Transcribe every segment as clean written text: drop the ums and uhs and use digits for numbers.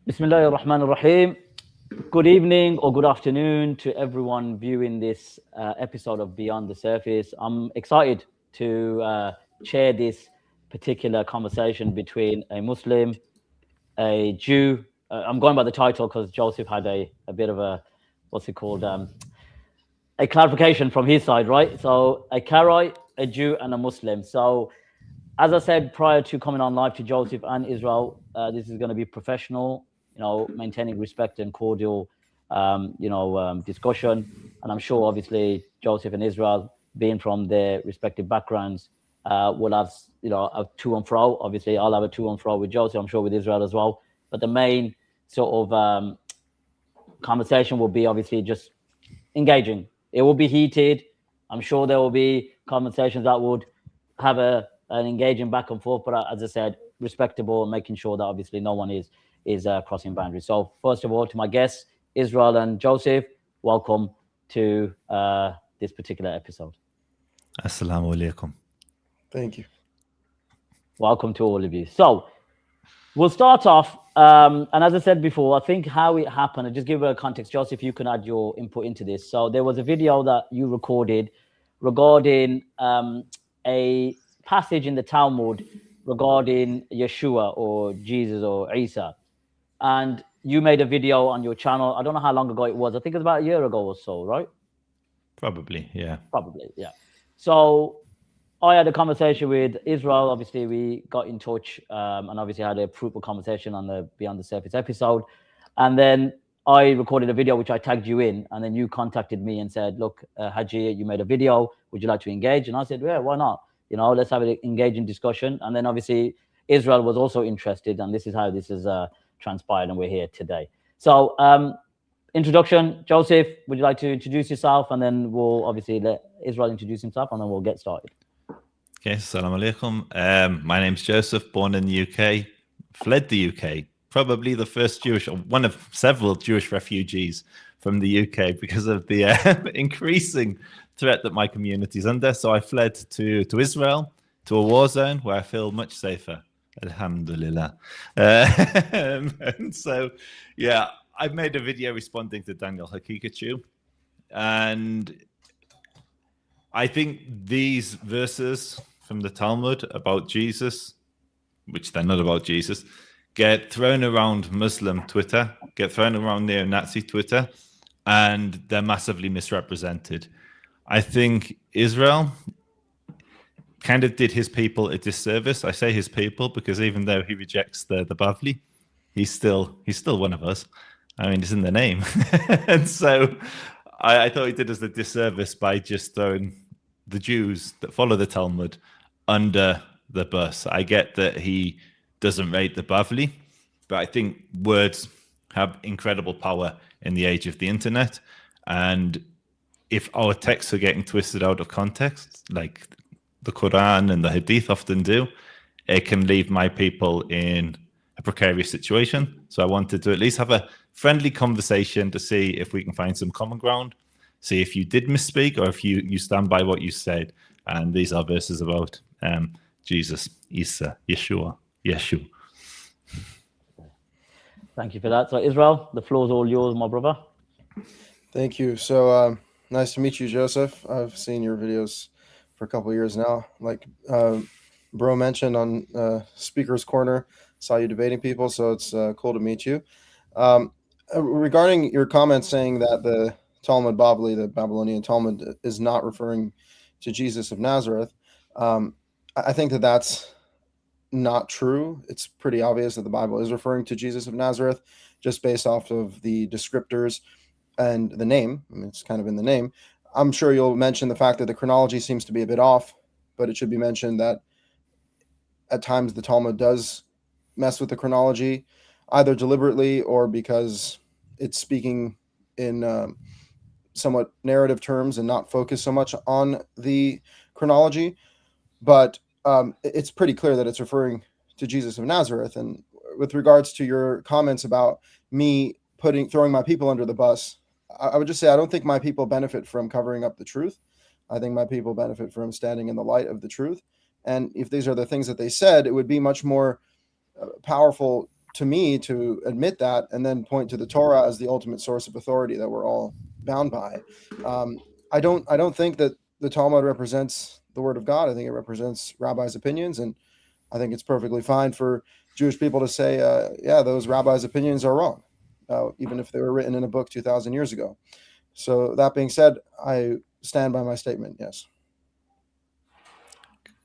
Bismillahir Rahmanir Rahim. Good evening or good afternoon to everyone viewing this episode of Beyond the Surface. I'm excited to chair this particular conversation between a Muslim, a Jew. I'm going by the title because Joseph had a bit of a, what's it called? A clarification from his side, right? So a Karaite, a Jew, and a Muslim. So as I said prior to coming on live to Joseph and Israel, this is going to be professional, maintaining respect and cordial, discussion. And I'm sure, obviously, Joseph and Israel, being from their respective backgrounds, will have, a to and fro. Obviously, I'll have a to and fro with Joseph. I'm sure with Israel as well. But the main sort of conversation will be obviously just engaging. It will be heated. I'm sure there will be conversations that would have an engaging back and forth, but as I said, respectable and making sure that obviously no one is crossing boundaries. So first of all, to my guests, Israel and Joseph, welcome to this particular episode. Assalamu alaikum. Thank you. Welcome to all of you. So we'll start off, and as I said before, I think how it happened, and just give a context, Joseph, you can add your input into this. So there was a video that you recorded regarding a passage in the Talmud regarding Yeshua or Jesus or Isa. And you made a video on your channel. I don't know how long ago it was. I think it was about a year ago or so, right? Probably, yeah. Probably, yeah. So I had a conversation with Israel. Obviously, we got in touch and obviously had a fruitful conversation on the Beyond the Surface episode. And then I recorded a video, which I tagged you in. And then you contacted me and said, look, Haji, you made a video. Would you like to engage? And I said, yeah, why not? Let's have an engaging discussion. And then obviously Israel was also interested. And this is how this has transpired. And we're here today. So introduction, Joseph, would you like to introduce yourself? And then we'll obviously let Israel introduce himself and then we'll get started. Okay, assalamu alaikum. My name's Joseph, born in the UK, fled the UK, probably the first one of several Jewish refugees from the UK because of the increasing threat that my community is under. So I fled to Israel, to a war zone where I feel much safer. Alhamdulillah. And so, yeah, I've made a video responding to Daniel Hakikachu. And I think these verses from the Talmud about Jesus, which they're not about Jesus, get thrown around Muslim Twitter, get thrown around neo-Nazi Twitter, and they're massively misrepresented. I think Israel kind of did his people a disservice. I say his people because even though he rejects the Bavli, he's still one of us. I mean, it's in the name. And so I thought he did us a disservice by just throwing the Jews that follow the Talmud under the bus. I get that he doesn't rate the Bavli, but I think words have incredible power in the age of the internet. And if our texts are getting twisted out of context, like the Quran and the Hadith often do, it can leave my people in a precarious situation. So I wanted to at least have a friendly conversation to see if we can find some common ground, see if you did misspeak or if you stand by what you said. And these are verses about Jesus, Isa, Yeshua, Yeshu. Thank you for that. So Israel, the floor is all yours, my brother. Thank you. So nice to meet you, Joseph. I've seen your videos for a couple of years now. Like Bro mentioned on Speaker's Corner, saw you debating people, so it's cool to meet you. Regarding your comments saying that the Talmud Bavli, the Babylonian Talmud, is not referring to Jesus of Nazareth, I think that that's not true. It's pretty obvious that the Bible is referring to Jesus of Nazareth just based off of the descriptors and the name. I mean, it's kind of in the name. I'm sure you'll mention the fact that the chronology seems to be a bit off, but it should be mentioned that at times the Talmud does mess with the chronology, either deliberately or because it's speaking in somewhat narrative terms and not focus so much on the chronology. But it's pretty clear that it's referring to Jesus of Nazareth. And with regards to your comments about me throwing my people under the bus, I would just say I don't think my people benefit from covering up the truth. I think my people benefit from standing in the light of the truth. And if these are the things that they said, it would be much more powerful to me to admit that and then point to the Torah as the ultimate source of authority that we're all bound by. I don't think that the Talmud represents the word of God. I think it represents rabbis' opinions, and I think it's perfectly fine for Jewish people to say, yeah, those rabbis' opinions are wrong, even if they were written in a book 2,000 years ago. So that being said, I stand by my statement. Yes.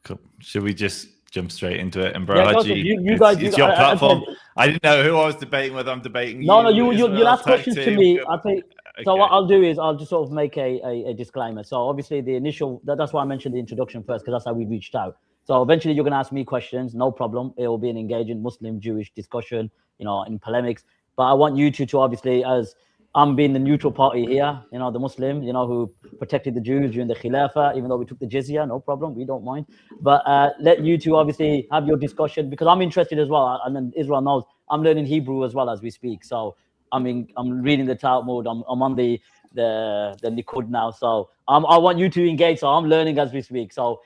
Cool. Should we just jump straight into it? And bro, Yeah, Joseph, you guys, it's your platform. I didn't know who I was debating, whether I'm debating no, you. you'll ask questions to me. Okay. So what I'll do is I'll just sort of make a disclaimer. So obviously the initial, that's why I mentioned the introduction first, because that's how we reached out. So eventually you're going to ask me questions, no problem. It will be an engaging Muslim-Jewish discussion, in polemics. But I want you to obviously, as I'm being the neutral party here, the Muslim, who protected the Jews during the Khilafah, even though we took the jizya, no problem, we don't mind. But let you two obviously have your discussion, because I'm interested as well. And then Israel knows I'm learning Hebrew as well as we speak. So I'm reading the Talmud. I'm on the Nikud now. So I want you to engage. So I'm learning as we speak. So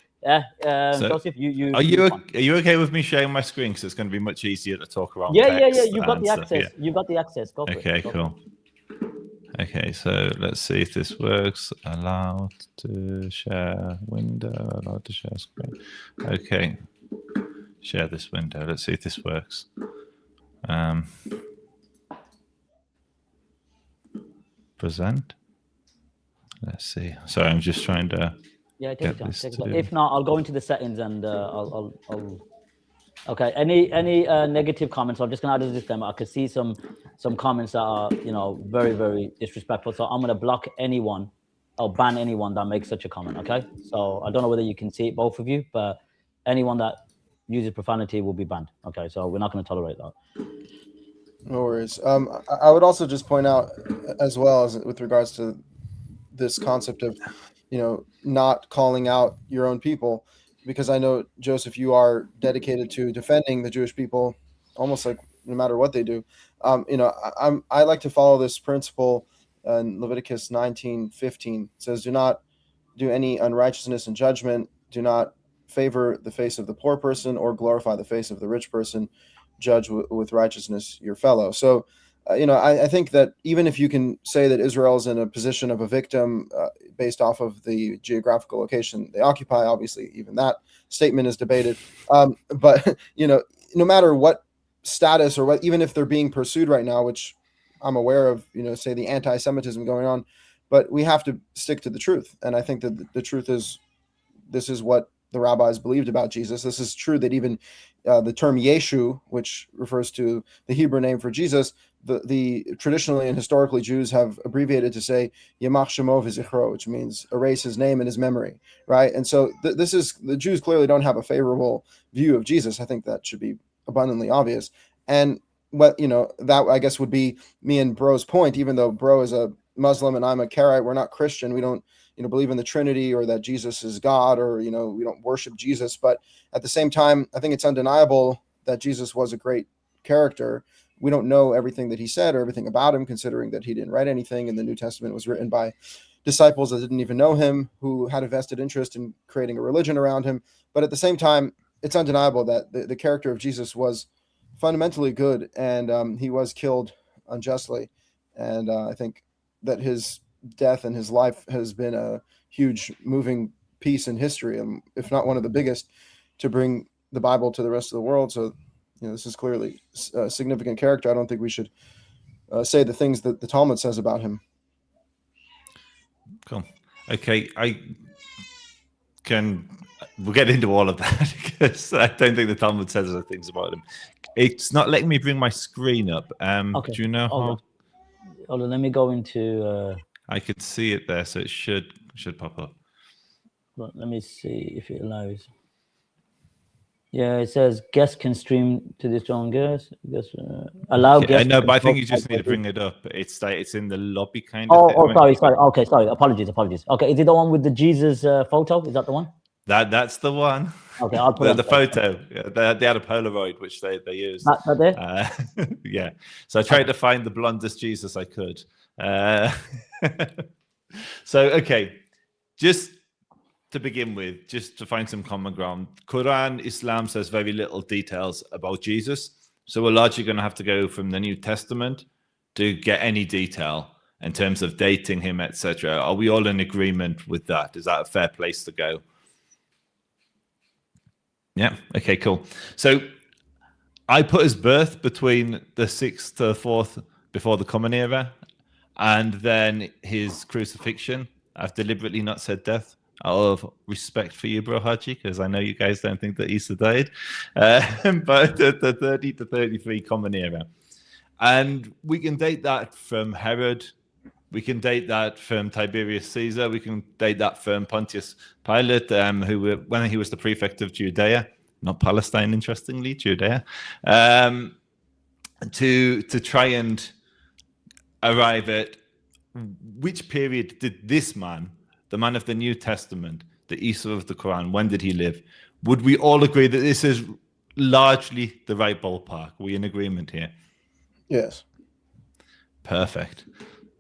Joseph, are you okay with me sharing my screen, because it's going to be much easier to talk around? Yeah. You've got the access. Yeah. You've got the access. Go for it. Okay, cool. Okay, so let's see if this works. Allowed to share window. Allowed to share screen. Okay, share this window. Let's see if this works. Present. Let's see. Sorry, I'm just trying to. Yeah, take your time. If not, I'll go into the settings and I'll. Okay. Any negative comments? I'm just gonna add a disclaimer. I could see some comments that are very, very disrespectful. So I'm gonna block anyone or ban anyone that makes such a comment. Okay. So I don't know whether you can see it, both of you, but anyone that uses profanity will be banned. Okay. So we're not gonna tolerate that. No worries. I would also just point out, as well as with regards to this concept of, not calling out your own people, because I know, Joseph, you are dedicated to defending the Jewish people, almost like no matter what they do. I like to follow this principle in Leviticus 19:15. It says, "Do not do any unrighteousness in judgment. Do not favor the face of the poor person or glorify the face of the rich person. Judge with righteousness your fellow." So, I think that even if you can say that Israel is in a position of a victim based off of the geographical location they occupy, obviously even that statement is debated. But no matter what status or even if they're being pursued right now, which I'm aware of, say the anti-Semitism going on, but we have to stick to the truth. And I think that the truth is, this is what the rabbis believed about Jesus. This is true that even the term Yeshu, which refers to the Hebrew name for Jesus, the traditionally and historically Jews have abbreviated to say Yamach Shemo v'Zichro, which means erase his name and his memory, right? And so this is, the Jews clearly don't have a favorable view of Jesus. I think that should be abundantly obvious. And that I guess would be me and Bro's point. Even though Bro is a Muslim and I'm a Karaite, we're not Christian. We don't believe in the Trinity or that Jesus is God, or we don't worship Jesus. But at the same time, I think it's undeniable that Jesus was a great character. We don't know everything that he said or everything about him, considering that he didn't write anything, and the New Testament was written by disciples that didn't even know him, who had a vested interest in creating a religion around him. But at the same time, it's undeniable that the character of Jesus was fundamentally good, and he was killed unjustly. And I think that his death and his life has been a huge moving piece in history, if not one of the biggest, to bring the Bible to the rest of the world. So, this is clearly a significant character. I don't think we should say the things that the Talmud says about him. Cool. Okay, we'll get into all of that, because I don't think the Talmud says other things about him. It's not letting me bring my screen up. Okay. Do you know how? Hold on, let me go into. I could see it there, so it should pop up. Let me see if it allows. Yeah, it says guests can stream to this on guests. Allow guests. I know, but I think you just need to bring it up. It's in the lobby kind of thing. Sorry. Okay, sorry. Apologies. Okay, is it the one with the Jesus photo? Is that the one? That's the one. Okay, I'll put the photo. Yeah, they had a Polaroid which they used. That there? Yeah. So I tried to find the blondest Jesus I could. So okay, just to begin with, just to find some common ground, Quran, Islam says very little details about Jesus. So we're largely going to have to go from the New Testament to get any detail in terms of dating him, etc. Are we all in agreement with that? Is that a fair place to go? Yeah. Okay, cool. So I put his birth between the 6th to the 4th before the Common Era, and then his crucifixion. I've deliberately not said death out of respect for you, Bro Haji, because I know you guys don't think that Isa died. But the 30 to 33 Common Era. And we can date that from Herod. We can date that from Tiberius Caesar. We can date that from Pontius Pilate, when he was the prefect of Judea, not Palestine, interestingly, Judea, to try and arrive at which period did this man, the man of the New Testament, the Isa of the Quran, when did he live? Would we all agree that this is largely the right ballpark? Are we in agreement here? Yes. Perfect.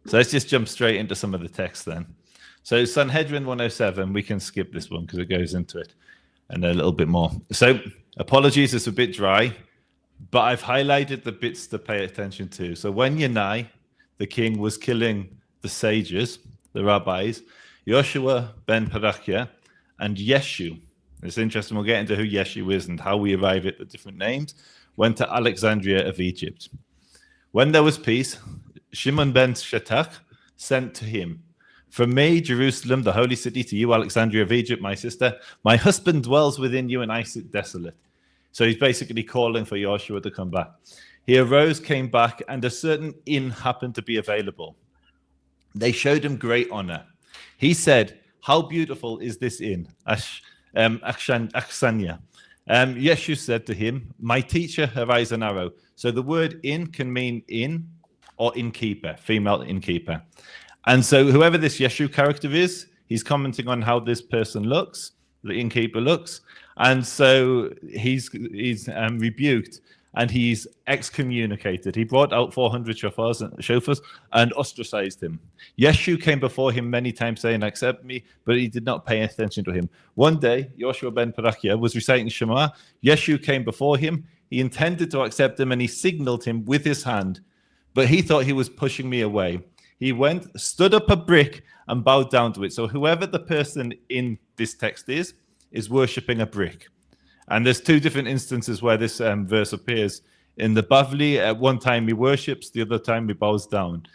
So let's just jump straight into some of the text then. So Sanhedrin 107, we can skip this one because it goes into it and a little bit more. So apologies, it's a bit dry, but I've highlighted the bits to pay attention to. So when Yanai, the king, was killing the sages, the rabbis, Joshua ben Parachia and Yeshu, it's interesting, we'll get into who Yeshu is and how we arrive at the different names, went to Alexandria of Egypt. When there was peace, Shimon ben Shetach sent to him, "From me, Jerusalem, the holy city, to you, Alexandria of Egypt, my sister, my husband dwells within you and I sit desolate." So he's basically calling for Joshua to come back. He arose, came back, and a certain inn happened to be available. They showed him great honor. He said, "How beautiful is this inn?" Aksanya. Yeshu said to him, "My teacher, her eyes are narrow." So the word inn can mean inn or innkeeper, female innkeeper. And so whoever this Yeshu character is, he's commenting on how this person looks, the innkeeper looks. And so he's rebuked and he's excommunicated. He brought out 400 shofars and ostracized him. Yeshu came before him many times saying, "Accept me," but he did not pay attention to him. One day, Joshua ben Parachia was reciting Shema. Yeshu came before him. He intended to accept him and he signaled him with his hand, but he thought he was pushing me away. He went, stood up a brick and bowed down to it. So whoever the person in this text is worshipping a brick. And there's two different instances where this verse appears. In the Bavli, at one time he worships, the other time he bows down.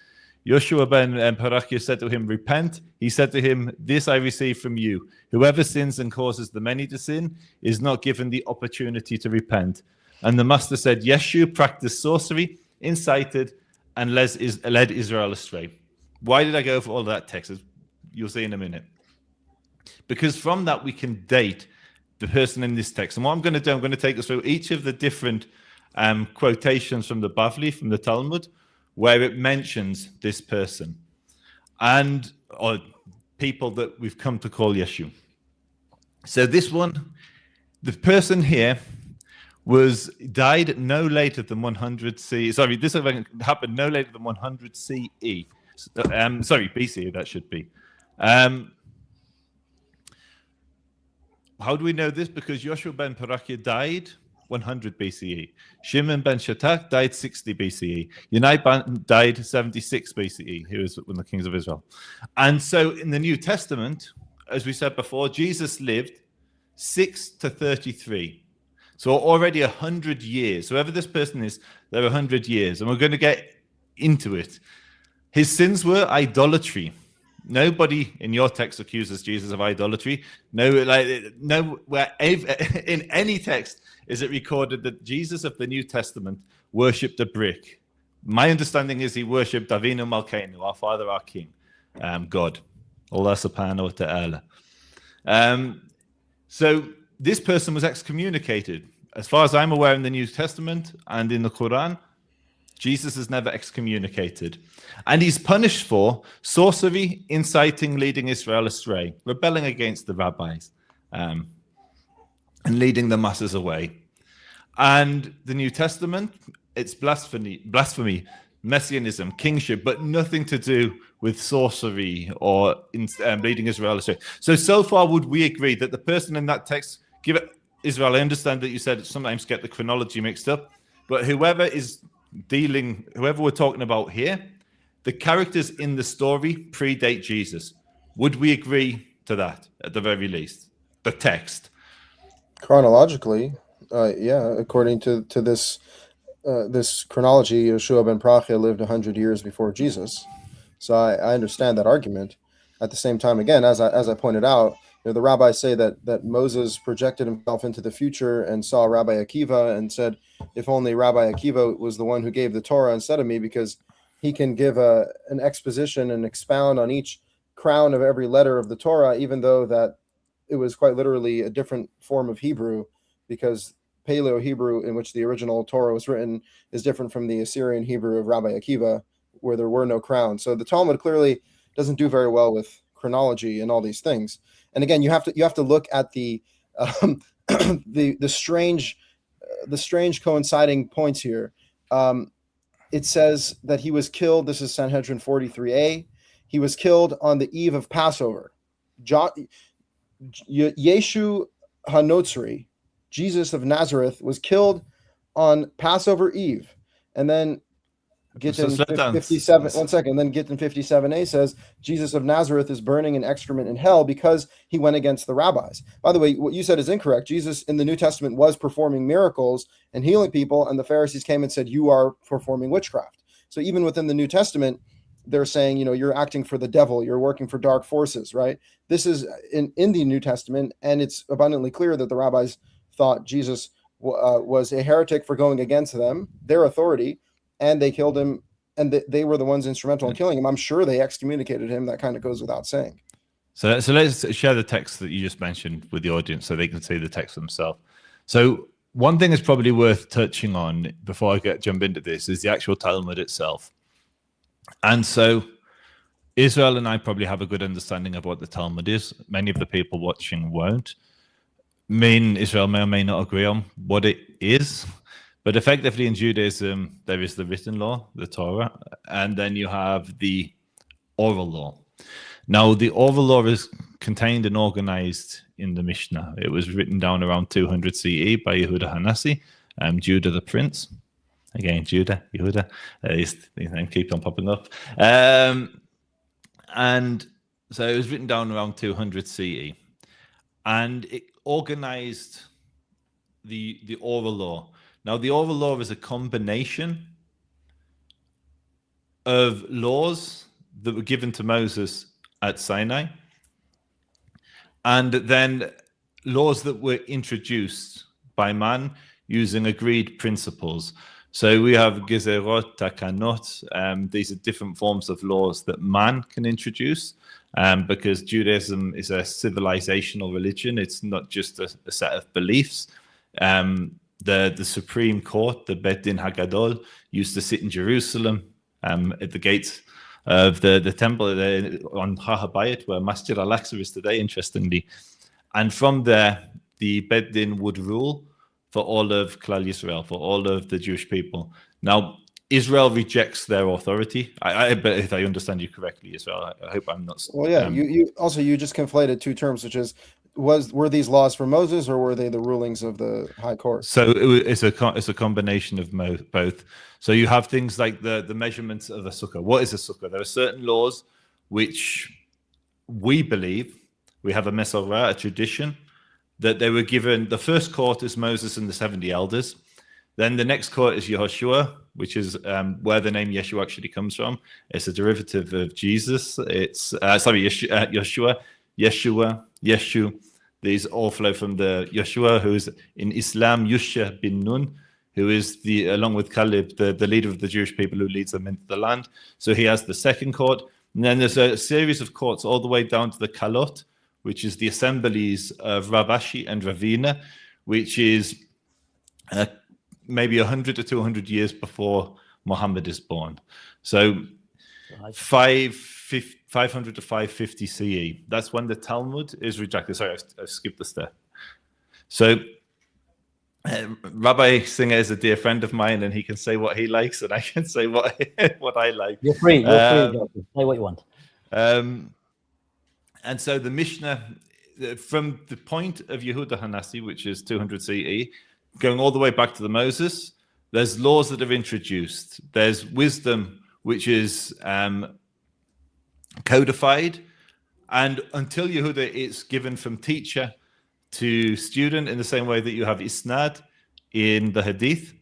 Joshua ben Parachia said to him, "Repent." He said to him, "This I receive from you. Whoever sins and causes the many to sin is not given the opportunity to repent." And the master said, Yeshu practiced sorcery, incited, and led Israel astray. Why did I go over all that text? You'll see in a minute. Because from that we can date the person in this text. And what I'm going to do, I'm going to take us through each of the different quotations from the Bavli, from the Talmud, where it mentions this person and or people that we've come to call Yeshu. So this one, the person here died no later than 100 CE. Sorry, this event happened no later than 100 CE. BCE, that should be. How do we know this? Because Joshua ben Parachia died 100 BCE. Shimon ben Shetach died 60 BCE. Yanai died 76 BCE. He was one of the kings of Israel. And so in the New Testament, as we said before, Jesus lived 6 to 33. So already 100 years. Whoever this person is, they're 100 years. And we're going to get into it. His sins were idolatry. Nobody in your text accuses Jesus of idolatry. Nowhere in any text is it recorded that Jesus of the New Testament worshipped a brick. My understanding is he worshipped Avinu Malkeinu, our Father, our King, God. Allah subhanahu wa ta'ala. So this person was excommunicated. As far as I'm aware in the New Testament and in the Quran, Jesus is never excommunicated. And he's punished for sorcery, inciting, leading Israel astray, rebelling against the rabbis, and leading the masses away. And the New Testament, it's blasphemy, messianism, kingship, but nothing to do with sorcery or leading Israel astray. So far would we agree that the person in that text, give it Israel, I understand that you said sometimes get the chronology mixed up, But whoever we're talking about here, the characters in the story predate Jesus. Would we agree to that at the very least? The text. Chronologically, yeah, according to this this chronology, Yeshua ben Prachia lived 100 years before Jesus. So I understand that argument. At the same time, again, as I pointed out, the rabbis say that Moses projected himself into the future and saw Rabbi Akiva and said, if only Rabbi Akiva was the one who gave the Torah instead of me, because he can give an exposition and expound on each crown of every letter of the Torah, even though that it was quite literally a different form of Hebrew, because Paleo Hebrew, in which the original Torah was written, is different from the Assyrian Hebrew of Rabbi Akiva, where there were no crowns. So the Talmud clearly doesn't do very well with chronology and all these things. And again, you have to look at the the strange coinciding points here. It says that he was killed. This is Sanhedrin 43a. He was killed on the eve of Passover. Yeshu HaNotzri, Jesus of Nazareth, was killed on Passover Eve. And then Gittin 57, 1 second, then Gittin 57a says Jesus of Nazareth is burning in excrement in hell because he went against the rabbis. By the way, what you said is incorrect. Jesus in the New Testament was performing miracles and healing people, and the Pharisees came and said, you are performing witchcraft. So even within the New Testament, they're saying, you're acting for the devil, you're working for dark forces, right? This is in the New Testament, and it's abundantly clear that the rabbis thought Jesus was a heretic for going against them, their authority, and they killed him, and they were the ones instrumental in killing him. I'm sure they excommunicated him. That kind of goes without saying. So let's share the text that you just mentioned with the audience so they can see the text themselves. So one thing is probably worth touching on before I jump into this is the actual Talmud itself. And so Israel and I probably have a good understanding of what the Talmud is. Many of the people watching won't. Me and Israel may or may not agree on what it is. But effectively in Judaism, there is the written law, the Torah, and then you have the oral law. Now, the oral law is contained and organized in the Mishnah. It was written down around 200 CE by Yehuda Hanassi, Judah the Prince. Again, Yehuda, his name keeps on popping up. And so it was written down around 200 CE. And it organized the oral law. Now, the oral law is a combination of laws that were given to Moses at Sinai, and then laws that were introduced by man using agreed principles. So we have gezerot, takanot. These are different forms of laws that man can introduce, because Judaism is a civilizational religion. It's not just a set of beliefs. The Supreme Court, the Bet Din Hagadol, used to sit in Jerusalem at the gates of the temple on Har HaBayit, where Masjid Al-Aqsa is today, interestingly. And from there, the Bet Din would rule for all of Klal Yisrael, for all of the Jewish people. Now, Israel rejects their authority. But if I understand you correctly, Israel, I hope I'm not. Well, yeah. You just conflated two terms, which is were these laws for Moses or were they the rulings of the high court? So it's a combination of both. So you have things like the measurements of a sukkah. What is a sukkah? There are certain laws which we believe, we have a Mesorah, a tradition, that they were given. The first court is Moses and the 70 elders. Then the next court is Yehoshua, which is where the name Yeshua actually comes from. It's a derivative of Jesus. It's Yeshua, Yeshu. These all flow from the Yeshua, who is in Islam Yusha bin Nun, who is along with Caleb, the leader of the Jewish people who leads them into the land. So he has the second court. And then there's a series of courts all the way down to the Kalot, which is the assemblies of Ravashi and Ravina, which is maybe 100 to 200 years before Muhammad is born. So 500 to 550 CE. That's when the Talmud is rejected. Sorry, I've skipped a step. So Rabbi Singer is a dear friend of mine, and he can say what he likes, and I can say what I like. You're free. Say what you want. And so the Mishnah, from the point of Yehuda Hanassi, which is 200 CE, going all the way back to the Moses, There's laws that are introduced. There's wisdom, which is codified. And until Yehuda, it's given from teacher to student in the same way that you have isnad in the hadith.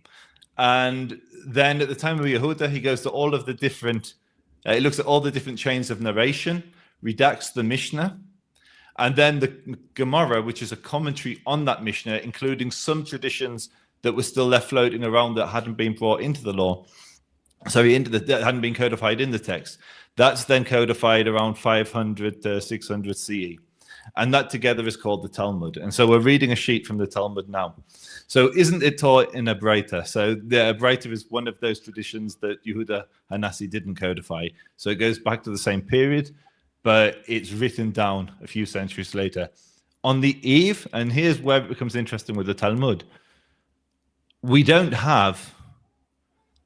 And then at the time of Yehuda, he goes to all of the different, he looks at all the different chains of narration, redacts the Mishnah, and then the Gemara, which is a commentary on that Mishnah, including some traditions that were still left floating around that hadn't been brought into the law. Sorry, that hadn't been codified in the text. That's then codified around 500 to 600 CE. And that together is called the Talmud. And so we're reading a sheet from the Talmud now. So isn't it taught in a Breita? So the Breita is one of those traditions that Yehuda Hanassi didn't codify. So it goes back to the same period, but it's written down a few centuries later. On the eve, and here's where it becomes interesting with the Talmud, we don't have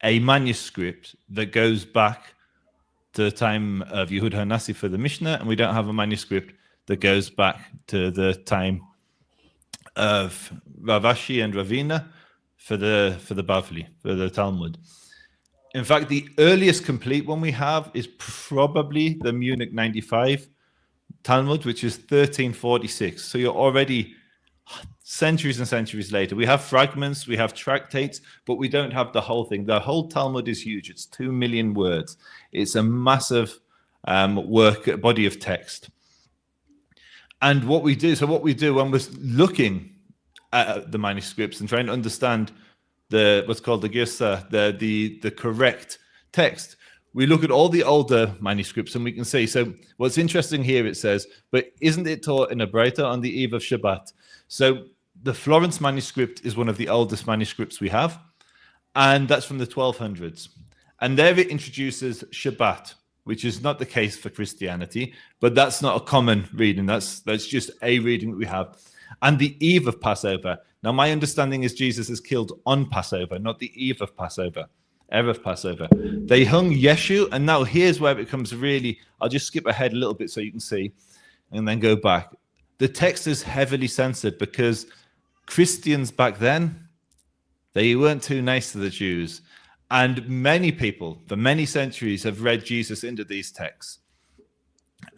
a manuscript that goes back to the time of Yehuda Hanassi for the Mishnah, and we don't have a manuscript that goes back to the time of Rav Ashi and Ravina for the Bavli, for the Talmud. In fact, the earliest complete one we have is probably the Munich 95 Talmud, which is 1346. So you're already centuries and centuries later. We have fragments, we have tractates, but we don't have the whole thing. The whole Talmud is huge. It's 2 million words. It's a massive body of text. And what we do when we're looking at the manuscripts and trying to understand what's called the Girsa, the correct text, we look at all the older manuscripts and we can see. So what's interesting here, it says, but isn't it taught in a Breita on the eve of Shabbat? So the Florence manuscript is one of the oldest manuscripts we have, and that's from the 1200s. And there it introduces Shabbat, which is not the case for Christianity, but that's not a common reading. That's just a reading that we have. And the eve of Passover. Now, my understanding is Jesus is killed on Passover, not the eve of Passover, Erev Passover. They hung Yeshu, and now here's where it becomes really, I'll just skip ahead a little bit so you can see, and then go back. The text is heavily censored because Christians back then, they weren't too nice to the Jews. And many people, for many centuries, have read Jesus into these texts.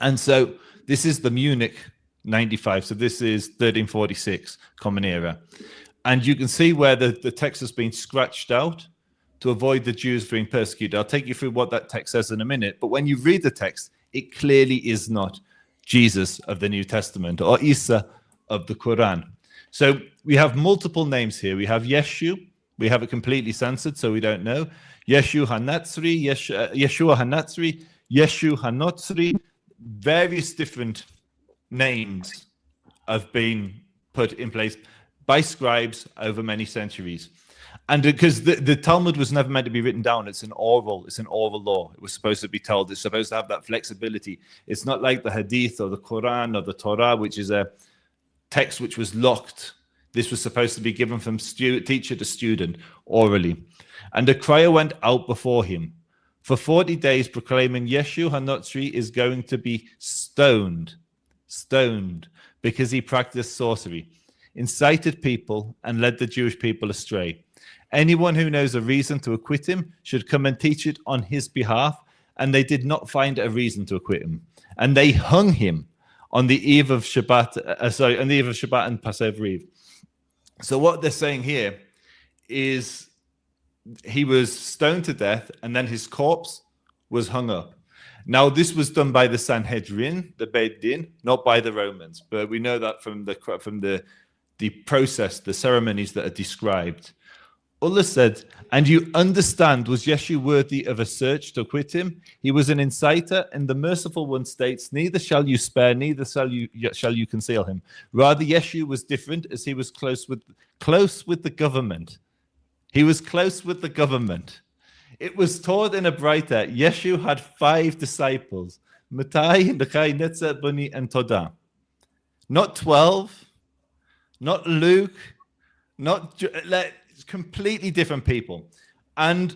And so this is the Munich 95. So this is 1346, Common Era. And you can see where the text has been scratched out to avoid the Jews being persecuted. I'll take you through what that text says in a minute. But when you read the text, it clearly is not Jesus of the New Testament or Isa of the Quran. So we have multiple names here. We have Yeshu. We have it completely censored, so we don't know. Yeshu Hanatzri, Yeshua Hanatzri, Yeshu Hanotzri. Various different names have been put in place by scribes over many centuries. And because the Talmud was never meant to be written down, it's an oral law. It was supposed to be told. It's supposed to have that flexibility. It's not like the Hadith or the Quran or the Torah, which is a text which was locked. This was supposed to be given from teacher to student orally. And the crier went out before him for 40 days proclaiming Yeshu Hanotzri is going to be stoned because he practiced sorcery, incited people and led the Jewish people astray. Anyone who knows a reason to acquit him should come and teach it on his behalf. And they did not find a reason to acquit him. And they hung him on the eve of Shabbat, on the eve of Shabbat and Passover Eve. So what they're saying here is he was stoned to death and then his corpse was hung up. Now, this was done by the Sanhedrin, the Beit Din, not by the Romans. But we know that from the process, the ceremonies that are described. Allah said, and you understand, was Yeshu worthy of a search to acquit him? He was an inciter, and the merciful one states, neither shall you spare, neither shall you conceal him. Rather, Yeshu was different as he was close with the government. He was close with the government. It was taught in a Breita, Yeshu had 5 disciples, Matai, Nakai, Netzer, Buni, and Todah. Not 12, not Luke, not... completely different people. And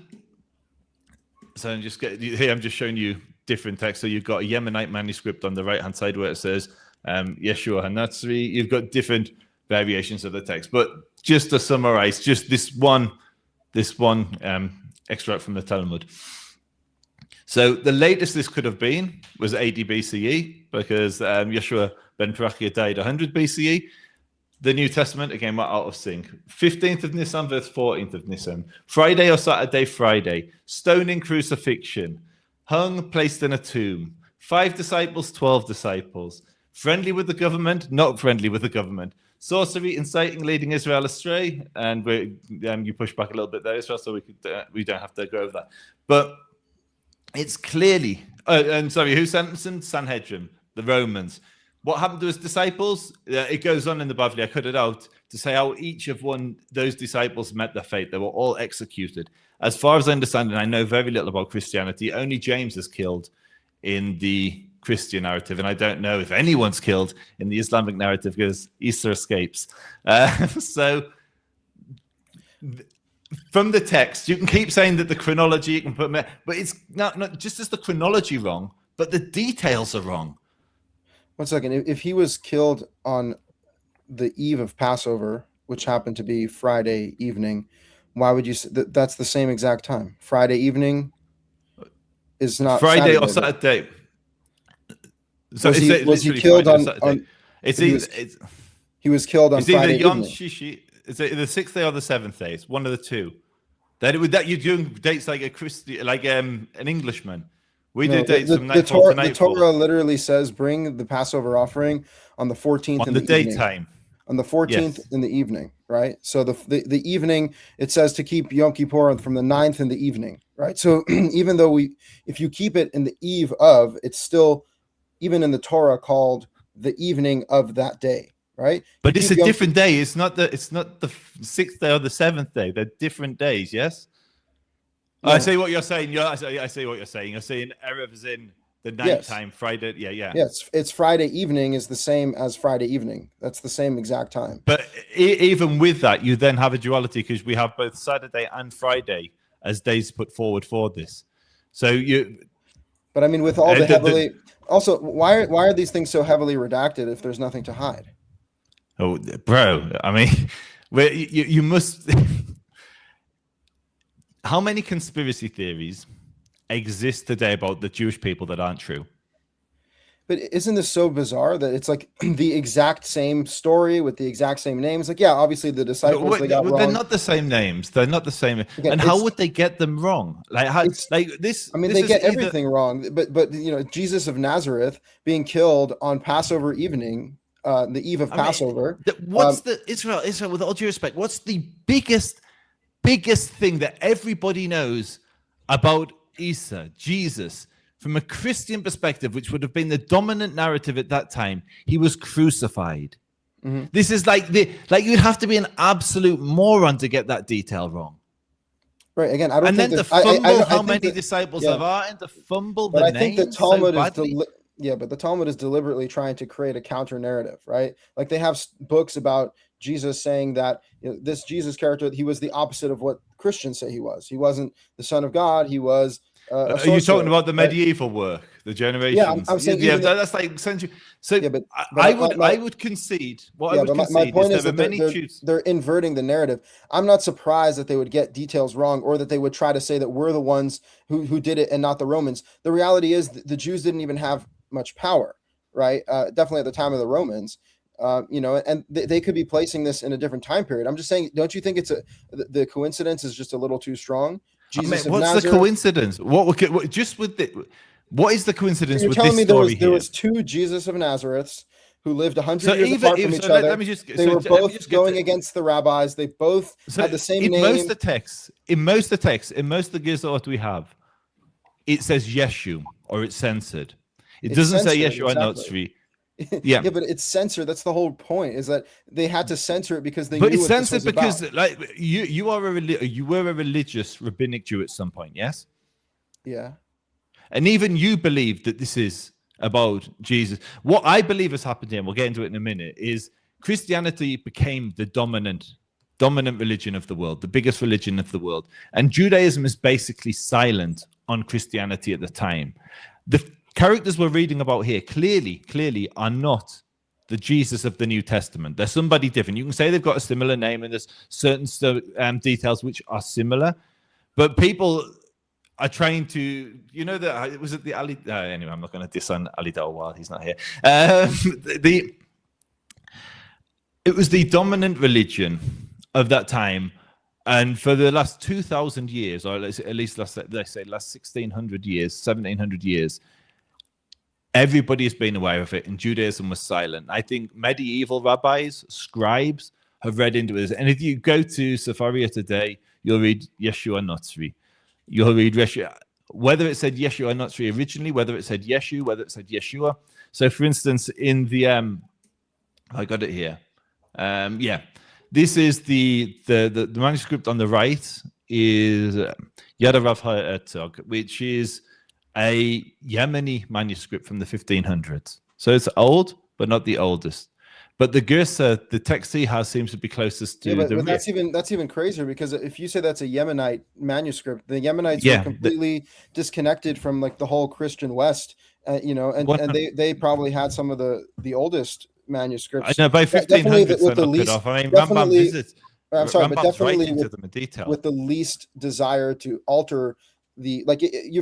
so I'm just showing you different texts. So you've got a Yemenite manuscript on the right hand side where it says Yeshua Hanatzri. You've got different variations of the text, but just to summarize, just this one this one extract from the Talmud. So the latest this could have been was AD BCE, because Yeshua ben Parachia died 100 BCE. The New Testament, again, we're out of sync. 15th of Nisan verse 14th of Nisan. Friday or Saturday, Friday. Stoning, crucifixion. Hung, placed in a tomb. 5 disciples, 12 disciples. Friendly with the government, not friendly with the government. Sorcery, inciting, leading Israel astray. And you push back a little bit there, Israel, so we don't have to go over that. But it's clearly... and sorry, who sentenced him? Sanhedrin, the Romans. What happened to his disciples? It goes on in the Bavli, I cut it out, to say how each of those disciples met their fate. They were all executed. As far as I understand, and I know very little about Christianity, only James is killed in the Christian narrative, and I don't know if anyone's killed in the Islamic narrative because Easter escapes. So from the text, you can keep saying that the chronology, you can put, but it's not just as the chronology wrong, but the details are wrong. 1 second. If he was killed on the eve of Passover, which happened to be Friday evening, why would you say that's the same exact time? Friday evening is not Friday Saturday, or Saturday. So was he killed on he was killed on Friday either Yom evening. Shishi, is it the 6th day or the 7th day? It's one of the two. That you're doing dates like a Christian, like an Englishman. We do dates from nightfall to nightfall. The Torah literally says bring the Passover offering on the 14th on in the evening. Daytime. On the 14th in the evening, right? So the evening, it says to keep Yom Kippur from the 9th in the evening, right? So even though if you keep it in the eve of, it's still, even in the Torah, called the evening of that day, right? But it's a different day. It's not the 6th day or the 7th day. They're different days, yes? No. I see what you're saying. I see what you're saying. You're saying Erev is in the nighttime, Friday. Yeah. Yes, it's Friday evening is the same as Friday evening. That's the same exact time. But even with that, you then have a duality because we have both Saturday and Friday as days put forward for this. So you. But I mean, with all the heavily. Also, why are these things so heavily redacted if there's nothing to hide? Oh, bro! I mean, you must. How many conspiracy theories exist today about the Jewish people that aren't true? But isn't this so bizarre that it's like the exact same story with the exact same names? Like, yeah, obviously the disciples they got wrong. They're not the same names. They're not the same. Again, and how would they get them wrong? This. I mean, they get everything wrong. But Jesus of Nazareth being killed on Passover evening, the eve of Passover. What's Israel? With all due respect, what's the biggest thing that everybody knows about Isa, Jesus, from a Christian perspective, which would have been the dominant narrative at that time? He was crucified. Mm-hmm. This is like you'd have to be an absolute moron to get that detail wrong. Right. Again, I don't. And think then to fumble how many disciples there are, and to fumble the names. I think the Talmud but the Talmud is deliberately trying to create a counter narrative, right? Like they have books about Jesus saying that this Jesus character, he was the opposite of what Christians say he was. He wasn't the Son of God. He was. Are you talking about the medieval work, the generations? Yeah, I'm saying. Yeah, that's like century. So yeah, but I would concede. I would concede my point is that they're inverting the narrative. I'm not surprised that they would get details wrong, or that they would try to say that we're the ones who did it and not the Romans. The reality is the Jews didn't even have much power, right? Definitely at the time of the Romans. And they could be placing this in a different time period. I'm just saying, don't you think the coincidence is just a little too strong? Jesus what's Nazareth, the coincidence? What is the coincidence with this story there was two Jesus of Nazareths who lived 100 years apart from each other. They were both going against the rabbis. They both had the same name. In most of the texts, in most of the Gizot we have, it says Yeshu, or it's censored. It doesn't say Yeshu Notzri. Yeah, but it's censored. That's the whole point. Is that they had to censor it because they. But knew it's censored because, about. like, you were a religious rabbinic Jew at some point, yes? Yeah. And even you believe that this is about Jesus. What I believe has happened here, and we'll get into it in a minute, is Christianity became the dominant religion of the world, the biggest religion of the world, and Judaism is basically silent on Christianity at the time. The characters we're reading about here clearly are not the Jesus of the New Testament. They're somebody different. You can say they've got a similar name and there's certain details which are similar, but people are trying to, you know, that was it the Ali. Anyway, I'm not going to diss on Ali Dawah while he's not here. It was the dominant religion of that time, and for the last 2,000 years, or at least last 1,600 years, 1,700 years, everybody has been aware of it, and Judaism was silent. I think medieval rabbis, scribes, have read into it. And if you go to Sefaria today, you'll read Yeshua Notzri. You'll read Yeshua, whether it said Yeshua Notzri originally, whether it said Yeshu, whether it said Yeshua. So, for instance, in the I got it here. This is the manuscript on the right is Yad Rav Herzog, which is a Yemeni manuscript from the 1500s. So it's old, but not the oldest. But the Gersa, the text he has, seems to be closest to but that's even crazier, because if you say that's a Yemenite manuscript, the Yemenites were completely disconnected from like the whole Christian West, and they probably had some of the oldest manuscripts. I know by 1500s with the least. I mean, Rambam visits. I'm sorry, but definitely with the least desire to alter the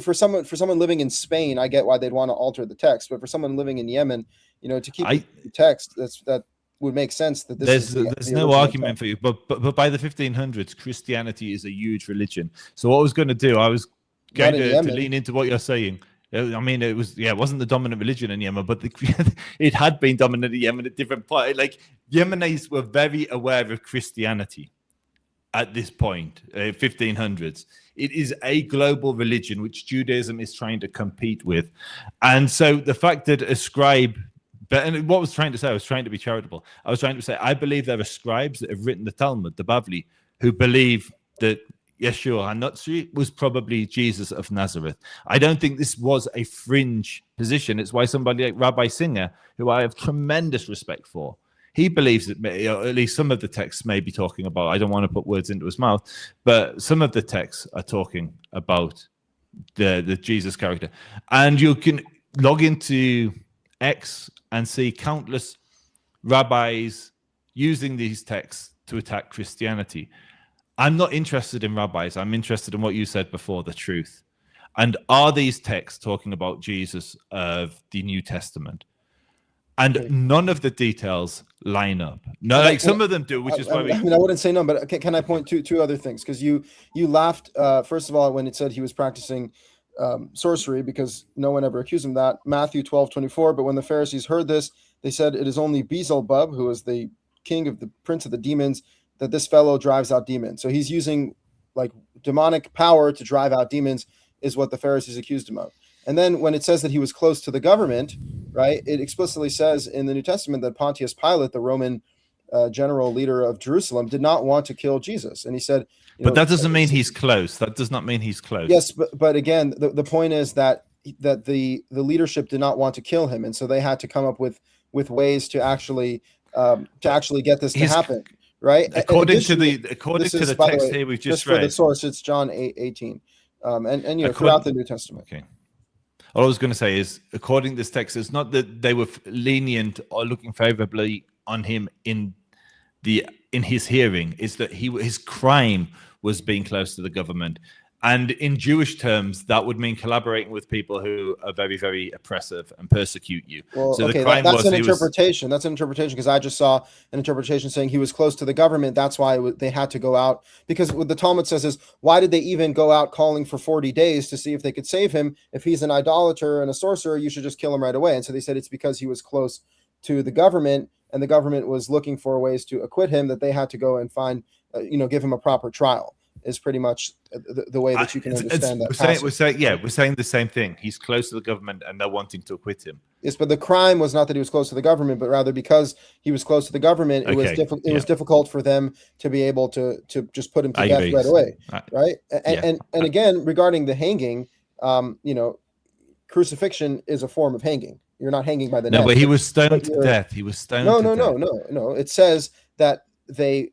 for someone living in Spain, I get why they'd want to alter the text, but for someone living in Yemen, to keep the text, that would make sense. That there's no argument for you, but by the 1500s, Christianity is a huge religion. So what I was going to do, I was going to lean into what you're saying. I mean, it wasn't the dominant religion in Yemen, but it had been dominant in Yemen at different points. Like Yemenis were very aware of Christianity at this point, 1500s. It is a global religion which Judaism is trying to compete with, and so the fact that a scribe. And what I was trying to say, I was trying to be charitable. I was trying to say, I believe there are scribes that have written the Talmud, the Bavli, who believe that Yeshua HaNotzri was probably Jesus of Nazareth. I don't think this was a fringe position. It's why somebody like Rabbi Singer, who I have tremendous respect for, he believes that at least some of the texts may be talking about, I don't want to put words into his mouth, but some of the texts are talking about the Jesus character. And you can log into X and see countless rabbis using these texts to attack Christianity. I'm not interested in rabbis. I'm interested in what you said before, the truth. And are these texts talking about Jesus of the New Testament? And none of the details line up. No, like some of them do, which is why I wouldn't say none, but can I point to two other things? Because you laughed, first of all, when it said he was practicing sorcery, because no one ever accused him of that. Matthew 12:24. But when the Pharisees heard this, they said, "It is only Beelzebub, who is the king of the prince of the demons, that this fellow drives out demons." So he's using like demonic power to drive out demons, is what the Pharisees accused him of. And then when it says that he was close to the government, right? It explicitly says in the New Testament that Pontius Pilate, the Roman general leader of Jerusalem, did not want to kill Jesus, and he said. But that doesn't mean he's close. That does not mean he's close. Yes, but again, the point is that the leadership did not want to kill him, and so they had to come up with ways to actually get this to happen, right? According to the text here we've just read. For the source, it's John 8:18, and throughout the New Testament. Okay. All I was going to say is, according to this text, it's not that they were lenient or looking favorably on him in his hearing. It's that his crime was being close to the government, and in Jewish terms, that would mean collaborating with people who are very, very oppressive and persecute you. Well, so okay, that's an interpretation. That's an interpretation, because I just saw an interpretation saying he was close to the government. That's why they had to go out, because what the Talmud says is, why did they even go out calling for 40 days to see if they could save him? If he's an idolater and a sorcerer, you should just kill him right away. And so they said it's because he was close to the government, and the government was looking for ways to acquit him, that they had to go and find, give him a proper trial, is pretty much the way that you can understand that. We're saying the same thing. He's close to the government, and they're wanting to acquit him. Yes, but the crime was not that he was close to the government, but rather because he was close to the government, it was difficult for them to be able to just put him to death right away, right? And again, regarding the hanging, crucifixion is a form of hanging. You're not hanging by the neck. No, but he was stoned to death. He was stoned to death. No. It says that they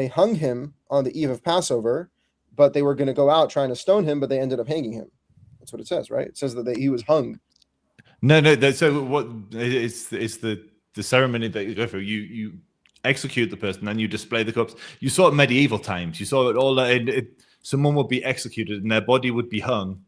hung him on the eve of Passover, but they were going to go out trying to stone him, but they ended up hanging him. That's what it says, right? It says that he was hung. No. So what? It's the the ceremony that you go through, you execute the person, then you display the corpse. You saw it in medieval times. You saw it all. Someone would be executed and their body would be hung,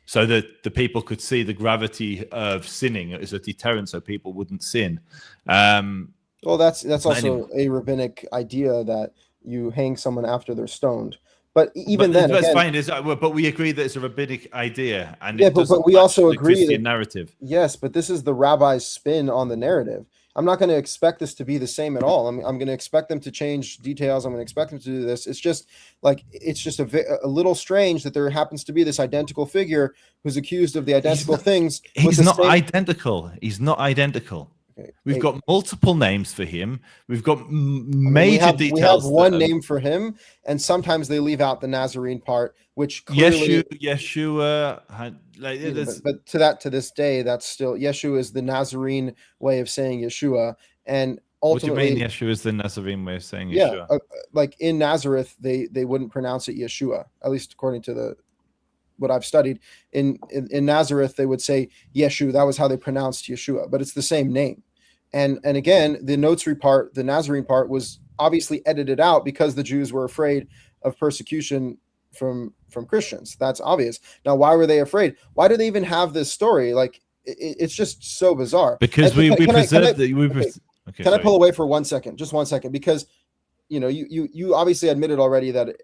so that the people could see the gravity of sinning as a deterrent, so people wouldn't sin. Well, that's also a rabbinic idea that you hang someone after they're stoned. But even then, that's again, fine. But we agree that it's a rabbinic idea, and yeah, but we also agree Christian that, narrative. Yes, but this is the rabbi's spin on the narrative. I'm not going to expect this to be the same at all. I'm going to expect them to change details. I'm going to expect them to do this. It's just a little strange that there happens to be this identical figure who's accused of the identical things. He's not identical. He's not identical. Okay. We've got multiple names for him. We've got major details. We have one name for him, and sometimes they leave out the Nazarene part, which clearly Yeshua. But to this day, that's still Yeshua is the Nazarene way of saying Yeshua, and ultimately, what do you mean Yeshua is the Nazarene way of saying Yeshua? Yeah, like in Nazareth, they wouldn't pronounce it Yeshua, at least according to what I've studied. In Nazareth, they would say Yeshu. That was how they pronounced Yeshua, but it's the same name. And again, the Notary part, the Nazarene part, was obviously edited out because the Jews were afraid of persecution from Christians. That's obvious. Now, why were they afraid? Why do they even have this story? Like, it's just so bizarre. Because we preserved it. Can I pull away for 1 second? Just 1 second, because you obviously admitted already that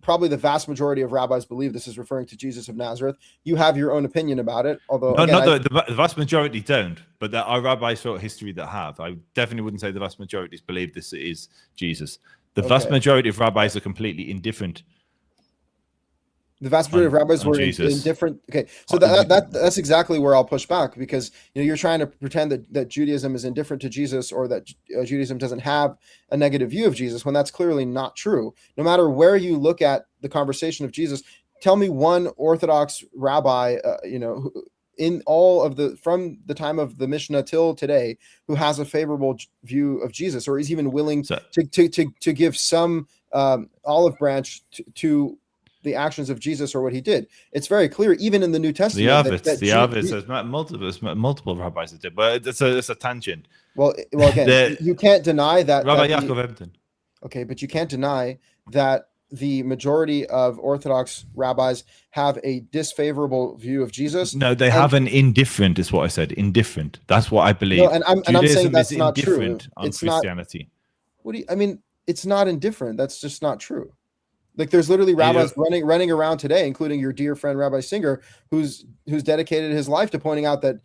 probably the vast majority of rabbis believe this is referring to Jesus of Nazareth. You have your own opinion about it, although the vast majority don't. But there are rabbis throughout history that have. I definitely wouldn't say the vast majority believe this is Jesus. The vast majority of rabbis are completely indifferent. The vast majority of rabbis were indifferent. Okay, so that's exactly where I'll push back, because you're trying to pretend that Judaism is indifferent to Jesus, or that Judaism doesn't have a negative view of Jesus, when that's clearly not true. No matter where you look at the conversation of Jesus, tell me one Orthodox rabbi, in all of from the time of the Mishnah till today, who has a favorable view of Jesus, or is even willing to give some olive branch to the actions of Jesus or what he did. It's very clear, even in the New Testament. There's multiple rabbis that did, but it's a tangent. Well, again, you can't deny that. Rabbi Yaakov Ebden. Okay, but you can't deny that the majority of Orthodox rabbis have a disfavorable view of Jesus. No, they have an indifferent, is what I said. Indifferent. That's what I believe. No, and I'm saying that's not true. It's Christianity. It's not indifferent. That's just not true. Like, there's literally rabbis running around today, including your dear friend Rabbi Singer, who's dedicated his life to pointing out that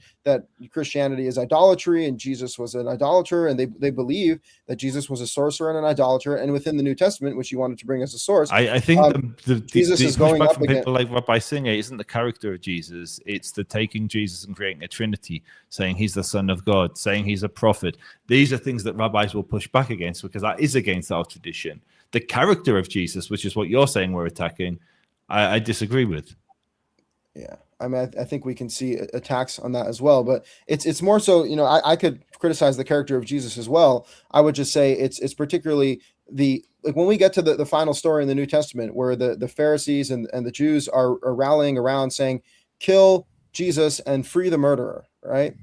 Christianity is idolatry and Jesus was an idolater, and they believe that Jesus was a sorcerer and an idolater. And within the New Testament, which you wanted to bring as a source, I think Jesus is going up from against people like Rabbi Singer isn't the character of Jesus; it's the taking Jesus and creating a Trinity, saying he's the Son of God, saying he's a prophet. These are things that rabbis will push back against, because that is against our tradition. The character of Jesus, which is what you're saying we're attacking, I disagree with. Yeah, I mean, I think we can see attacks on that as well, but it's more so, I could criticize the character of Jesus as well. I would just say it's particularly when we get to the final story in the New Testament, where the Pharisees and the Jews are rallying around saying, kill Jesus and free the murderer, right?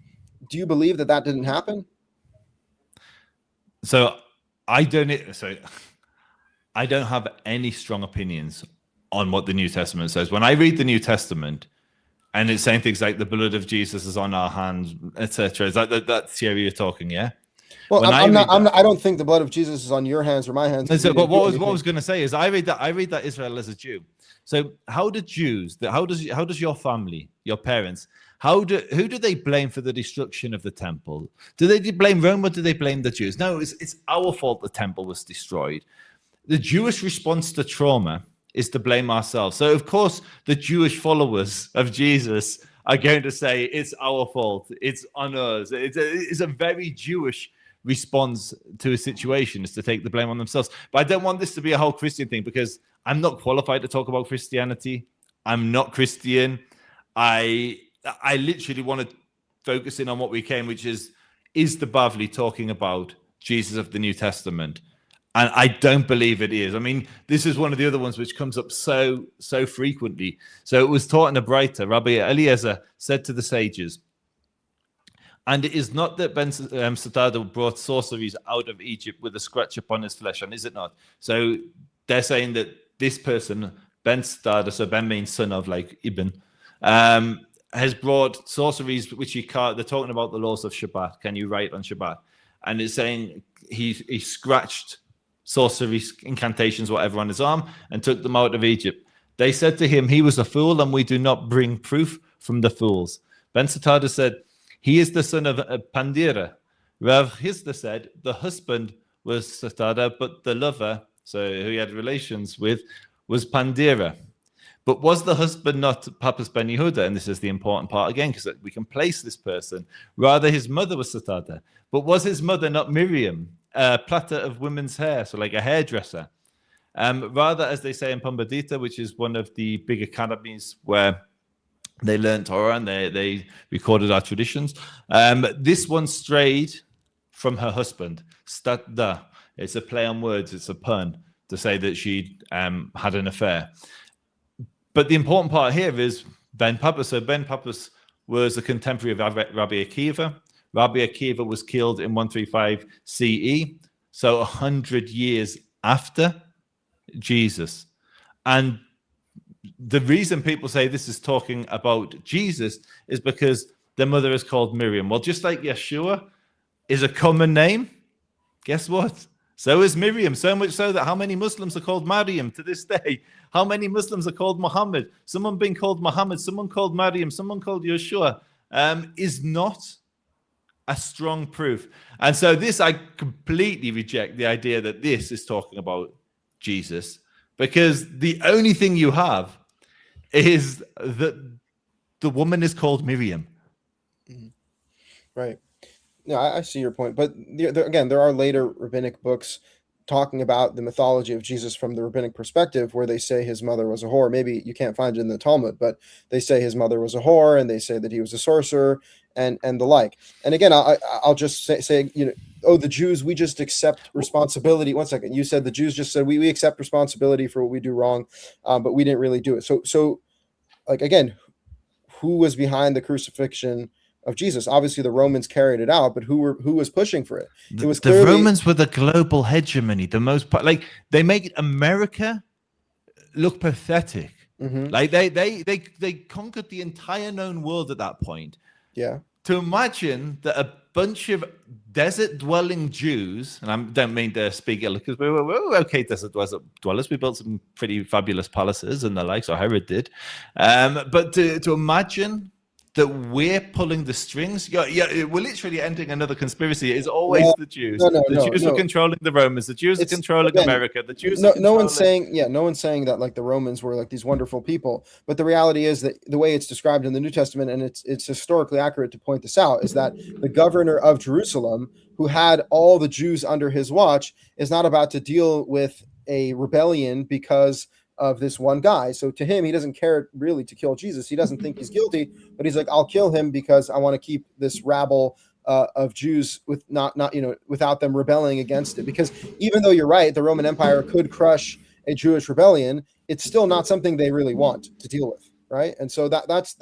Do you believe that didn't happen? I don't have any strong opinions on what the New Testament says. When I read the New Testament, and it's saying things like the blood of Jesus is on our hands, etc. Is that theory you're talking? Yeah. Well, I don't think the blood of Jesus is on your hands or my hands. So, but what I was going to say is, I read that Israel as a Jew. So how does your family, your parents, who do they blame for the destruction of the temple? Do they blame Rome, or do they blame the Jews? No, it's our fault the temple was destroyed. The Jewish response to trauma is to blame ourselves. So, of course, the Jewish followers of Jesus are going to say, it's our fault, it's on us. It's a very Jewish response to a situation, is to take the blame on themselves. But I don't want this to be a whole Christian thing, because I'm not qualified to talk about Christianity. I'm not Christian. I literally want to focus in on what we can, which is the Bavli talking about Jesus of the New Testament? And I don't believe it is. I mean, this is one of the other ones which comes up so frequently. So it was taught in a Breita. Rabbi Eliezer said to the sages, And it is not that Ben Satada brought sorceries out of Egypt with a scratch upon his flesh, and is it not? So they're saying that this person, Ben Satada, so Ben means son of, like Ibn, has brought sorceries which he can't. They're talking about the laws of Shabbat. Can you write on Shabbat? And it's saying he scratched sorcery incantations, whatever, on his arm and took them out of Egypt. They said to him, he was a fool, and we do not bring proof from the fools. Ben Satada said, he is the son of Pandira. Rav Hizda said, the husband was Satada, but the lover, so who he had relations with, was Pandira. But was the husband not Papas Ben Yehuda? And this is the important part again, because we can place this person. Rather, his mother was Satada. But was his mother not Miriam, a platter of women's hair, so like a hairdresser? Rather, as they say in Pumbedita, which is one of the big academies where they learned Torah and they recorded our traditions. This one strayed from her husband. Statda. It's a play on words. It's a pun to say that she had an affair. But the important part here is Ben Papas. So Ben Papas was a contemporary of Rabbi Akiva. Rabbi Akiva was killed in 135 CE, so 100 years after Jesus. And the reason people say this is talking about Jesus is because their mother is called Miriam. Well, just like Yeshua is a common name, guess what? So is Miriam, so much so that how many Muslims are called Maryam to this day? How many Muslims are called Muhammad? Someone being called Muhammad, someone called Maryam, someone called Yeshua is not a strong proof. And so this, I completely reject the idea that this is talking about Jesus, because the only thing you have is that the woman is called Miriam. Right. Yeah, I see your point. But again, there are later rabbinic books talking about the mythology of Jesus from the rabbinic perspective, where they say his mother was a whore. Maybe you can't find it in the Talmud, but they say his mother was a whore, and they say that he was a sorcerer, and the like. And again, I'll just say, you know, oh, the Jews, we just accept responsibility. One second, you said the Jews just said we accept responsibility for what we do wrong, but we didn't really do it. So like again, who was behind the crucifixion of Jesus? Obviously, the Romans carried it out, but who was pushing for it? It was the Romans were the global hegemony. The most like they make America look pathetic. Mm-hmm. Like they conquered the entire known world at that point. Yeah. To imagine that a bunch of desert-dwelling Jews, and I don't mean to speak ill, because we're okay desert dwellers. We built some pretty fabulous palaces and the like, so Herod did. But to imagine that we're pulling the strings, we're literally ending another conspiracy. It's always the Jews. The Jews are controlling the Romans. The Jews are controlling America. The Jews. No one's saying that like the Romans were like these wonderful people. But the reality is that the way it's described in the New Testament, and it's historically accurate to point this out, is that the governor of Jerusalem, who had all the Jews under his watch, is not about to deal with a rebellion because of this one guy. So to him, he doesn't care really to kill Jesus. He doesn't think he's guilty, but he's like, I'll kill him because I want to keep this rabble of Jews with not without them rebelling against it. Because even though you're right, the Roman Empire could crush a Jewish rebellion, it's still not something they really want to deal with, right? And so that's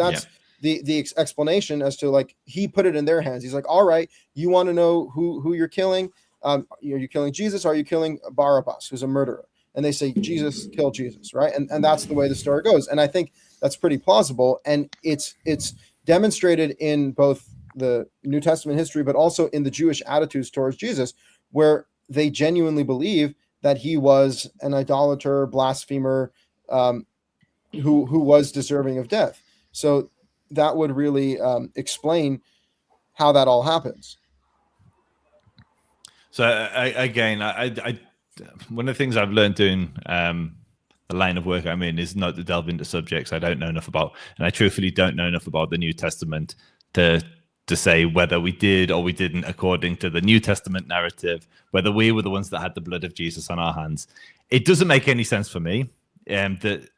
the explanation as to like he put it in their hands. He's like, all right, you want to know who you're killing? Are you killing Jesus? Or are you killing Barabbas, who's a murderer? And they say, Jesus, kill Jesus, right? And that's the way the story goes. And I think that's pretty plausible. And it's demonstrated in both the New Testament history, but also in the Jewish attitudes towards Jesus, where they genuinely believe that he was an idolater, blasphemer, who was deserving of death. So that would really explain how that all happens. So again, I one of the things I've learned doing the line of work I'm in is not to delve into subjects I don't know enough about, and I truthfully don't know enough about the New Testament to say whether we did or we didn't according to the New Testament narrative, whether we were the ones that had the blood of Jesus on our hands. It doesn't make any sense for me that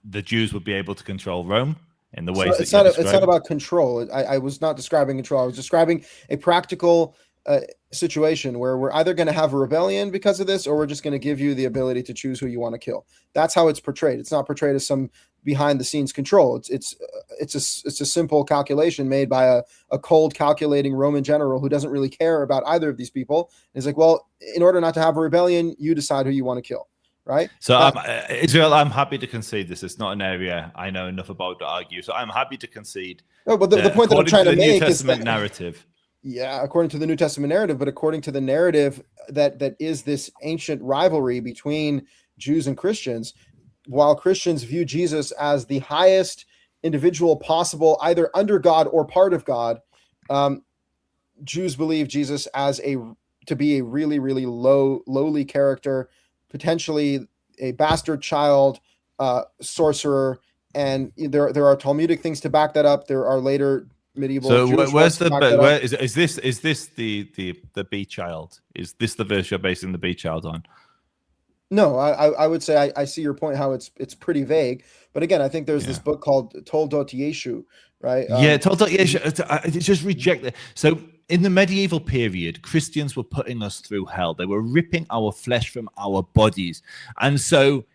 the Jews would be able to control Rome in the ways it's not about control. I was not describing control. I was describing a practical situation where we're either going to have a rebellion because of this, or we're just going to give you the ability to choose who you want to kill. That's how it's portrayed. It's not portrayed as some behind the scenes control. It's a simple calculation made by a cold calculating Roman general who doesn't really care about either of these people. And he's like, well, in order not to have a rebellion, you decide who you want to kill. Right. So Israel, I'm happy to concede this. It's not an area I know enough about to argue. So I'm happy to concede. No, but the point that I'm trying to make New Testament is that, narrative. Yeah, according to the New Testament narrative, but according to the narrative that is this ancient rivalry between Jews and Christians, while Christians view Jesus as the highest individual possible, either under God or part of God, Jews believe Jesus as to be a really, really lowly character, potentially a bastard child, sorcerer, and there are Talmudic things to back that up. There are later medieval. So Jewish where's is this the B child? Is this the verse you're basing the B child on? No, I would say I see your point. How it's pretty vague, but again, I think there's this book called Toldot Yeshu, right? Toldot Yeshu. It's just rejected. So in the medieval period, Christians were putting us through hell. They were ripping our flesh from our bodies, and so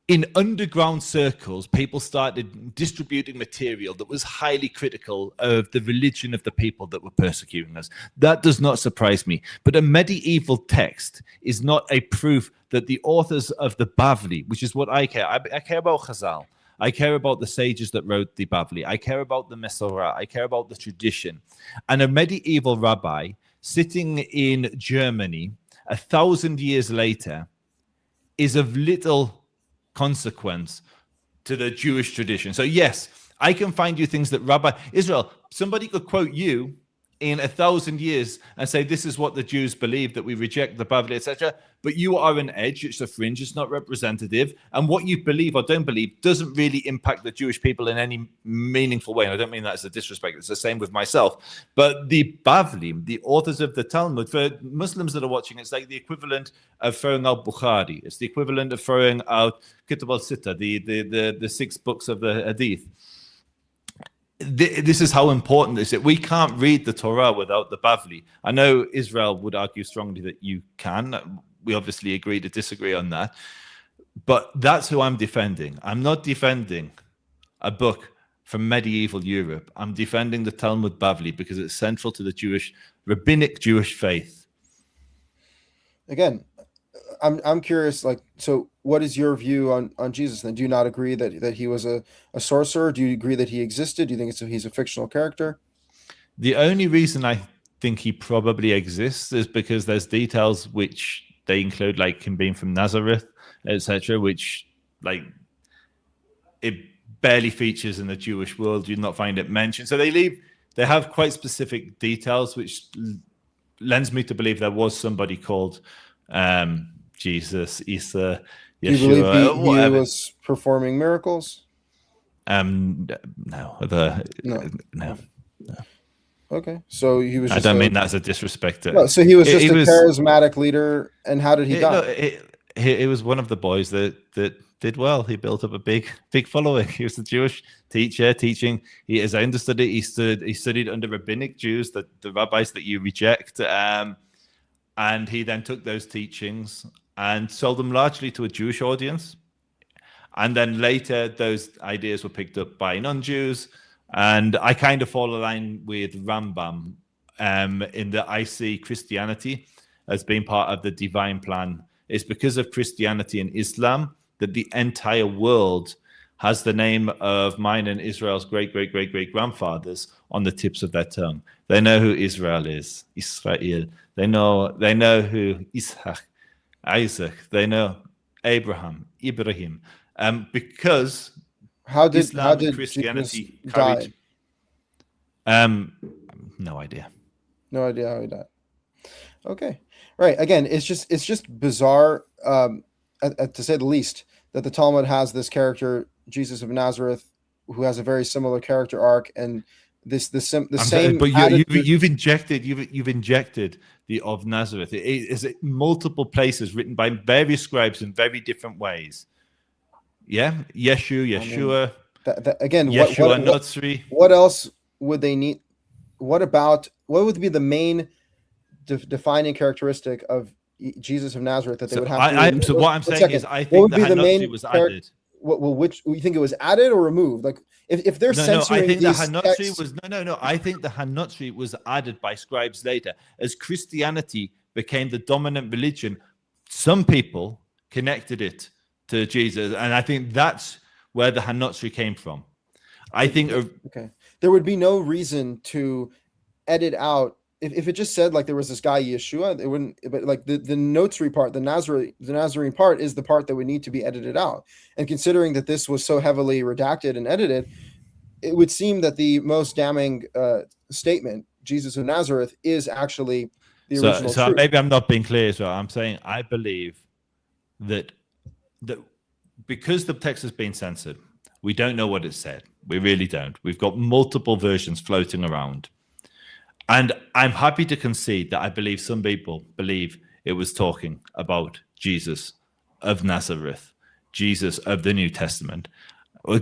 in underground circles, people started distributing material that was highly critical of the religion of the people that were persecuting us. That does not surprise me. But a medieval text is not a proof that the authors of the Bavli, which is what I care. I care about Chazal. I care about the sages that wrote the Bavli. I care about the Mesorah. I care about the tradition. And a medieval rabbi sitting in Germany 1,000 years later is of little consequence to the Jewish tradition. So yes, I can find you things that Rabbi Israel, somebody could quote you in 1,000 years and say this is what the Jews believe, that we reject the Bavli, etc. But you are an edge, it's a fringe, it's not representative, and what you believe or don't believe doesn't really impact the Jewish people in any meaningful way. And I don't mean that as a disrespect, it's the same with myself. But the Bavli, the authors of the Talmud, for Muslims that are watching, it's like the equivalent of throwing out Bukhari. It's the equivalent of throwing out Kitab al-Sitta, the 6 books of the Hadith. This is how important this is. We can't read the Torah without the Bavli. I know Israel would argue strongly that you can. We obviously agree to disagree on that. But that's who I'm defending. I'm not defending a book from medieval Europe. I'm defending the Talmud Bavli because it's central to the rabbinic Jewish faith. Again, I'm curious, so what is your view on Jesus then? Do you not agree that he was a sorcerer? Do you agree that he existed? Do you think he's a fictional character? The only reason I think he probably exists is because there's details which they include, like him being from Nazareth, etc., which it barely features in the Jewish world. You'd not find it mentioned. So they have quite specific details, which lends me to believe there was somebody called Jesus, Isa, Yeshua. Do you believe he was performing miracles? No. Okay, so he was. I don't mean that's a disrespect. No, so he was just a charismatic leader, and how did he die? He was one of the boys that did well. He built up a big following. He was a Jewish teacher teaching. As I understood it, he studied under rabbinic Jews, the rabbis that you reject. And he then took those teachings and sold them largely to a Jewish audience. And then later, those ideas were picked up by non-Jews. And I kind of fall in line with Rambam in that I see Christianity as being part of the divine plan. It's because of Christianity and Islam that the entire world has the name of mine and Israel's great-great-great-great-grandfathers on the tips of their tongue. They know who Israel is, Israel. They know who Isaac. They know Ibrahim. Because Islam and Christianity carried. No idea. No idea how he died. Okay, right. Again, it's just bizarre, to say the least, that the Talmud has this character, Jesus of Nazareth, who has a very similar character arc, and the same. But you've injected the of Nazareth. It is multiple places written by various scribes in very different ways. Yeah, Yeshua. Again, Yeshua Notzri. What else would they need? What would be the main defining characteristic of Jesus of Nazareth that they would have to so what I'm saying is I what think would the be the main hanotri was added. Which you think it was added or removed? Like if they're censoring I think these the hanotri texts, was I think the hanotri was added by scribes later as Christianity became the dominant religion. Some people connected it to Jesus, and I think that's where the hanotri came from. I think there would be no reason to edit out if it just said like there was this guy Yeshua, it wouldn't. But like the notary part, the Nazarene part is the part that would need to be edited out. And considering that this was so heavily redacted and edited, it would seem that the most damning statement, Jesus of Nazareth, is actually the original. So truth. maybe I'm not being clear as well. I'm saying I believe that because the text has been censored, we don't know what it said. We really don't. We've got multiple versions floating around. And I'm happy to concede that I believe some people believe it was talking about Jesus of Nazareth, Jesus of the New Testament.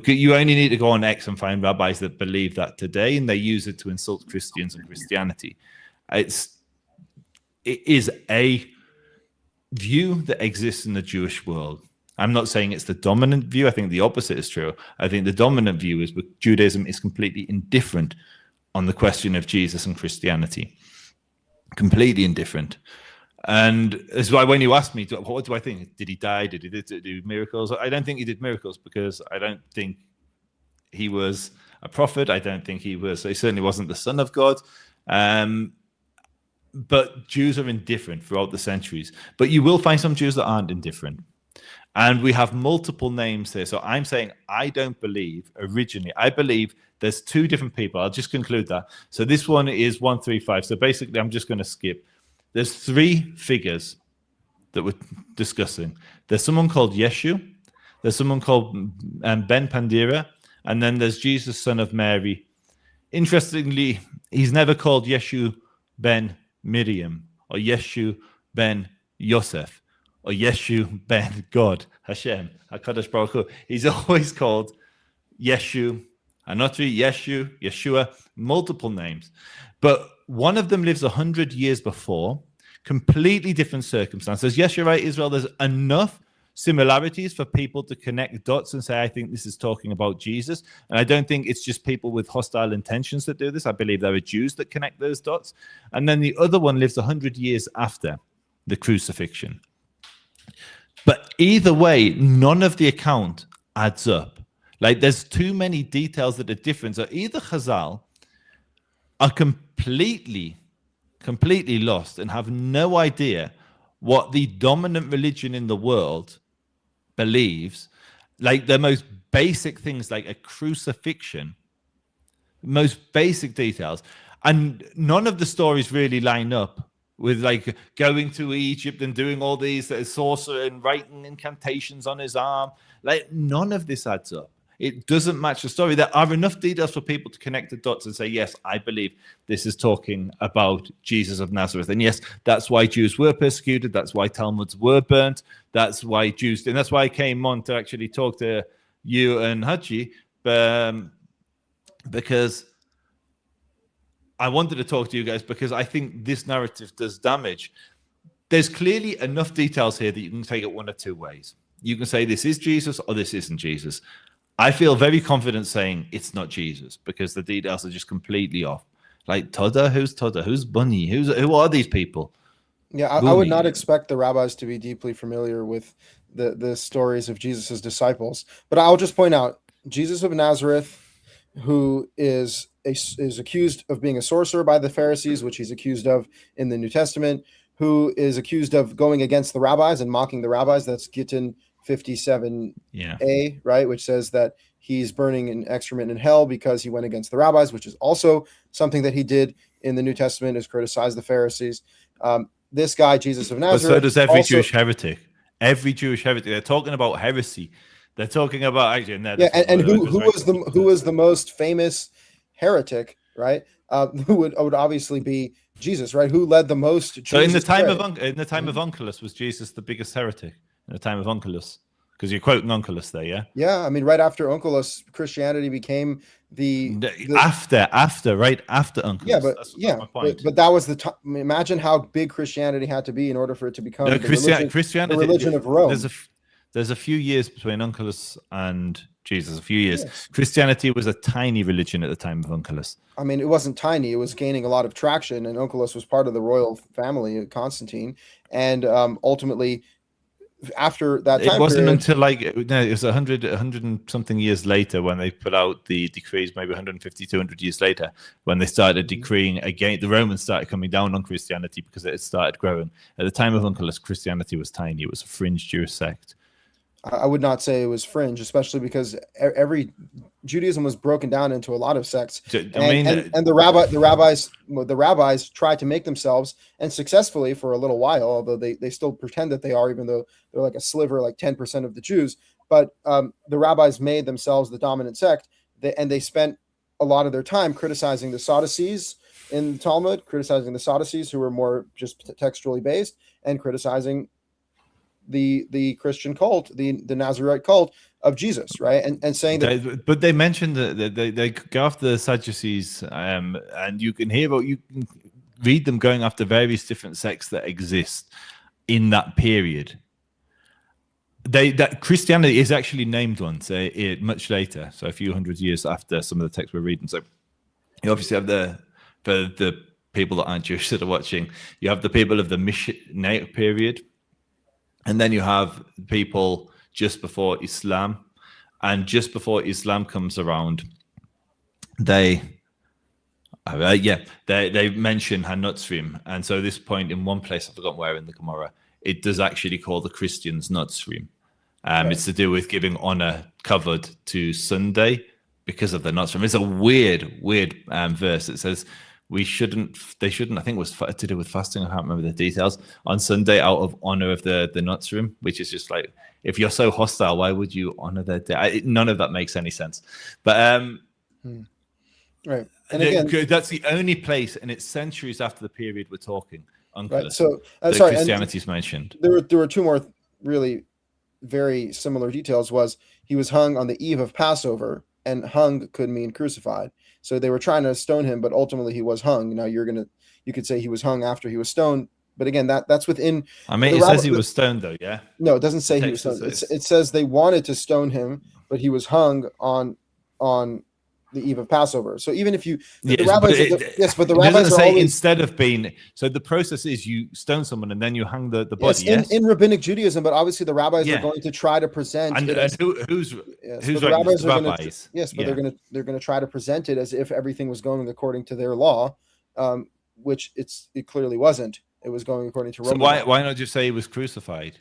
You only need to go on X and find rabbis that believe that today, and they use it to insult Christians and Christianity. It is a view that exists in the Jewish world. I'm not saying it's the dominant view. I think the opposite is true. I think the dominant view is that Judaism is completely indifferent on the question of Jesus and Christianity. Completely indifferent. And that's why when you ask me, what do I think? Did he die? Did he do miracles? I don't think he did miracles because I don't think he was a prophet. I don't think he certainly wasn't the son of God. But Jews are indifferent throughout the centuries. But you will find some Jews that aren't indifferent. And we have multiple names here. So I'm saying I don't believe originally. I believe there's two different people. I'll just conclude that. So this one is 135. So basically, I'm just going to skip. There's three figures that we're discussing. There's someone called Yeshu. There's someone called Ben Pandira. And then there's Jesus, son of Mary. Interestingly, he's never called Yeshu ben Miriam or Yeshu ben Yosef or Yeshu ben God, Hashem, HaKadosh Baruch Hu. He's always called Yeshu, Hanotri, Yeshu, Yeshua, multiple names. But one of them lives 100 years before, completely different circumstances. Yes, you're right, Israel. There's enough similarities for people to connect dots and say, I think this is talking about Jesus. And I don't think it's just people with hostile intentions that do this. I believe there are Jews that connect those dots. And then the other one lives 100 years after the crucifixion. But either way, none of the account adds up. Like, there's too many details that are different. So either Chazal are completely lost and have no idea what the dominant religion in the world believes, like the most basic things like a crucifixion, most basic details. And none of the stories really line up with like going to Egypt and doing all these sorcery and writing incantations on his arm. Like, none of this adds up. It doesn't match the story. There are enough details for people to connect the dots and say, yes, I believe this is talking about Jesus of Nazareth. And yes, that's why Jews were persecuted. That's why Talmuds were burnt. That's why Jews, and that's why I came on to actually talk to you and Haji, because I wanted to talk to you guys because I think this narrative does damage. There's clearly enough details here that you can take it one of two ways. You can say this is Jesus or this isn't Jesus. I feel very confident saying it's not Jesus because the details are just completely off. Like Toda, who's Toda? Who's Bunny? Who are these people? Yeah, I would not expect the rabbis to be deeply familiar with the stories of Jesus's disciples. But I'll just point out Jesus of Nazareth, who is accused of being a sorcerer by the Pharisees, which he's accused of in the New Testament, who is accused of going against the rabbis and mocking the rabbis. That's Gittin 57a, right, which says that he's burning an excrement in hell because he went against the rabbis, which is also something that he did in the New Testament, is criticize the Pharisees. This guy, Jesus of Nazareth. But so does every Jewish heretic. Every Jewish heretic. They're talking about heresy. They're talking about actually. And who was the most famous heretic, right? Who would obviously be Jesus, right? Who led the most? So in the time of Onkelos, was Jesus the biggest heretic? In the time of Onkelos, Because you're quoting Onkelos there, yeah? Yeah, I mean, right after Onkelos, Christianity became After Onkelos. Yeah, but That's yeah, my point. but that was the time. Imagine how big Christianity had to be in order for it to become No, the religion of Rome. There's a few years between Onkelos and Jesus. A few years. Yes. Christianity was a tiny religion at the time of Onkelos. I mean, it wasn't tiny; it was gaining a lot of traction, and Onkelos was part of the royal family, Constantine, and ultimately, after that time it wasn't period, until it was 100 and something years later when they put out the decrees, maybe 150, 200 years later, when they started decreeing again. The Romans started coming down on Christianity because it had started growing. At the time of Onkelos, Christianity was tiny. It was a fringe Jewish sect. I would not say it was fringe, especially because every Judaism was broken down into a lot of sects, and the rabbis tried to make themselves, and successfully for a little while, although they still pretend that they are, even though they're like a sliver, like 10% of the Jews. But the rabbis made themselves the dominant sect, and they spent a lot of their time criticizing the Sadducees in the Talmud, criticizing the Sadducees who were more just textually based, and criticizing the Christian cult, the Nazarite cult of Jesus, right? And saying that, but they mentioned that they go after the Sadducees, and you can read them going after various different sects that exist in that period. That Christianity is actually named once much later, so a few hundred years after some of the texts we're reading. So you obviously have for the people that aren't Jewish that are watching, you have the people of the Mishnaic period. And then you have people just before Islam, and just before Islam comes around, they mention Hanotzrim, and so this point in one place, I've forgotten where in the Gemara, it does actually call the Christians Notzrim. Right. It's to do with giving honor covered to Sunday because of the Notzrim. It's a weird verse. It says they shouldn't, I think it was to do with fasting, I can't remember the details, on Sunday out of honor of the Notzrim, which is just like, if you're so hostile, why would you honor their day? None of that makes any sense. But right. And again, that's the only place, and it's centuries after the period we're talking. Right. So Christianity's mentioned. There were two more really very similar details. Was he was hung on the eve of Passover, and hung could mean crucified. So they were trying to stone him, but ultimately he was hung. Now you could say he was hung after he was stoned, but again, that's within. I mean, it says he was stoned, though. Yeah. No, it doesn't say he was stoned. It says they wanted to stone him, but he was hung on the eve of Passover. So even if you, but the rabbis are say always, instead of being. So the process is you stone someone and then you hang the body. Yes, in rabbinic Judaism, but obviously the rabbis are going to try to present. And who's the rabbis? But they're going to try to present it as if everything was going according to their law, which it clearly wasn't. It was going according to Roman. So why not just say he was crucified?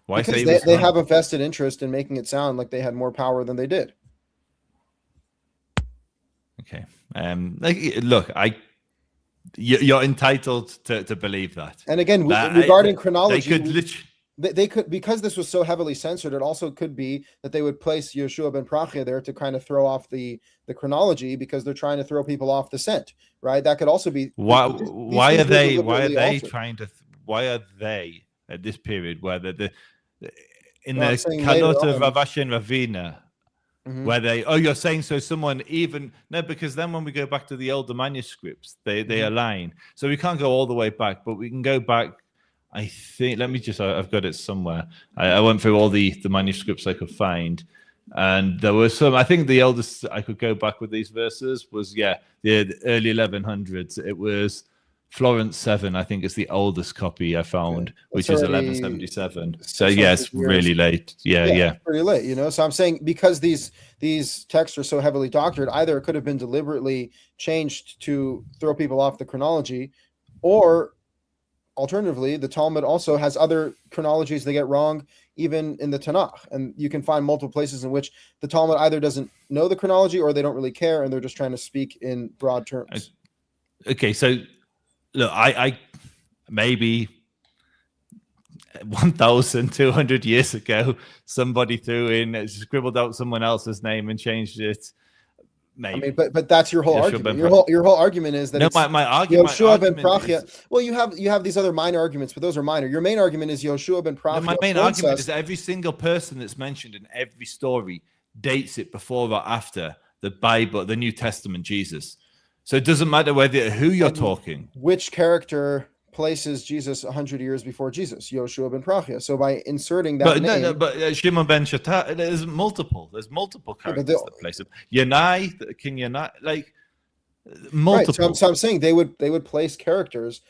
Why because say they have a vested interest in making it sound like they had more power than they did. Okay. Look, you're entitled to believe that. And again, regarding chronology, they could, because this was so heavily censored, it also could be that they would place Yeshua ben Prachia there to kind of throw off the chronology, because they're trying to throw people off the scent, right? That could also be why are they at this period where in the Kalot of Ravashin Ravina. Mm-hmm. Where you're saying so someone because then when we go back to the older manuscripts, they align. So we can't go all the way back, but we can go back. I think, I've got it somewhere. I went through all the manuscripts I could find, and there were some, I think the oldest I could go back with these verses was, the early 1100s. It was Florence 7, I think, is the oldest copy I found, which is 1177. So it's really late. Yeah, pretty late. So I'm saying, because these texts are so heavily doctored, either it could have been deliberately changed to throw people off the chronology, or alternatively, the Talmud also has other chronologies they get wrong, even in the Tanakh. And you can find multiple places in which the Talmud either doesn't know the chronology, or they don't really care, and they're just trying to speak in broad terms. Okay, so look, I maybe 1,200 years ago, somebody scribbled out someone else's name and changed it. maybe. I mean, but that's your whole Yeshua argument. ben Your whole argument is that No, it's my argument. Yoshua ben argument Prachia. is, Well, you have these other minor arguments, but those are minor. Your main argument is Yoshua ben Prachia. no, my main points argument us- is that every single person that's mentioned in every story dates it before or after the Bible, the New Testament, Jesus. So it doesn't matter who you're talking. Which character places Jesus 100 years before Jesus? Yoshua ben Prachia. So by inserting that name, but Shimon ben Shatta, there's multiple characters that place him. Yanai, King Yanai, like multiple. Right, so I'm saying they would place characters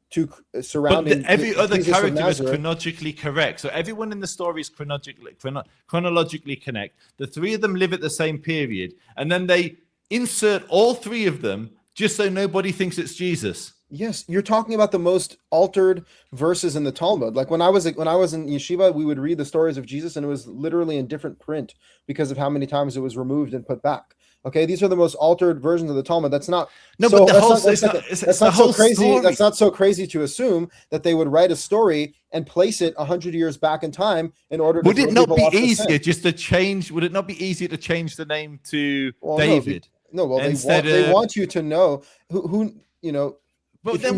to surrounding. But every other Jesus character is chronologically correct. So everyone in the story is chronologically connect. The three of them live at the same period, and then they insert all three of them just so nobody thinks it's Jesus. Yes, you're talking about the most altered verses in the Talmud. Like when I was in yeshiva, we would read the stories of Jesus, and it was literally in different print because of how many times it was removed and put back. Okay, these are the most altered versions of the Talmud. That's not no, so, but that's not so crazy. Story. That's not so crazy to assume that they would write a story and place it 100 years back in time in order to. Would it not be easier just to change? Would it not be easier to change the name to David? No, they want you to know who you know. But then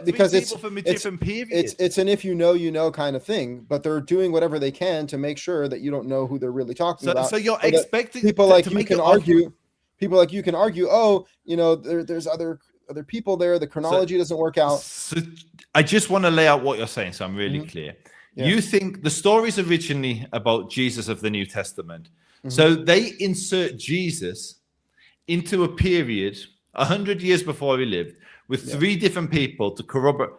because it's from a different period. It's an if you know kind of thing, but they're doing whatever they can to make sure that you don't know who they're really talking about. So you're expecting people like you can argue. People like you can argue. Oh, there's other people there. The chronology doesn't work out. So I just want to lay out what you're saying, so I'm really clear. Yeah. You think the story's originally about Jesus of the New Testament, so they insert Jesus into a period 100 years before he lived, with three different people to corroborate.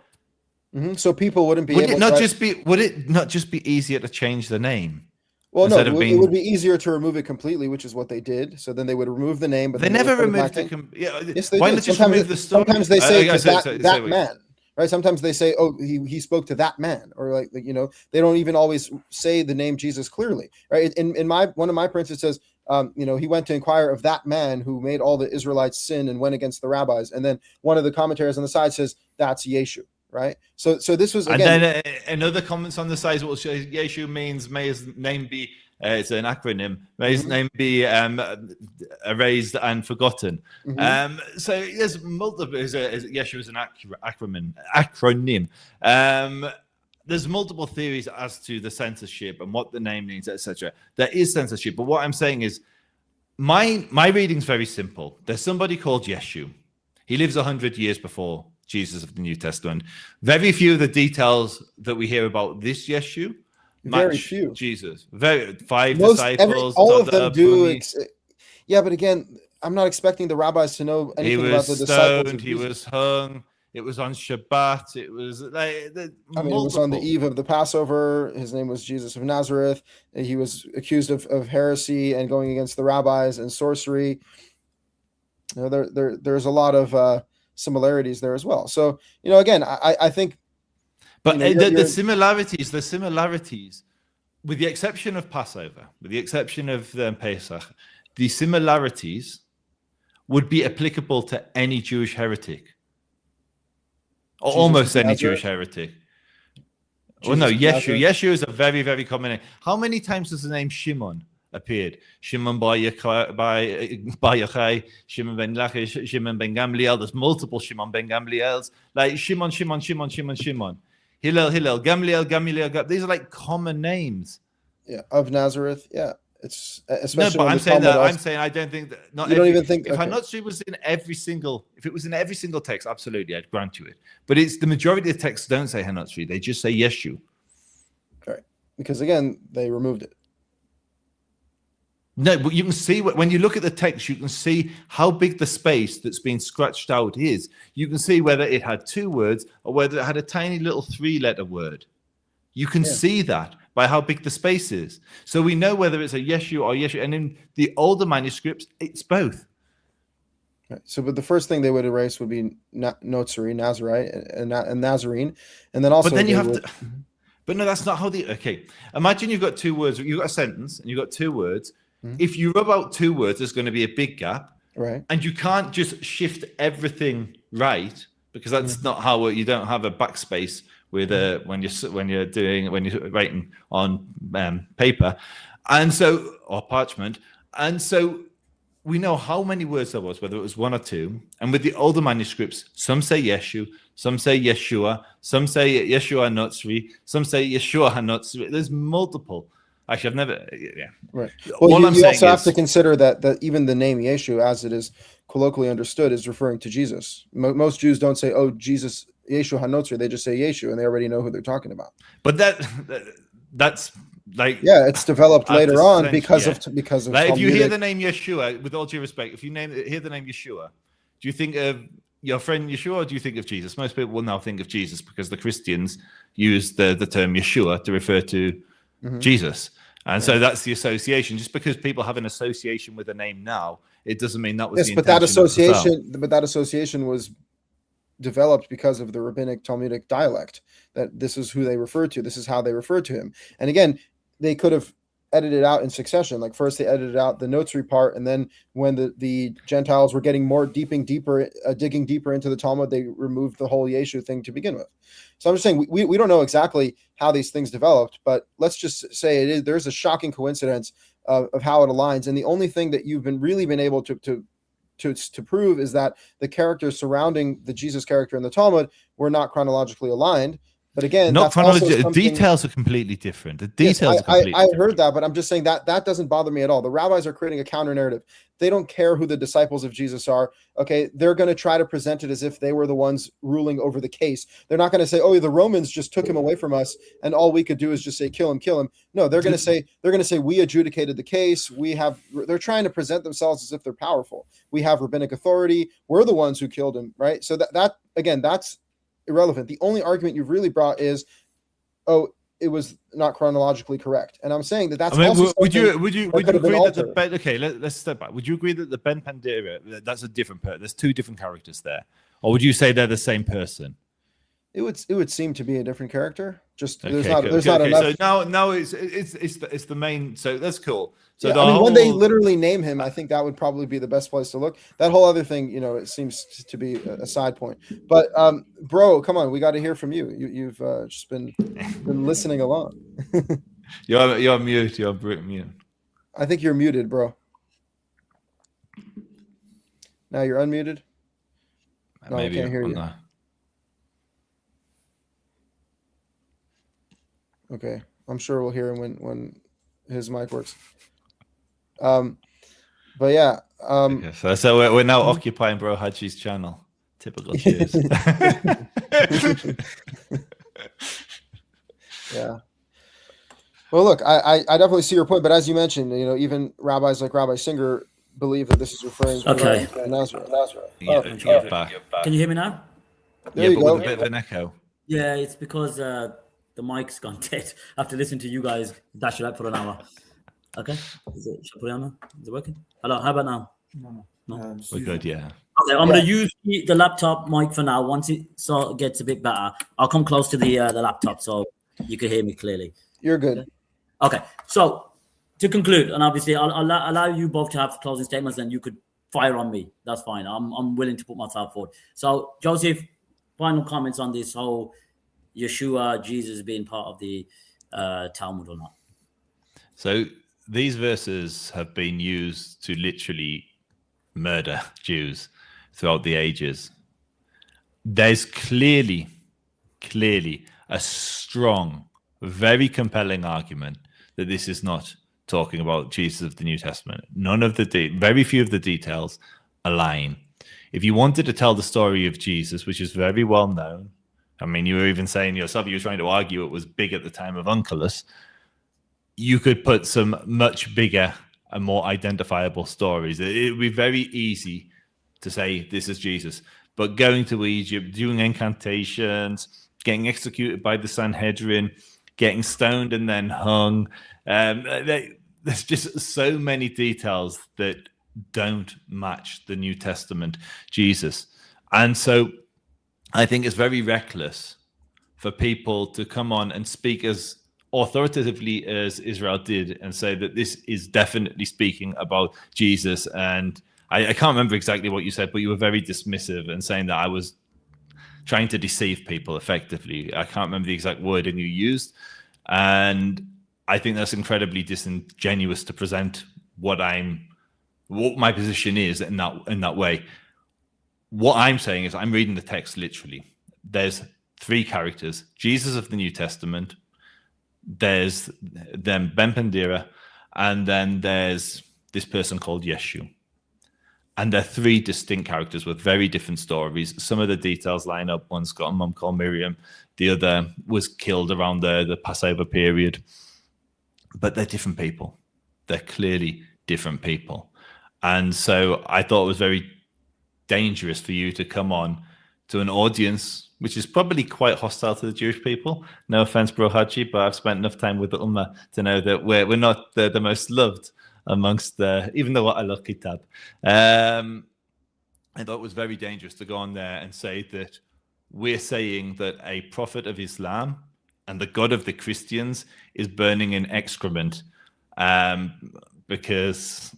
So people wouldn't be. Would it not just be easier to change the name? Well, no, it would be easier to remove it completely, which is what they did. So then they would remove the name, but they never removed it. Yes, they why did. not just remove the story? Sometimes they say that man, right? Sometimes they say, oh, he spoke to that man, or like they don't even always say the name Jesus clearly, right? In one of my prints it says. He went to inquire of that man who made all the Israelites sin and went against the rabbis. And then one of the commentaries on the side says that's Yeshu, right? So this was again. And then another comments on the side will say Yeshu means may his name be. It's an acronym. May his name be erased and forgotten. So there's multiple. Yeshu is an acronym. There's multiple theories as to the censorship and what the name means, etc. There is censorship, but what I'm saying is my reading's very simple. There's somebody called Yeshu. He lives 100 years before Jesus of the New Testament. Very few of the details that we hear about this Yeshu very few. Jesus. Five disciples. All of them do. Yeah, but again, I'm not expecting the rabbis to know anything about the disciples. He was hung. It was on Shabbat. It was like it was on the eve of the Passover. His name was Jesus of Nazareth. He was accused of heresy and going against the rabbis and sorcery. There's a lot of similarities there as well. So again, I think. But the similarities, with the exception of Passover, with the exception of Pesach, the similarities would be applicable to any Jewish heretic. Or almost any Jewish heretic. Well, no, Yeshu. Yeshu is a very, very common name. How many times has the name Shimon appeared? Shimon Bar Yochai, Shimon ben Lachish, Shimon ben Gamliel. There's multiple Shimon ben Gamliels. Like Shimon. Hillel, Gamliel. These are like common names. Yeah, of Nazareth. Yeah. It's especially no, but I'm saying I don't think that. Not you don't even think if Hanotri was in every single, if it was in every single text, absolutely, I'd grant you it. But it's the majority of the texts don't say Hanotri; they just say Yeshu. Right, because again, they removed it. No, but you can see when you look at the text, you can see how big the space that's been scratched out is. You can see whether it had two words or whether it had a tiny little 3-letter word. You can see that by how big the space is. So we know whether it's a Yeshu or Yeshu. And in the older manuscripts, it's both. Right. So, but the first thing they would erase would be Notzari, Nazarite, and Nazarene. And then also... But then you have to... But no, that's not how the... Okay. Imagine you've got two words. You've got a sentence and you've got two words. If you rub out two words, there's going to be a big gap. Right. And you can't just shift everything right, because that's not how... You don't have a backspace with when you're writing on paper, and so or parchment, and so we know how many words there was, whether it was one or two. And with the older manuscripts, some say Yeshu, some say Yeshua, some say Yeshua Notzri, some say Yeshua Hanotzri. There's multiple. Actually, I've never. Yeah. Right. Well, All I'm you saying also have is, to consider that even the name Yeshu, as it is colloquially understood, is referring to Jesus. Most Jews don't say, "Oh, Jesus, Yeshu Hanotzri." They just say Yeshu, and they already know who they're talking about. but that's like, Yeah, it's developed after later on centuries, because yeah. of Like, if you hear Talmudic. the name Yeshua, with all due respect, if you hear the name Yeshua, do you think of your friend Yeshua, or do you think of Jesus? Most people will now think of Jesus because the Christians use the term Yeshua to refer to Jesus. And so that's the association. Just because people have an association with a name now, it doesn't mean that was the Yes, but that intention of the style. association was developed because of the rabbinic Talmudic dialect, that this is who they refer to, this is how they refer to him. And again, they could have edited out in succession. Like first they edited out the Notzri part, and then when the Gentiles were getting digging deeper into the Talmud, they removed the whole Yeshu thing to begin with. So I'm just saying we don't know exactly how these things developed, but let's just say there's a shocking coincidence of how it aligns. And the only thing that you've really been able to prove is that the characters surrounding the Jesus character in the Talmud were not chronologically aligned. But again, Not that's also chronology. Details are completely different. The details yes, are completely I different. heard that, but I'm just saying that doesn't bother me at all. The rabbis are creating a counter narrative. They don't care who the disciples of Jesus are. Okay, they're going to try to present it as if they were the ones ruling over the case. They're not going to say, "Oh, the Romans just took him away from us, and all we could do is just say kill him, kill him." No, they're going to say we adjudicated the case. They're trying to present themselves as if they're powerful. We have rabbinic authority. We're the ones who killed him, right? So that again, that's irrelevant. The only argument you've really brought is, oh, it was not chronologically correct, and I'm saying that's. I mean, also would you agree that altered. let's step back. Would you agree that the Ben Pandira, that's a different person? There's two different characters there, or would you say they're the same person? It would seem to be a different character. Just Okay, there's not enough. So now it's the main. So that's cool. So yeah, I mean, when they literally name him, I think that would probably be the best place to look. That whole other thing, it seems to be a side point. But bro, come on, we got to hear from you. You've just been listening along. You're mute. You're mute. I think you're muted, bro. Now you're unmuted. No, Maybe I can't hear you. No. Okay, I'm sure we'll hear him when his mic works. But yeah. Okay, so we're now occupying Bro Haji's channel. Typical Jews. Yeah. Well, look, I definitely see your point, but as you mentioned, even rabbis like Rabbi Singer believe that this is referring to Nazareth. Back. Can you hear me now? There you but go. with a bit of an echo. Yeah, it's because the mic's gone dead. I have to listen to you guys dash it up for an hour. Okay. Should I put it on now? Is it working? Hello, how about now? No. We're good, yeah. Okay, I'm going to use the laptop mic for now. Once it gets a bit better, I'll come close to the laptop so you can hear me clearly. You're good. Okay, so to conclude, and obviously I'll allow you both to have closing statements, and you could fire on me. That's fine. I'm willing to put myself forward. So, Joseph, final comments on this whole Yeshua, Jesus being part of the Talmud or not? So these verses have been used to literally murder Jews throughout the ages. There's clearly a strong, very compelling argument that this is not talking about Jesus of the New Testament. Very few of the details align. If you wanted to tell the story of Jesus, which is very well known, I mean, you were even saying yourself, you were trying to argue it was big at the time of Onkelos, you could put some much bigger and more identifiable stories. It would be very easy to say this is Jesus. But going to Egypt, doing incantations, getting executed by the Sanhedrin, getting stoned and then hung, there's just so many details that don't match the New Testament Jesus. And so I think it's very reckless for people to come on and speak as authoritatively as Israel did and say that this is definitely speaking about Jesus. And I can't remember exactly what you said, but you were very dismissive and saying that I was trying to deceive people effectively. I can't remember the exact wording you used. And I think that's incredibly disingenuous to present what I'm what my position is in that way. What I'm saying is I'm reading the text literally. There's three characters: Jesus of the New Testament, there's then Ben Pandira, and then there's this person called Yeshu. And they're three distinct characters with very different stories. Some of the details line up. One's got a mum called Miriam. The other was killed around the Passover period. But they're different people. They're clearly different people. And so I thought it was very dangerous for you to come on to an audience which is probably quite hostile to the Jewish people. No offense, Bro Haji, but I've spent enough time with the Ummah to know that we're not the most loved amongst even though I love Kitab. I thought it was very dangerous to go on there and say that we're saying that a prophet of Islam and the God of the Christians is burning in excrement, because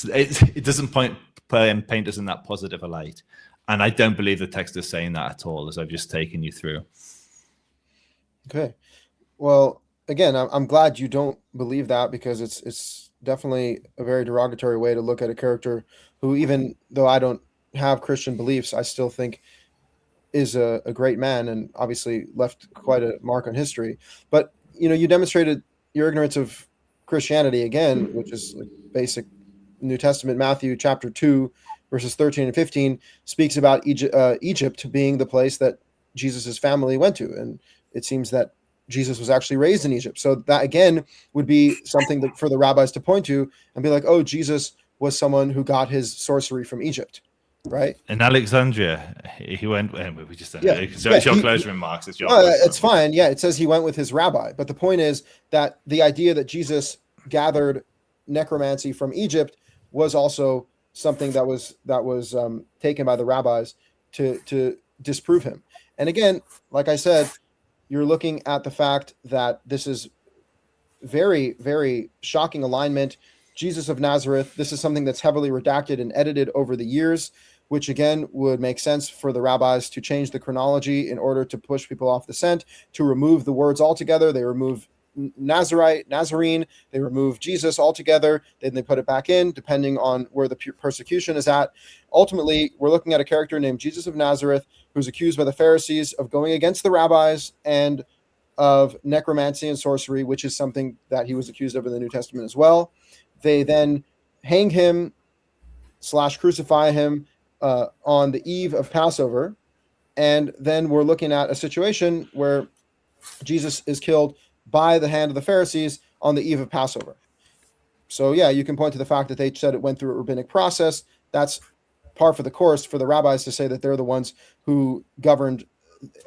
it doesn't paint us in that positive a light. And I don't believe the text is saying that at all, as I've just taken you through. Okay. Well, again, I'm glad you don't believe that, because it's definitely a very derogatory way to look at a character who, even though I don't have Christian beliefs, I still think is a great man and obviously left quite a mark on history. But, you demonstrated your ignorance of Christianity again, which is like basic New Testament. Matthew chapter 2, verses 13 and 15 speaks about Egypt being the place that Jesus's family went to. And it seems that Jesus was actually raised in Egypt. So that, again, would be something that for the rabbis to point to and be like, oh, Jesus was someone who got his sorcery from Egypt, right? In Alexandria, he went, we just it's your closing remarks. It's fine. Yeah, it says he went with his rabbi. But the point is that the idea that Jesus gathered necromancy from Egypt was also something that was taken by the rabbis to disprove him. And again, like I said, you're looking at the fact that this is very, very shocking alignment. Jesus of Nazareth, this is something that's heavily redacted and edited over the years, which again would make sense for the rabbis to change the chronology in order to push people off the scent, to remove the words altogether. They remove Nazarene, they remove Jesus altogether, then they put it back in, depending on where the persecution is at. Ultimately, we're looking at a character named Jesus of Nazareth, who's accused by the Pharisees of going against the rabbis and of necromancy and sorcery, which is something that he was accused of in the New Testament as well. They then hang him / crucify him on the eve of Passover. And then we're looking at a situation where Jesus is killed by the hand of the Pharisees on the eve of Passover. So yeah, you can point to the fact that they said it went through a rabbinic process. That's par for the course for the rabbis to say that they're the ones who governed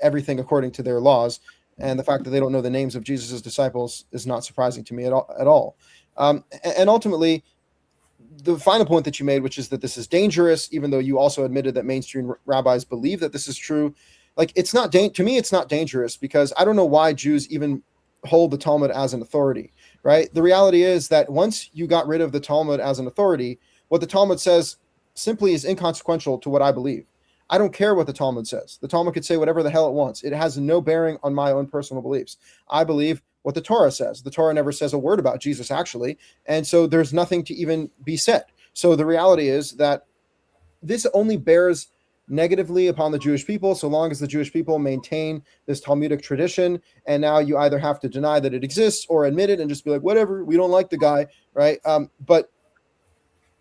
everything according to their laws. And the fact that they don't know the names of Jesus's disciples is not surprising to me at all. And ultimately, the final point that you made, which is that this is dangerous, even though you also admitted that mainstream rabbis believe that this is true. Like, it's not to me, it's not dangerous, because I don't know why Jews even hold the Talmud as an authority, right? The reality is that once you got rid of the Talmud as an authority, what the Talmud says simply is inconsequential to what I believe. I don't care what the Talmud says. The Talmud could say whatever the hell it wants. It has no bearing on my own personal beliefs. I believe what the Torah says. The Torah never says a word about Jesus, actually. And so there's nothing to even be said. So the reality is that this only bears negatively upon the Jewish people, so long as the Jewish people maintain this Talmudic tradition. And now you either have to deny that it exists or admit it and just be like, whatever, we don't like the guy, right? But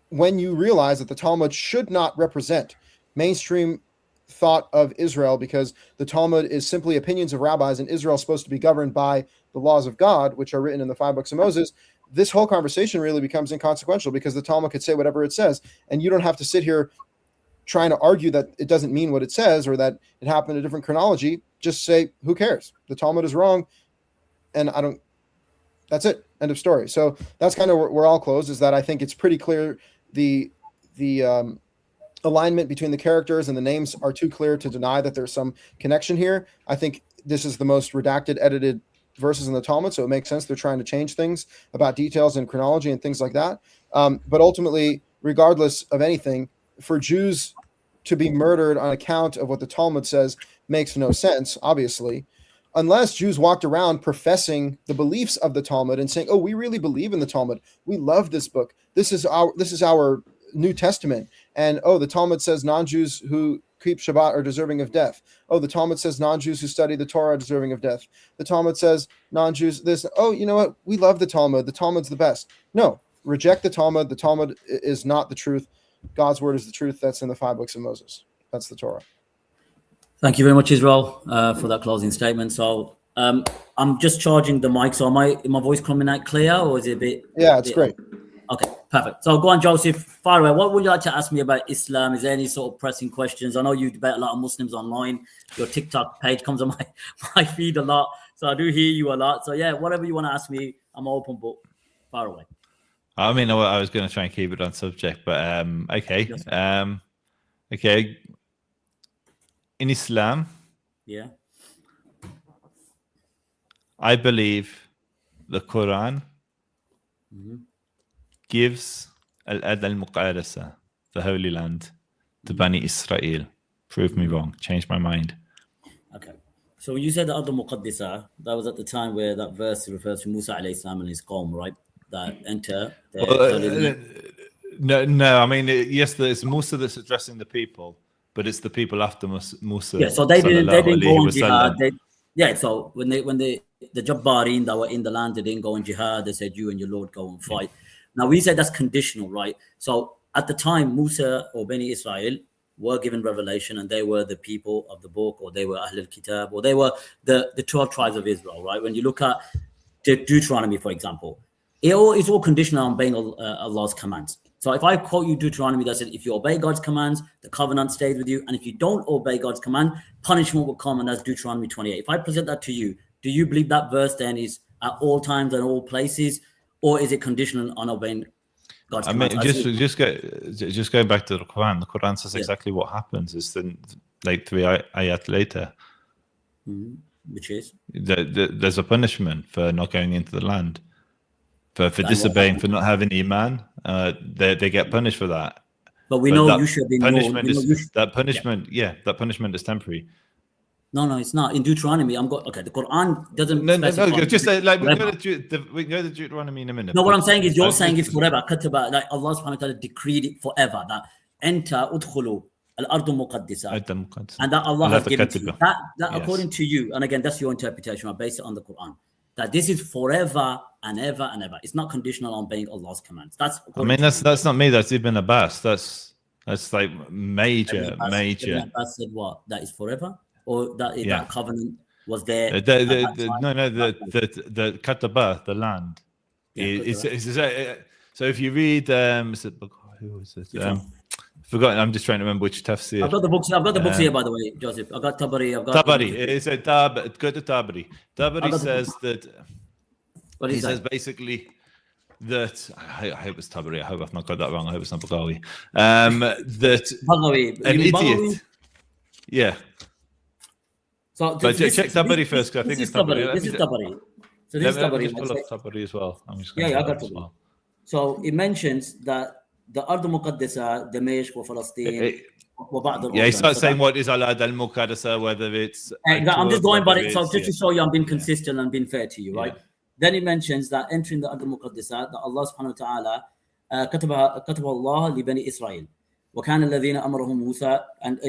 when you realize that the Talmud should not represent mainstream thought of Israel, because the Talmud is simply opinions of rabbis, and Israel is supposed to be governed by the laws of God, which are written in the 5 books of Moses, this whole conversation really becomes inconsequential, because the Talmud could say whatever it says, and you don't have to sit here trying to argue that it doesn't mean what it says or that it happened in a different chronology. Just say, who cares? The Talmud is wrong, and that's it. End of story. So that's kind of where I'll close, is that I think it's pretty clear the alignment between the characters and the names are too clear to deny that there's some connection here. I think this is the most redacted, edited verses in the Talmud, so it makes sense they're trying to change things about details and chronology and things like that. But ultimately, regardless of anything, for Jews to be murdered on account of what the Talmud says makes no sense, obviously. unless Jews walked around professing the beliefs of the Talmud and saying, "Oh, we really believe in the Talmud. We love this book. This is our New Testament." And the Talmud says non-Jews who keep Shabbat are deserving of death. The Talmud says non-Jews who study the Torah are deserving of death. The Talmud says non-Jews this. You know what? We love the Talmud. The Talmud's the best. No, reject the Talmud. The Talmud is not the truth. God's word is the truth. That's in the 5 books of Moses. That's the Torah. Thank you very much, Israel, for that closing statement. So I'm just charging the mic. So am my voice coming out clear, or is it a bit? Yeah, it's great. Okay, perfect. So go on, Joseph. Fire away. What would you like to ask me about Islam? Is there any sort of pressing questions? I know you debate a lot of Muslims online. Your TikTok page comes on my feed a lot, so I do hear you a lot. So yeah, whatever you want to ask me, I'm open. But fire away. I mean, I was going to try and keep it on subject, but okay. Yes. Okay. In Islam, yeah, I believe the Quran gives al-Ard al-Muqaddasa, the Holy Land, to Bani Israel. Prove me wrong. Change my mind. Okay. So when you said the Ard al-Muqaddasa, that was at the time where that verse refers to Musa alayhi salam and his qawm, right? That enter. No. I mean, yes, it's Musa that's addressing the people. But it's the people after Musa. Yeah, so they didn't go on jihad. So when the Jabbarin that were in the land, they didn't go on jihad. They said, "You and your Lord go and fight." Now we said that's conditional, right? So at the time, Musa or Bani Israel were given revelation, and they were the people of the book, or they were Ahl al-Kitab, or they were the 12 tribes of Israel, right? When you look at Deuteronomy, for example, it's all conditional on obeying Allah's commands. So if I quote you Deuteronomy that says, if you obey God's commands, the covenant stays with you. And if you don't obey God's command, punishment will come. And that's Deuteronomy 28. If I present that to you, do you believe that verse then is at all times and all places? Or is it conditional on obeying God's commands? I mean, just going back to the Quran says exactly what happens. It's then like 3 ayat later. Which is? There's a punishment for not going into the land. For disobeying, for not having iman, they get punished for that. But we know you should be punishment. That punishment is temporary. No, it's not. In Deuteronomy, the Quran doesn't. No. Just like we can go to Deuteronomy in a minute. No, what I'm saying is you're saying it's forever. Kataba, like Allah subhanahu wa ta'ala decreed it forever. That enter udkhulu al-ardu muqaddisa, and that Allah has given to you. That according to you, and again, that's your interpretation. I base it on the Quran. That this is forever and ever and ever. It's not conditional on obeying Allah's commands. That's not me. That's Ibn Abbas. That's like major. Ibn Abbas said what? That is forever, or that covenant was there. The Katabah, the land. So if you read, who was it? Forgotten. I'm just trying to remember which tafsir. I've got the books here, by the way, Joseph. I've got Tabari. Tabari. It's a go to Tabari. Tabari says that. He says basically that I hope it's Tabari. I hope I've not got that wrong. I hope it's not Bagawi. That an idiot. Bagawi? Yeah. So but check Tabari first. I think it's Tabari. This is Tabari. So this is Tabari. Just pull up Tabari as well. I got it. Well. So it mentions that the Ard al-Muqaddasa, Damesh, or Palestine. He starts saying what is al-Ard al-Muqaddasa, whether it's. I'm just going by it. So just to show you I'm being consistent and being fair to you, right? Then it mentions that entering the Ard al-Muqaddasa, that Allah subhanahu wa ta'ala كتب الله لبني إسرائيل وكان الذين أمرهم موسى, and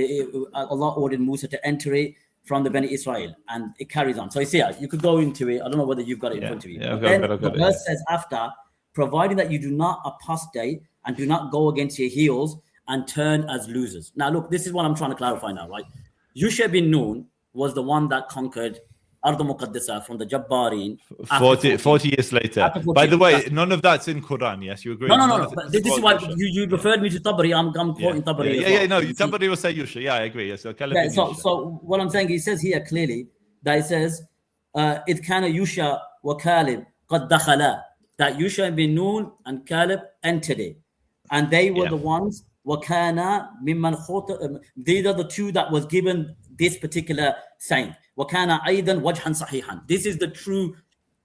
Allah ordered Musa to enter it from the Bani Israel, and it carries on. So you see, you could go into it. I don't know whether you've got it in front of you. The verse says after, providing that you do not apostate and do not go against your heels and turn as losers. Now, look, this is what I'm trying to clarify now, right? Yusha bin Nun was the one that conquered Ard al-Muqaddasa from the Jabbarin 40 years later. By the way, none of that's in Quran, yes? You agree? No. But this is why you referred me to Tabari. I'm quoting Tabari. No, Tabari will say Yusha. Yeah, I agree. Yes, so what I'm saying, he says here clearly that it says, إِذْ كَانَ يُوشَى وَكَالِبْ قَدْ دَخَلَا, that Yusha bin Nun and Caleb entered it. And they were the ones, وَكَانَ مِمَّنْ خُوتَ, these are the two that was given this particular saying. وَكَانَ أَيْضًا وَجْهًا صَحِيحًا. This is the true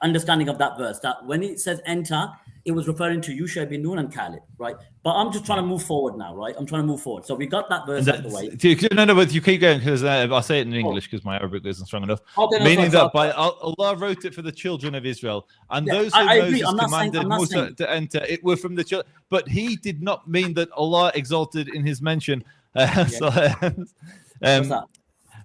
understanding of that verse, that when it says enter, it was referring to Yusha bin Nun and Caleb, right? But I'm just trying to move forward now, right? I'm trying to move forward. So we got that verse out of the way. No, but you keep going because I'll say it in English because my Arabic isn't strong enough. Okay, no, Meaning sorry, that by Allah wrote it for the children of Israel, and those who I agree. Moses commanded Musa to enter, it were from the children. But he did not mean that Allah exalted in his mention. What's that?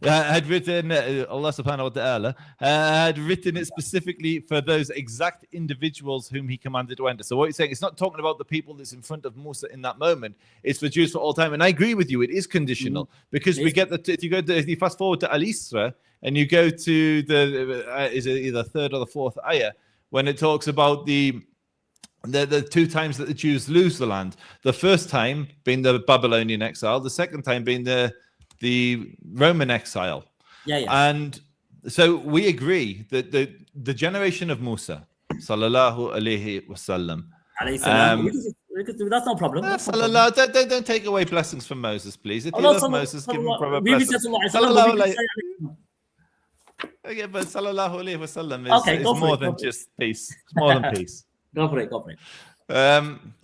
Had written Allah subhanahu wa ta'ala had written it specifically for those exact individuals whom he commanded to enter. So what you're saying, it's not talking about the people that's in front of Musa in that moment. It's for Jews for all time. And I agree with you, it is conditional because we get if you fast forward to Al-Isra and you go to the is it either third or the fourth ayah when it talks about the 2 times that the Jews lose the land. The first time being the Babylonian exile, the second time being the Roman exile. And so we agree that the generation of Musa, sallallahu alaihi wasallam, that's no problem. Don't take away blessings from Moses, please. If you love Moses, give him proper blessings. Okay, but sallallahu alaihi wasallam is more than just peace. It's more than peace. Go for it.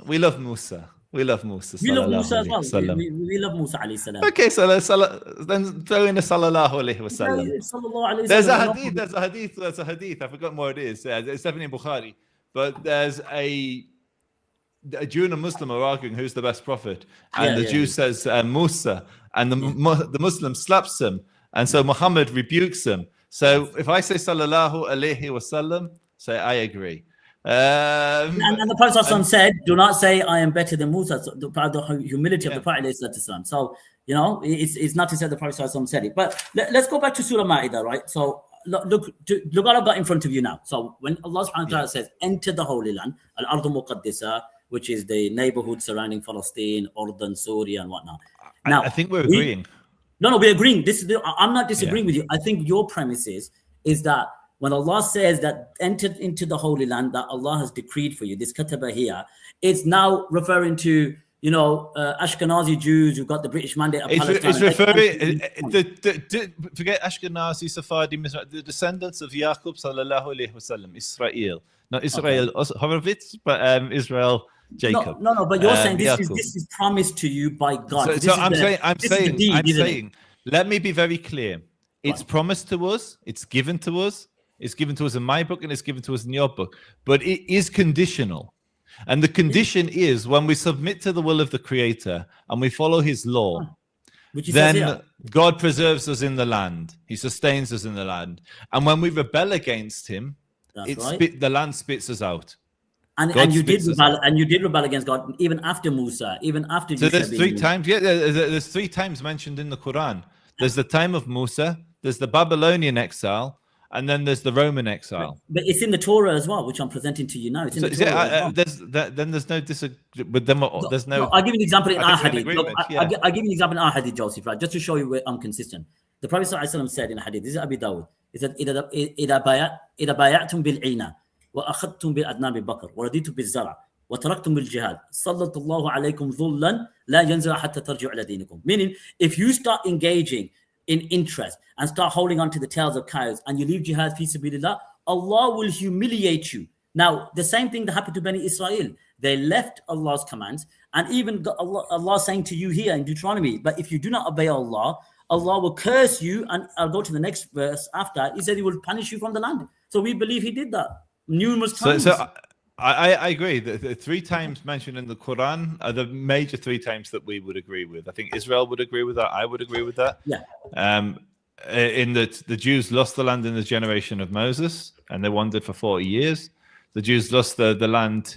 We love Musa. We love Musa. We love Musa as well. We love Musa alayhi salam. Okay, so then throw in a sallallahu alayhi wa sallam. There's a hadith. I forgot what it is. It's definitely in Bukhari. But there's a Jew and a Muslim are arguing who's the best prophet. And the Jew says Musa. And the Muslim slaps him. And so Muhammad rebukes him. So if I say sallallahu alayhi wa sallam, say I agree. And the Prophet said, do not say I am better than Musa. So the humility of the Prophet. So, it's not to say the Prophet said it. But let's go back to Surah Ma'idah, right? So look what I've got in front of you now. So when Allah subhanahu wa ta'ala says, enter the Holy Land, Al-Ardu Muqaddisa, which is the neighborhood surrounding Palestine, Jordan, Syria, and whatnot. Now, I think we're agreeing. No, we're agreeing. I'm not disagreeing with you. I think your premise is that when Allah says that entered into the Holy Land that Allah has decreed for you, this kataba here, it's now referring to, Ashkenazi Jews who've got the British mandate of Palestine. It's referring, forget Ashkenazi, Sephardi, the descendants of Yaqub sallallahu alayhi wasallam, Israel. Not Israel, Horowitz, but Israel, Jacob. No, but you're saying this is promised to you by God. So I'm saying, let me be very clear. It's promised to us, it's given to us. It's given to us in my book and it's given to us in your book. But it is conditional. And the condition is when we submit to the will of the Creator and we follow his law, then God preserves us in the land. He sustains us in the land. And when we rebel against him, the land spits us out. And you did rebel against God even after Musa, even after. So there's 3 times. Yeah, there's 3 times mentioned in the Quran. There's the time of Musa, there's the Babylonian exile, and then there's the Roman exile. But it's in the Torah as well, which I'm presenting to you now. It's in the Torah there's no disagreement with them. There's no. I'll give you an example in our hadith. I'll give you an example in our hadith, Joseph, right? Just to show you where I'm consistent. The Prophet ﷺ said in a hadith, this is Abi Dawud, he said, إِذَا بَايَعْتُمْ بِالْعِينَ وَأَخَذْتُمْ بِالْأَدْنَابِ بَكْرٍ وَرَضِيتُمْ بِالزَّرْعِ وَتَرَكْتُمْ بِالْجِهَادِ سَلَّطَ اللَّهُ عَلَيْكُمْ ظُلًّا لَا يَنْزِلَ حَتَّى تَرْجِعُوا إِلَى دِينِكُمْ. Meaning, if you start engaging in interest and start holding on to the tails of cows and you leave jihad fi sabilillah, Allah will humiliate you. Now, the same thing that happened to Bani Israel. They left Allah's commands, and even Allah saying to you here in Deuteronomy, but if you do not obey Allah, Allah will curse you, and I'll go to the next verse after. He said he will punish you from the land. So we believe he did that numerous times. So I agree. The 3 times mentioned in the Quran are the major 3 times that we would agree with. I think Israel would agree with that. I would agree with that. Yeah. In that the Jews lost the land in the generation of Moses, and they wandered for 40 years. The Jews lost the land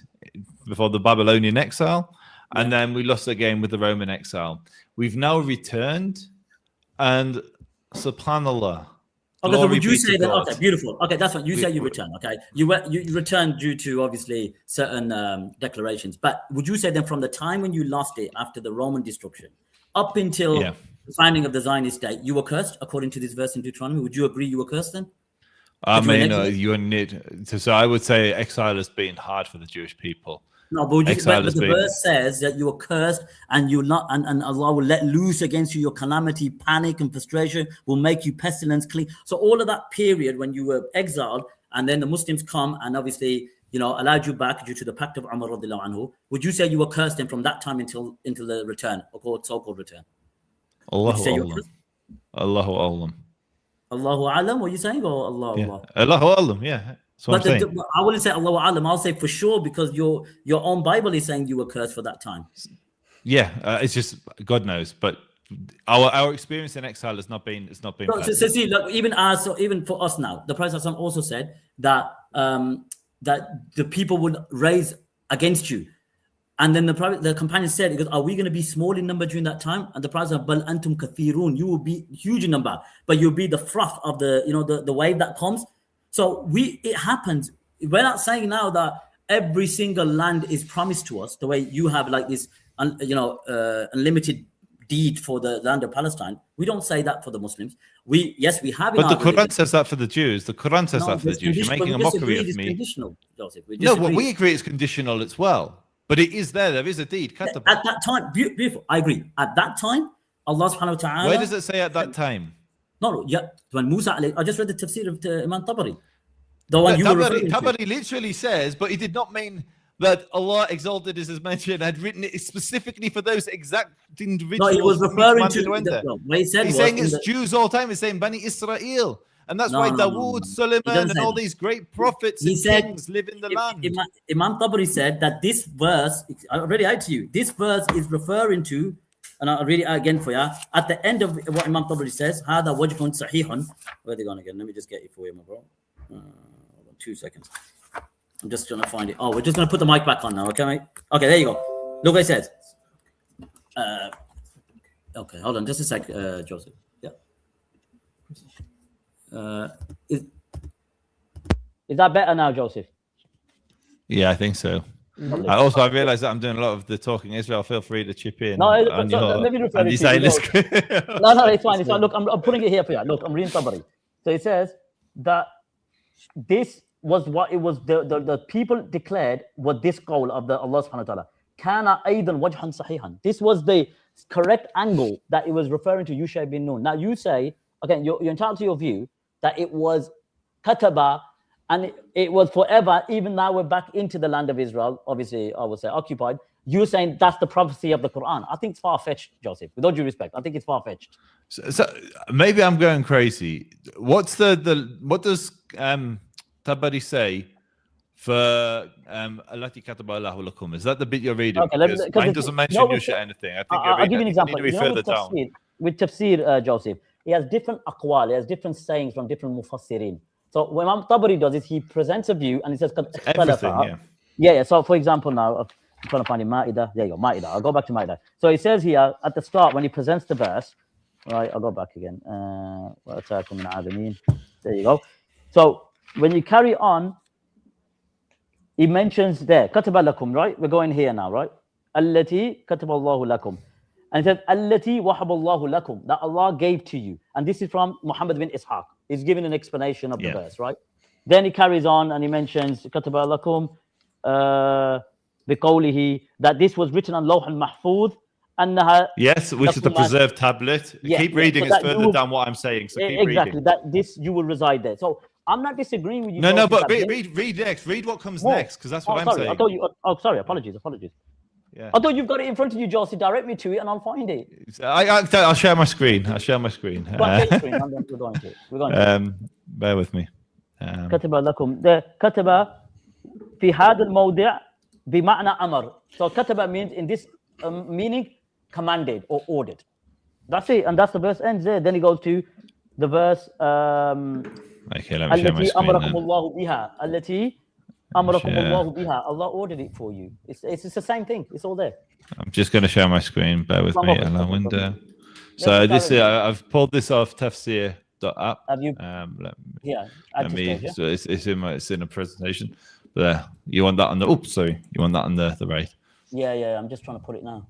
before the Babylonian exile, and then we lost again with the Roman exile. We've now returned, and subhanallah. Okay, so would you say that? Okay, beautiful. Okay, that's what you say. You return. Okay, you returned due to obviously certain declarations. But would you say then from the time when you lost it after the Roman destruction up until the finding of the Zionist state, you were cursed according to this verse in Deuteronomy? Would you agree you were cursed then? I mean, you need. So I would say exile has been hard for the Jewish people. No, but the verse says that you are cursed and you're not, and Allah will let loose against you your calamity, panic, and frustration will make you pestilence, clean. So all of that period when you were exiled, and then the Muslims come and obviously allowed you back due to the pact of Umar radiallahu anhu, would you say you were cursed then from that time until the return, or so-called return? Would you say you were cursed? Allahu Alam. Allahu Alam, what are you saying? Or Allah? Yeah. Allahu Alam, yeah. That's what I'm saying. I wouldn't say Allahu Alam. I'll say for sure, because your own Bible is saying you were cursed for that time. Yeah, it's just God knows, but our experience in exile has not been. It's not been. So see, look, even for us now, the Prophet also said that that the people would raise against you, and then the companion said, "Because are we going to be small in number during that time?" And the Prophet said, "Bal antum kathirun." You will be huge in number, but you'll be the froth of the wave that comes. So it happens. We're not saying now that every single land is promised to us the way you have like this, unlimited deed for the land of Palestine. We don't say that for the Muslims. We have it. But the Quran says that for the Jews. The Quran says that for the Jews. You're making a mockery of me. Conditional, Joseph. We agree it's conditional as well. But it is there. There is a deed. At that time, beautiful. I agree. At that time, Allah subhanahu wa ta'ala. Where does it say at that time? No, yeah. When Musa, I just read the tafsir of Imam Tabari. The one Tabari literally says, but he did not mean that Allah exalted his mention had written it specifically for those exact individuals. No, he was referring to he's saying it's Jews all the time. He's saying Bani Israel. And that's why Dawood, Suleiman, and all these great prophets and kings live in the land. Imam Tabari said that this verse, I'll read it out to you. This verse is referring to, and I'll read it out again for you. At the end of what Imam Tabari says, هذا وجه صحيح. Where are they going again? Let me just get it for you, my bro. 2 seconds. I'm just trying to find it. Oh, we're just going to put the mic back on now, okay, mate? Okay, there you go. Look what it says. Okay, hold on just a sec, Joseph. Yeah. Is that better now, Joseph? Yeah, I think so. I realize that I'm doing a lot of the talking. Israel, feel free to chip in. No, let me refer it to you. No, it's fine. It's fine. Look, I'm putting it here for you. Look, I'm reading Tabari. So it says that this was what it was. The people declared what this goal of the Allah subhanahu wa ta'ala. Kana aidan wajhan sahihan. This was the correct angle that it was referring to Yusha bin Nun. Now you say, again, you're entitled to your view that it was kataba and it was forever. Even now we're back into the land of Israel. Obviously, I would say occupied. You're saying that's the prophecy of the Quran. I think it's far-fetched, Joseph. With all due respect, I think it's far-fetched. So maybe I'm going crazy. What does Tabari say for Allati kataba Allahu lakum? Is that the bit you're reading? Okay, mine doesn't mention Yusha anything. I think I'll give you an example. Need to be further down. With tafsir, Joseph, he has different aqwal, he has different sayings from different mufassirin. So when Imam Tabari does is he presents a view and he says everything. Yeah. So for example, now I'm trying to find in Ma'idah. There you go, Ma'idah. I'll go back to Ma'idah. So he says here at the start when he presents the verse. Right, I'll go back again. There you go. So when you carry on, he mentions there, kataba lakum, right? We're going here now, right? Allati kataba Allahu lakum. And it says, allati wahaba Allahu lakum, that Allah gave to you. And this is from Muhammad bin Ishaq. He's giving an explanation of the verse, right? Then he carries on and he mentions kataba lakum biqawlihi, that this was written on Lawh al-Mahfuz. Yes, which is the preserved tablet. Keep reading, it's further down what I'm saying. So keep reading. That this you will reside there. So I'm not disagreeing with you. No, but read next. Read what comes next, because that's what I'm saying. I thought you. Oh, sorry. Apologies. Yeah. I thought you've got it in front of you, Joseph. Direct me to it, and I'll find it. I'll share my screen. We're going to. Bear with me. كتب لكم. The كتب في هذا الموضع بمعنى أمر. So كتب means in this meaning commanded or ordered. That's it, and that's the verse ends there. Then he goes to the verse. Okay, let me share my screen. التي أمركم الله بها. Allah ordered it for you. It's the same thing. It's all there. I'm just going to share my screen. Bear with me. Allow window. So this I've pulled this off tafsir.app. Have you? So it's in a presentation. There. You want that on the? Oops, sorry. You want that on the right? Yeah. I'm just trying to put it now.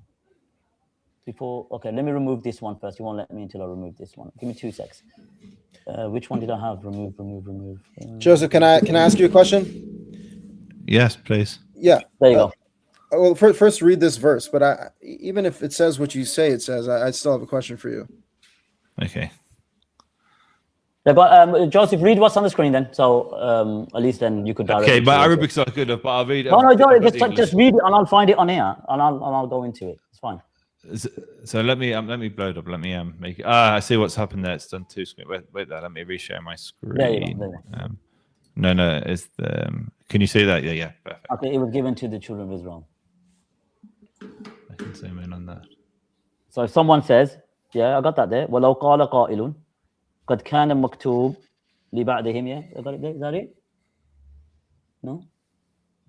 Okay, let me remove this one first. You won't let me until I remove this one. Give me 2 seconds. Which one did I have? Remove. Joseph, can I ask you a question? Yes, please. Yeah. There you go. Well, first read this verse, but even if it says what you say it says, I still have a question for you. Okay. Yeah, but Joseph, read what's on the screen then. So at least then you could direct. Okay, my Arabic's not good enough, but I'll read it. No, just read it and I'll find it on here and I'll go into it. It's fine. So let me blow it up. Let me make it. I see what's happened there. It's done two screen. Wait there. Let me reshare my screen. There you go. No, it's the. Can you see that? Yeah, perfect. Okay, it was given to the children of Israel. I can zoom in on that. So if someone says, yeah, I got that there. وَلَوْ قَالَ قَائِلٌ قَدْ كَانَ مَكْتُوب لِبَعْدِهِمْ. Yeah, I got it there. Is that it? No,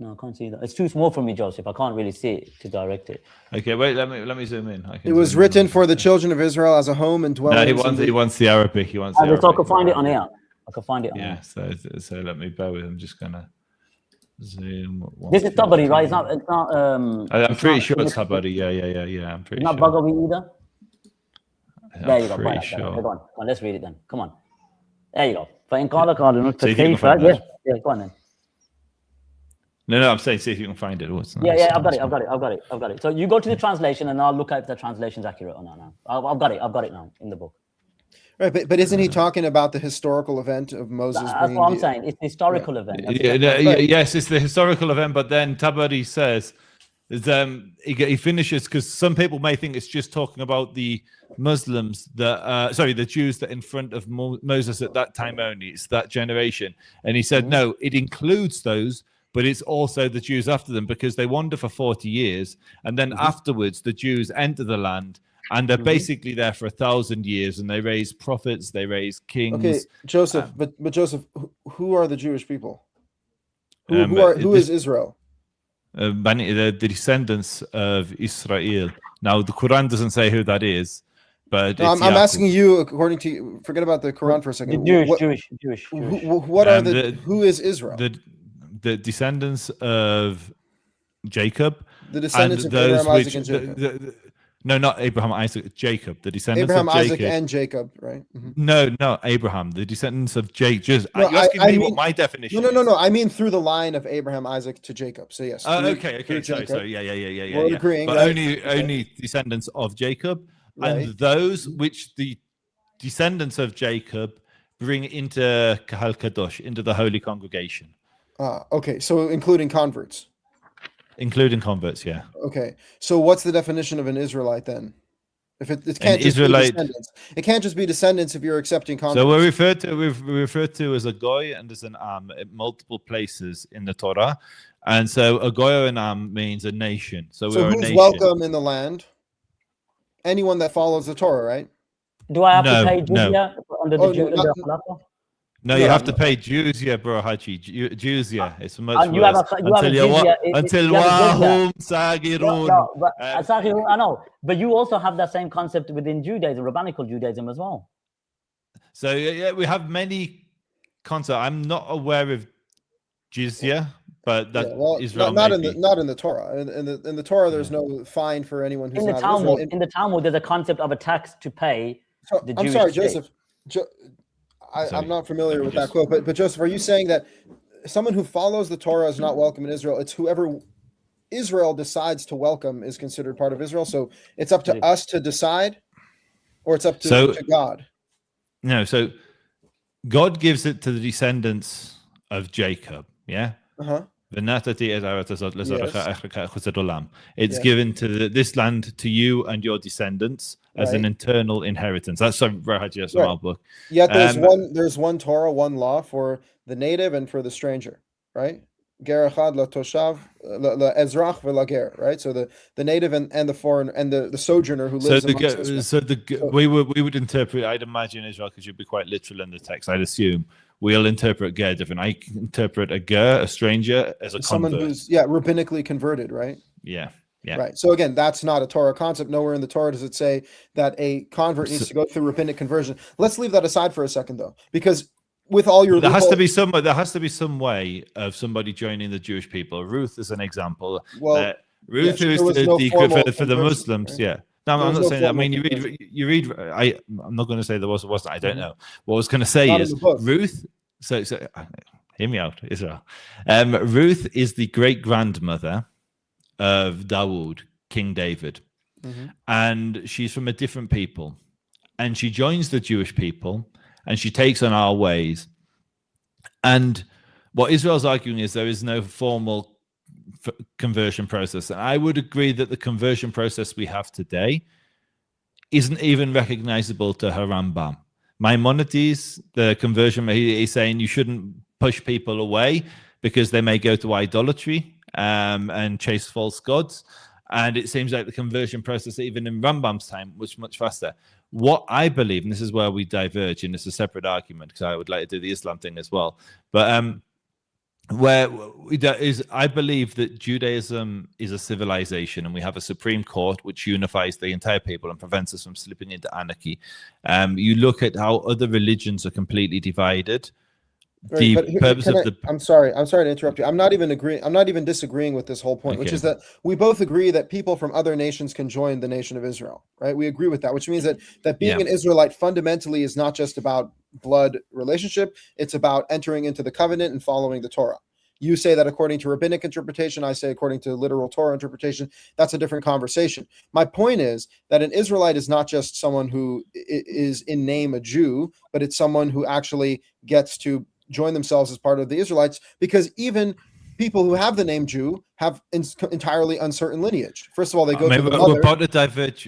I can't see that. It's too small for me, Joseph. I can't really see it to direct it. Okay, wait. Let me zoom in. It was written for the children of Israel as a home and dwelling. No, he wants the Arabic. He wants. The Arabic. So I can find it on here. I can find it on here. Yeah. So let me bear with. I'm just gonna zoom. This is Tabari, right? It's not. I'm pretty sure it's Tabari. Yeah. I'm pretty sure. Not Bagawi either. There you go. Pretty sure. Go on. Let's read it then. Come on. There you go. فإن قال قائل فكيف. Yeah. Go on then. No, I'm saying see if you can find it. Yeah, I've got it. So you go to the translation and I'll look at if the translation's accurate or not now. I've got it now in the book. Right, but isn't he talking about the historical event of Moses? That's what I'm saying. It's the historical event. Yes, it's the historical event, but then Tabari says he finishes because some people may think it's just talking about the Muslims the Jews that in front of Moses at that time only. It's that generation. And he said, no, it includes those, but it's also the Jews after them because they wander for 40 years. And then afterwards, the Jews enter the land and they're basically there for 1,000 years and they raise prophets, they raise kings. Okay, Joseph, but Joseph, who are the Jewish people? Who is Israel? The descendants of Israel. Now, the Quran doesn't say who that is. But no, I'm asking you, according to you, forget about the Quran for a second. Jewish. Who is Israel? The descendants of Jacob. The descendants of Abraham, Isaac, and Jacob. No, not Abraham, Isaac, Jacob. The descendants Abraham, of Jacob. Isaac, and Jacob, right? Mm-hmm. No, Abraham. The descendants of Jacob. No, you're asking me what my definition is. No. I mean through the line of Abraham, Isaac to Jacob. So yes. Okay. So yeah. We're agreeing, but right? only descendants of Jacob. Right. And those which the descendants of Jacob bring into Kahal Kadosh, into the holy congregation. Okay, so including converts. Including converts, yeah. Okay, so what's the definition of an Israelite then? If it can't just Israelite, be descendants. It can't just be descendants if you're accepting converts. So we're referred to as a goy and as an am at multiple places in the Torah, and so a goy or an am means a nation. So we're a who's nation. welcome in the land? Anyone that follows the Torah, right? Do I have to pay jizya under the No, you have to pay jizya, bro, Haji. Jizya. It's much worse. I know, but you also have that same concept within Judaism, rabbinical Judaism as well. So yeah, we have many concepts. I'm not aware of jizya, but that Israel not in the Torah. In the Torah, there's no fine for anyone who's not Israel. In the Talmud, there's a concept of a tax to pay. I'm sorry, Joseph. I'm not familiar with that quote, but Joseph, are you saying that someone who follows the Torah is not welcome in Israel? It's whoever Israel decides to welcome is considered part of Israel. So it's up to us to decide, or it's up to God. No, so God gives it to the descendants of Jacob. Yeah. It's given to this land to you and your descendants as an internal inheritance. That's our book. Yet there's one Torah, one law for the native and for the stranger, right? Ger echad latoshav laezrach v'lager, right? So the native and the foreign and the sojourner who lives amongst us. We would interpret. I'd imagine Israel, because you'd be quite literal in the text. I'd assume. We'll interpret ger different. I interpret a ger, a stranger, as a someone convert. Who's rabbinically converted, right? Yeah. Right. So again, that's not a Torah concept. Nowhere in the Torah does it say that a convert needs to go through rabbinic conversion. Let's leave that aside for a second, though, because with all your there has to be some way of somebody joining the Jewish people. Ruth is an example. Well, Ruth is for the Muslims. Right? Yeah. No, I'm not saying that. I mean, you read. I'm not going to say there was or wasn't. I don't know. What I was going to say is Ruth. So hear me out, Israel. Ruth is the great grandmother of Dawood, King David, and she's from a different people, and she joins the Jewish people, and she takes on our ways. And what Israel's arguing is there is no formal conversion process. And I would agree that the conversion process we have today isn't even recognizable to Harambam. Maimonides, the conversion, he's saying you shouldn't push people away because they may go to idolatry and chase false gods. And it seems like the conversion process, even in Rambam's time, was much faster. What I believe, and this is where we diverge, and it's a separate argument because I would like to do the Islam thing as well. But I believe that Judaism is a civilization, and we have a Supreme Court which unifies the entire people and prevents us from slipping into anarchy. You look at how other religions are completely divided. Right, I'm sorry to interrupt you. I'm not even disagreeing with this whole point, which is that we both agree that people from other nations can join the nation of Israel, right? We agree with that, which means that being an Israelite fundamentally is not just about blood relationship. It's about entering into the covenant and following the Torah. You say that according to rabbinic interpretation. I say according to literal Torah interpretation. That's a different conversation. My point is that an Israelite is not just someone who is in name a Jew, but it's someone who actually gets to join themselves as part of the Israelites, because even people who have the name Jew have entirely uncertain lineage. First of all, they go to the mother. We're about to diverge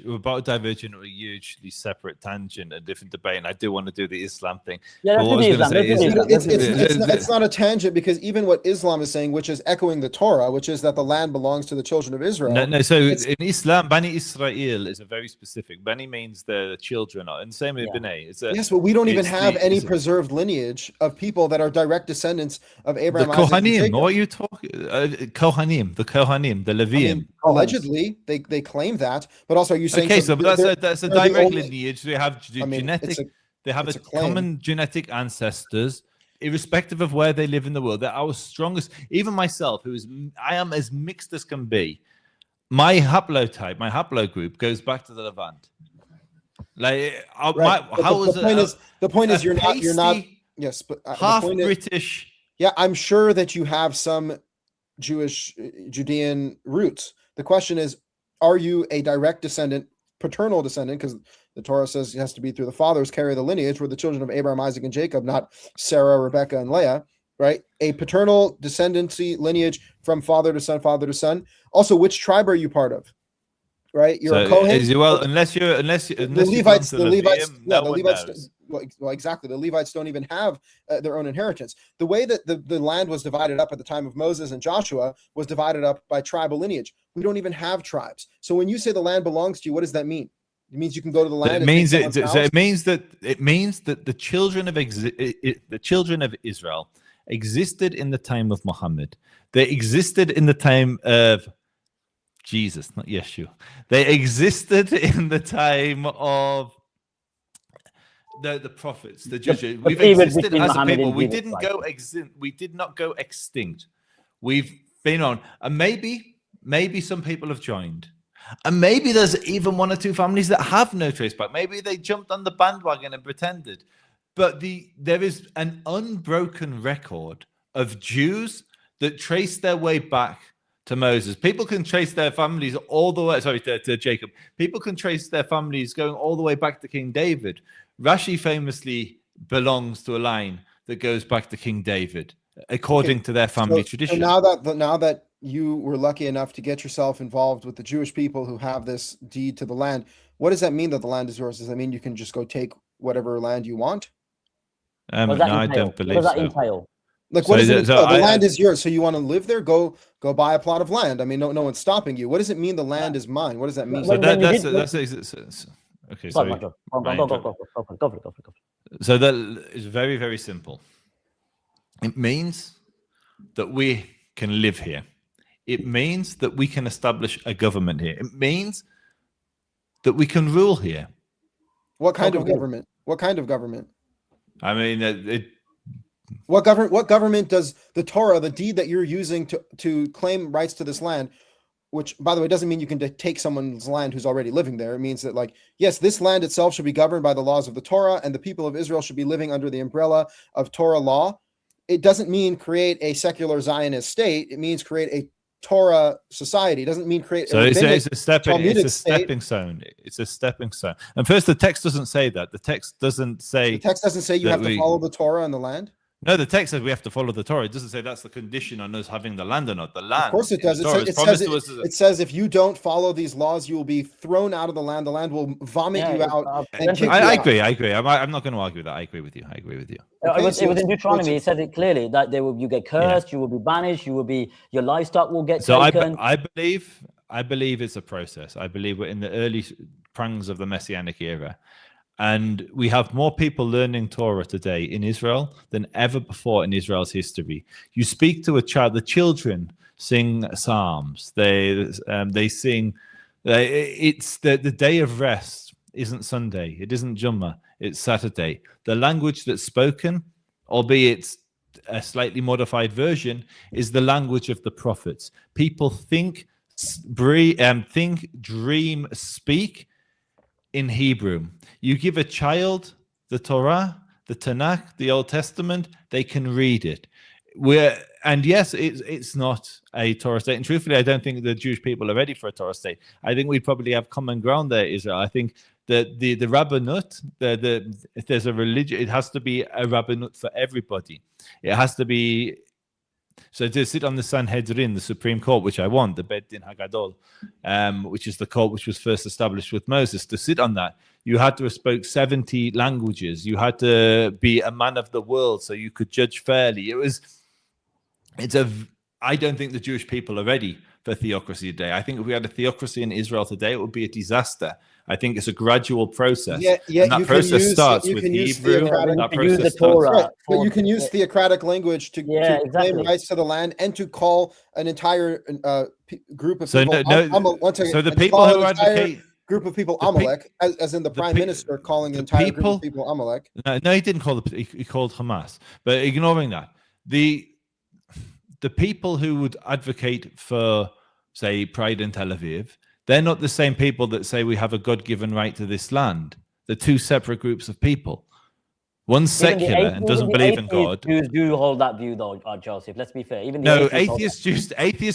into a hugely separate tangent, a different debate, and I do want to do the Islam thing. Yeah, it's not a tangent, because even what Islam is saying, which is echoing the Torah, which is that the land belongs to the children of Israel. No. So in Islam, Bani Israel is a very specific. Bani means the children, and same with Bnei. Yes, but we don't even have any preserved lineage of people that are direct descendants of Abraham. The Kohanim. What are you talking? Kohanim. The Kohanim, the Levium. Allegedly, they claim that, but also are you saying? Okay, so that's a direct lineage. They have genetic. They have a common genetic ancestors, irrespective of where they live in the world. They're our strongest. Even myself, I am as mixed as can be. My haplotype, my haplogroup, goes back to the Levant. Like, the point is you're not. Yes, but half British. Yeah, I'm sure that you have some Judean roots. The question is, are you a direct descendant, paternal descendant, because the Torah says it has to be through the fathers, carry the lineage. We're the children of Abraham, Isaac, and Jacob, not Sarah, Rebecca, and Leah, right? A paternal descendancy lineage from father to son. Also, which tribe are you part of? Right, you're a Kohen. Unless the Levites. Well, exactly. The Levites don't even have their own inheritance. The way that the land was divided up at the time of Moses and Joshua was divided up by tribal lineage. We don't even have tribes. So when you say the land belongs to you, what does that mean? It means you can go to the land. It means that the children of Israel existed in the time of Muhammad. They existed in the time of Jesus, not Yeshua. They existed in the time of the prophets, the Jews. We've existed as a people. We did not go extinct. We've been on, and maybe some people have joined, and maybe there's even one or two families that have no trace back. Maybe they jumped on the bandwagon and pretended, but there is an unbroken record of Jews that trace their way back to Moses. People can trace their families all the way, to Jacob. People can trace their families going all the way back to King David. Rashi famously belongs to a line that goes back to King David, according to their family tradition. So now that you were lucky enough to get yourself involved with the Jewish people who have this deed to the land, what does that mean that the land is yours? Does that mean you can just go take whatever land you want? No, I don't believe so. What does that entail? Like, what does it mean? The land is yours, so you want to live there? Go buy a plot of land. I mean, no one's stopping you. What does it mean the land is mine? What does that mean? So that's okay. So that is very, very simple. It means that we can live here. It means that we can establish a government here. It means that we can rule here. What kind of government? What kind of government? I mean, What government does the Torah, the deed that you're using to claim rights to this land, which, by the way, doesn't mean you can take someone's land who's already living there. It means that, like, yes, this land itself should be governed by the laws of the Torah, and the people of Israel should be living under the umbrella of Torah law. It doesn't mean create a secular Zionist state. It means create a Torah society. It doesn't mean create. So it's a Talmudic stepping stone. It's a stepping stone. And first, the text doesn't say that. The text doesn't say. The text doesn't say you have to follow the Torah in the land. No, the text says we have to follow the Torah. It doesn't say that's the condition on us having the land or not. The land. Of course it does. It says if you don't follow these laws, you will be thrown out of the land. The land will vomit you out. I agree. I'm not going to argue with that. I agree with you. Okay, it was in Deuteronomy. It says it clearly that you get cursed, you will be banished, your livestock will get taken. I believe it's a process. I believe we're in the early prongs of the Messianic era. And we have more people learning Torah today in Israel than ever before in Israel's history. You speak to a child, the children sing psalms. They sing. It's the day of rest isn't Sunday. It isn't Jummah. It's Saturday. The language that's spoken, albeit a slightly modified version, is the language of the prophets. People think, dream, speak in Hebrew. You give a child the Torah, the Tanakh, the Old Testament, they can read it. And yes, it's not a Torah state. And truthfully, I don't think the Jewish people are ready for a Torah state. I think we probably have common ground there, Israel. I think that the rabbinut, if there's a religion, it has to be a rabbinut for everybody. It has to be. So to sit on the Sanhedrin, the Supreme Court, which I want, the Beit Din Hagadol, which is the court which was first established with Moses, to sit on that, you had to have spoke 70 languages. You had to be a man of the world so you could judge fairly. I don't think the Jewish people are ready for theocracy today. I think if we had a theocracy in Israel today, it would be a disaster. I think it's a gradual process. Yeah, and that process starts with Hebrew. That process starts. But you can use theocratic language to claim rights to the land and to call an entire group of people. So the people who advocate group of people Amalek, as in the prime minister calling the entire group of people Amalek. No, he didn't call he called Hamas. But ignoring that, the people who would advocate for, say, pride in Tel Aviv, they're not the same people that say we have a God-given right to this land. They're two separate groups of people. One's secular and doesn't believe in God. Jews do hold that view, though, Joseph. Let's be fair. Atheist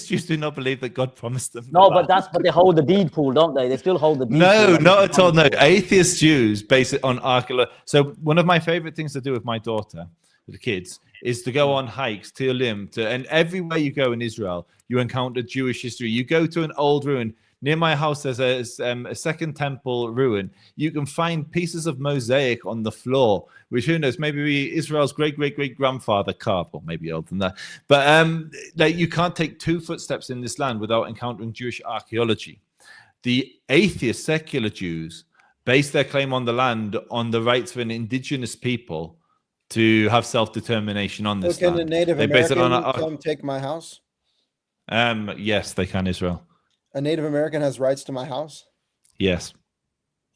Jews do not believe that God promised them. No, but they hold the deed pool, don't they? They still hold the deed pool. No, not at all. No, atheist Jews base it on archaeology. So one of my favorite things to do with my daughter, with the kids, is to go on hikes to Elim, and everywhere you go in Israel, you encounter Jewish history. You go to an old ruin. Near my house, there's a second temple ruin. You can find pieces of mosaic on the floor, which, who knows, maybe Israel's great-great-great-grandfather carved, or maybe older than that. But you can't take 2 footsteps in this land without encountering Jewish archaeology. The atheist, secular Jews base their claim on the land on the rights of an indigenous people to have self-determination on this land. Can a Native American come take my house? Yes, they can, Israel. A Native American has rights to my house? Yes.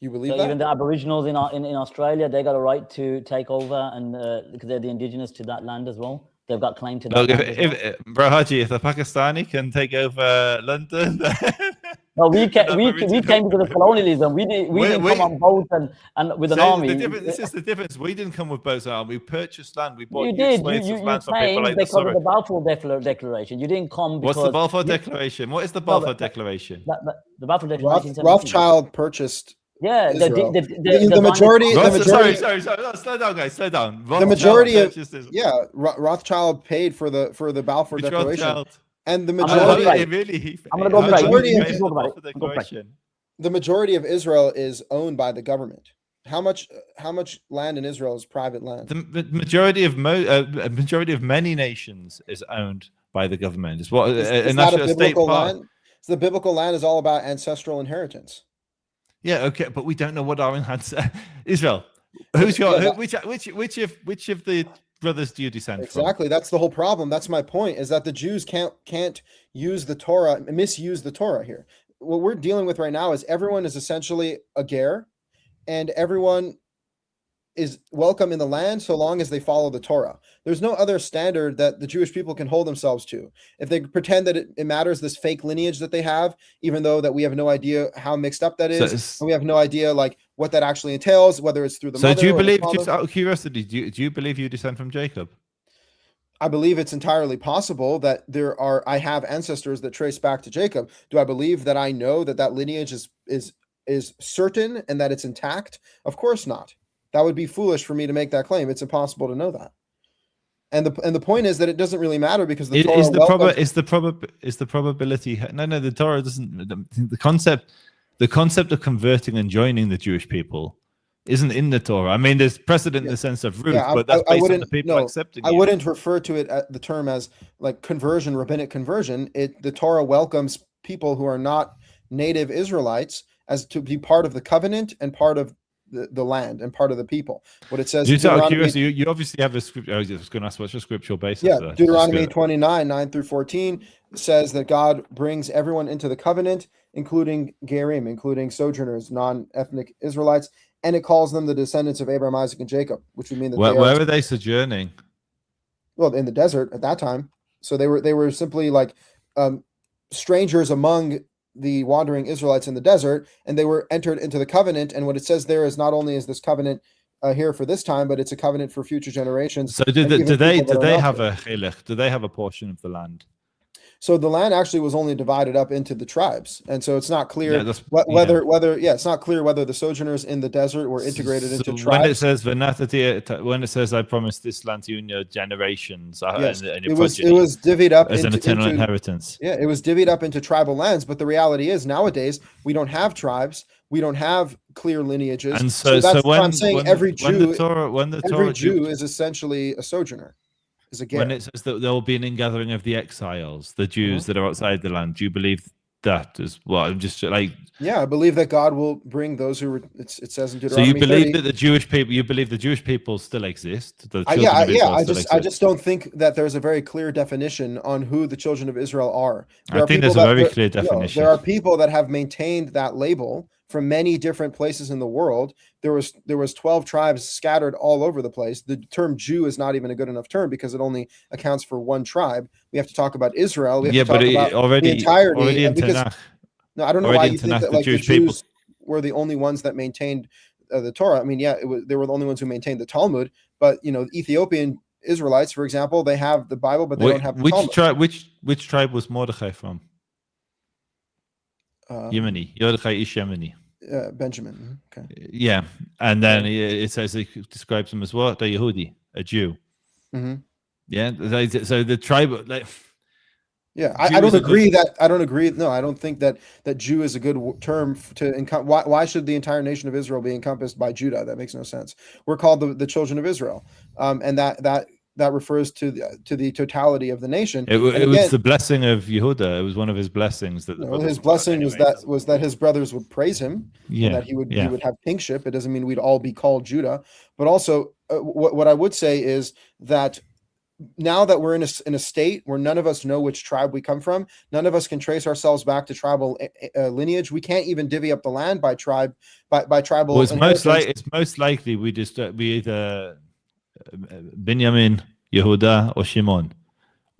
You believe that? Even the Aboriginals in Australia, they got a right to take over, and because they're the indigenous to that land as well. They've got claim to that land. Bro Haji, if the Pakistani can take over London... No, we came because of colonialism. We didn't come on boats and with an army. This is the difference. We didn't come with boats and army. We purchased land. We bought slaves of land from people like because of the Balfour Declaration. You didn't come because... What's the Balfour Declaration? What is the Balfour Declaration? The Balfour Declaration... Rothschild purchased... Yeah, the majority... Sorry. Slow down, guys. Slow down. The majority of... Yeah, Rothschild paid for the Balfour Declaration. Rothschild? And the majority, I'm going to go back. The majority of Israel is owned by the government. How much land in Israel is private land? The majority of many nations is owned by the government. It's what is that a biblical land? So the biblical land is all about ancestral inheritance. Yeah, okay, but we don't know what our Israel. Who's your which of the brothers do you descend from? Exactly. That's the whole problem. That's my point, is that the Jews can't use the Torah, misuse the Torah here. What we're dealing with right now is everyone is essentially a ger, and everyone is welcome in the land so long as they follow the Torah. There's no other standard that the Jewish people can hold themselves to. If they pretend that it matters, this fake lineage that they have, even though that we have no idea how mixed up that is, and we have no idea like what that actually entails, whether it's through the mother. So do you believe, just out of curiosity, do you believe you descend from Jacob? I believe it's entirely possible that I have ancestors that trace back to Jacob. Do I believe that I know that lineage is certain and that it's intact? Of course not. That would be foolish for me to make that claim. It's impossible to know that. And the point is that it doesn't really matter because the Torah is the probability. No, the Torah doesn't. The concept of converting and joining the Jewish people isn't in the Torah. I mean, there's precedent in the sense of Ruth, but that's based on the people accepting it. I wouldn't refer to it the term as like conversion, rabbinic conversion. The Torah welcomes people who are not native Israelites as to be part of the covenant and part of the land and part of the people. What it says. You obviously have a scripture. I was going to ask what's your scriptural basis. Yeah, Deuteronomy 29, 9-14 says that God brings everyone into the covenant, including Gerim, including sojourners, non-ethnic Israelites, and it calls them the descendants of Abraham, Isaac, and Jacob, which would mean that where are they sojourning? Well, in the desert at that time. So they were simply like strangers among the wandering Israelites in the desert, and they were entered into the covenant. And what it says there is not only is this covenant here for this time, but it's a covenant for future generations. So do they have a chilek? Do they have a portion of the land? So the land actually was only divided up into the tribes, and so it's not clear whether it's not clear whether the sojourners in the desert were integrated into tribes. When it says I promised this land to your generations, yes. It was divvied up as an eternal inheritance. Yeah, it was divvied up into tribal lands, but the reality is nowadays we don't have tribes, we don't have clear lineages, and so that's what I'm saying. Every Jew is essentially a sojourner. When it says that there will be an ingathering of the exiles, the Jews that are outside the land, do you believe that as well? I'm just like, yeah, I believe that God will bring those who it says in Deuteronomy. So you believe 30, that the Jewish people, you believe the Jewish people still exist? I just don't think that there's a very clear definition on who the children of Israel are. I think there's a very clear definition. There are people that have maintained that label from many different places in the world. There was 12 tribes scattered all over the place. The term Jew is not even a good enough term because it only accounts for one tribe. We have to talk about Israel. We have to talk about the entirety. No, I don't know why you think that like the Jews were the only ones that maintained the Torah. I mean, they were the only ones who maintained the Talmud. But Ethiopian Israelites, for example, they have the Bible, but they don't have the Talmud. Which tribe was Mordechai from? Yemeni. Mordechai is Yemeni. Benjamin. Okay. Yeah, and then it says it describes him as what? A Yehudi, a Jew. Mm-hmm. Yeah. So the tribe, like. Yeah, I don't agree that. I don't agree. No, I don't think that Jew is a good term to encompass. Why should the entire nation of Israel be encompassed by Judah? That makes no sense. We're called the children of Israel, and that refers to the totality of the nation. It was the blessing of Yehuda. It was one of his blessings that his blessing was that his brothers would praise him. Yeah, and that he would have kingship. It doesn't mean we'd all be called Judah, but also what I would say is that. Now that we're in a state where none of us know which tribe we come from, none of us can trace ourselves back to tribal lineage. We can't even divvy up the land by tribe, by tribal. Well, it's most likely we either Benjamin, Yehuda, or Shimon,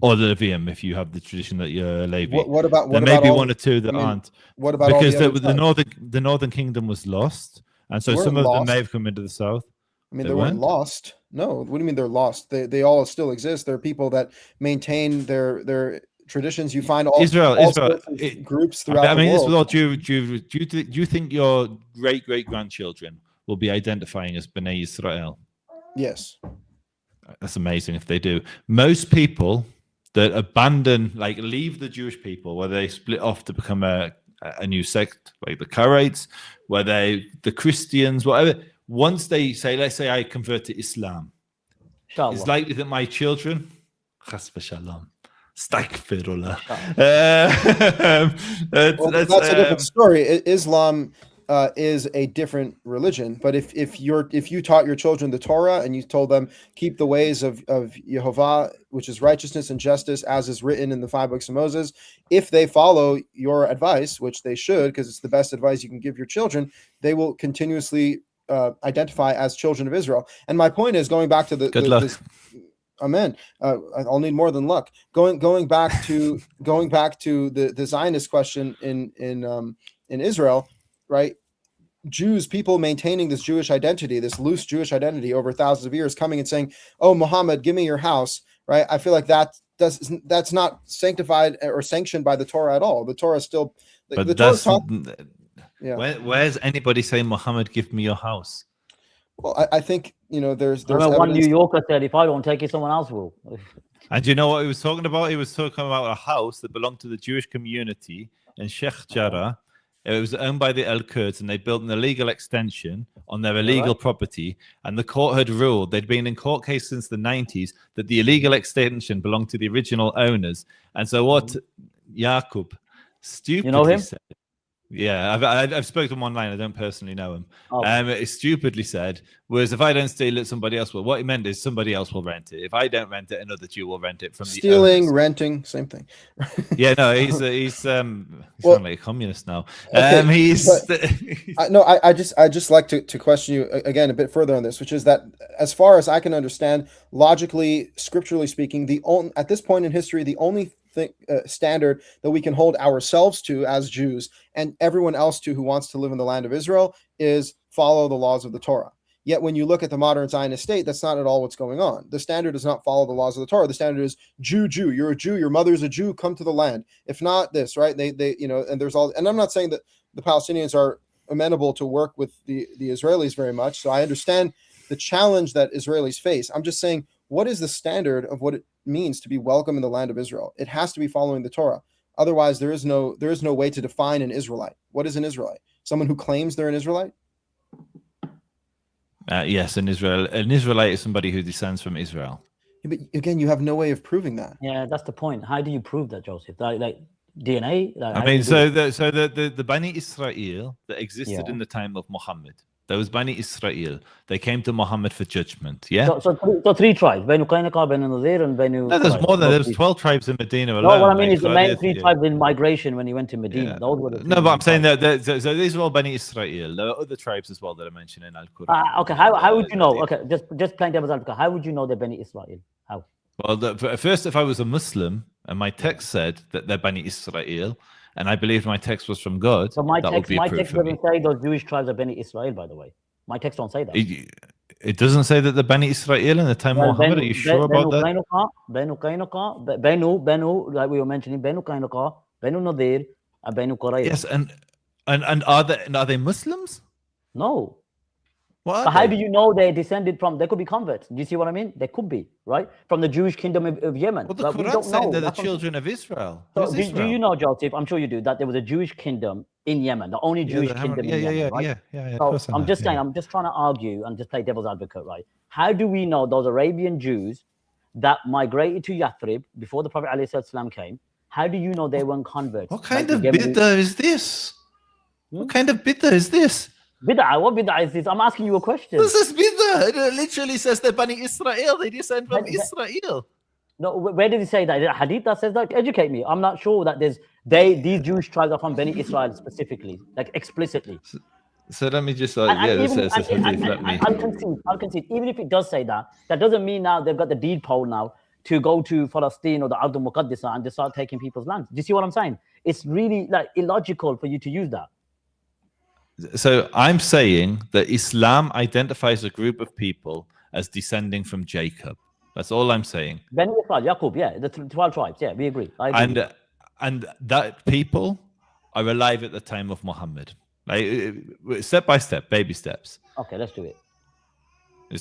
or the Levium. If you have the tradition that you're Levi, what about maybe one or two that aren't? What about because the northern kingdom was lost, and so some of them may have come into the south. I mean, they weren't lost. No, what do you mean they're lost? They all still exist. There are people that maintain their traditions. You find all groups throughout the world. Do you think your great grandchildren will be identifying as Bnei Israel? Yes. That's amazing if they do. Most people that leave the Jewish people, where they split off to become a new sect, like the Karaites, the Christians, whatever. Once they say, let's say I convert to Islam, it's likely that my children, chas v'shalom, astaghfirullah. That's a different story. Islam is a different religion, but if you taught your children the Torah and you told them keep the ways of Yehovah, which is righteousness and justice, as is written in the 5 books of Moses, if they follow your advice, which they should, because it's the best advice you can give your children, they will continuously identify as children of Israel. And my point is, going back to amen. I'll need more than luck. Going back to the Zionist question in Israel, right? Jews, people maintaining this Jewish identity, this loose Jewish identity over thousands of years, coming and saying, "Oh, Muhammad, give me your house," right? I feel like that's not sanctified or sanctioned by the Torah at all. The Torah still, the Torah yeah. Where's anybody saying, Muhammad, give me your house? Well, I think, there's one New Yorker said, if I don't take it, someone else will. And you know what he was talking about? He was talking about a house that belonged to the Jewish community in Sheikh Jarrah. It was owned by the Al-Kurds, and they built an illegal extension on their illegal property. And the court had ruled, they'd been in court case since the 90s, that the illegal extension belonged to the original owners. And so what Yaqub stupidly said, yeah, I've spoken to him online. I don't personally know him. He stupidly said, whereas if I don't steal it, somebody else will. What he meant is somebody else will rent it. If I don't rent it, another Jew will rent it from stealing, renting, same thing. Yeah, no, he's sounding like a communist now. Okay, I just like to question you again a bit further on this, which is that as far as I can understand, logically, scripturally speaking, at this point in history, the only standard that we can hold ourselves to as Jews and everyone else to who wants to live in the land of Israel is follow the laws of the Torah. Yet when you look at the modern Zionist state, that's not at all what's going on. The standard does not follow the laws of the Torah. The standard is Jew. You're a Jew. Your mother's a Jew. Come to the land. If not this, right? They and there's all. And I'm not saying that the Palestinians are amenable to work with the Israelis very much. So I understand the challenge that Israelis face. I'm just saying, what is the standard of what it means to be welcome in the land of Israel? It has to be following the Torah. Otherwise, there is no way to define an Israelite. What is an Israelite? Someone who claims they're an Israelite? Yes, an Israelite is somebody who descends from Israel. Yeah, but again, you have no way of proving that. Yeah, that's the point. How do you prove that, Joseph? Like DNA? I mean, the Bani Israel that existed in the time of Muhammad, those Bani Israel, they came to Muhammad for judgment. Yeah. So three tribes: Banu Qainqa, Banu Nadir, and Banu. No, there's more than there's 12 tribes in Medina alone. No, what I mean is the main three tribes in migration when he went to Medina. Yeah. Those were the no, but I'm saying that so these are all Bani Israel. There are other tribes as well that are mentioned in Al-Quran. Okay, how would you know? Okay, just playing devil's advocate. How would you know they're Bani Israel? How? Well, first, if I was a Muslim and my text said that they're Bani Israel, and I believed my text was from God, so my text doesn't say those Jewish tribes are Bani Israel. By the way, my text don't say that. It doesn't say that the Bani Israel in the time of Muhammad. Are you sure about that? Banu Qainqa, Banu, like we were mentioning, Banu Qainqa, Banu Nadir, and Banu Qurayza. Yes, and are they Muslims? No. What? But how do you know they descended from? They could be converts. Do you see what I mean? They could be, right, from the Jewish kingdom of Yemen. Well, the Quran saying they're the children of Israel. So do you know, Joseph? I'm sure you do. That there was a Jewish kingdom in Yemen, the only Jewish kingdom in Yemen, right? Yeah. So I'm just saying, I'm just trying to argue and just play devil's advocate, right? How do we know those Arabian Jews that migrated to Yathrib before the Prophet ﷺ came? How do you know they weren't converts? What kind of bid'ah is this? What kind of bid'ah is this? Bid'ah? What bid'ah is this? I'm asking you a question. This is bid'ah. It literally says they're Bani Israel. They descend from Israel. No, where did he say that? Is it a hadith that says that? Educate me. I'm not sure that these Jewish tribes are from Bani Israel specifically, like explicitly. So let me just this says hadith. I'll concede. Even if it does say that, that doesn't mean now they've got the deed poll now to go to Palestine or the Ardul Muqaddisa and just start taking people's lands. Do you see what I'm saying? It's really like illogical for you to use that. So I'm saying that Islam identifies a group of people as descending from Jacob. That's all I'm saying. Bani Israel, Yaqub, yeah, the 12 tribes, yeah, we agree. I agree. And that people are alive at the time of Muhammad. Like, step by step, baby steps. Okay, let's do it.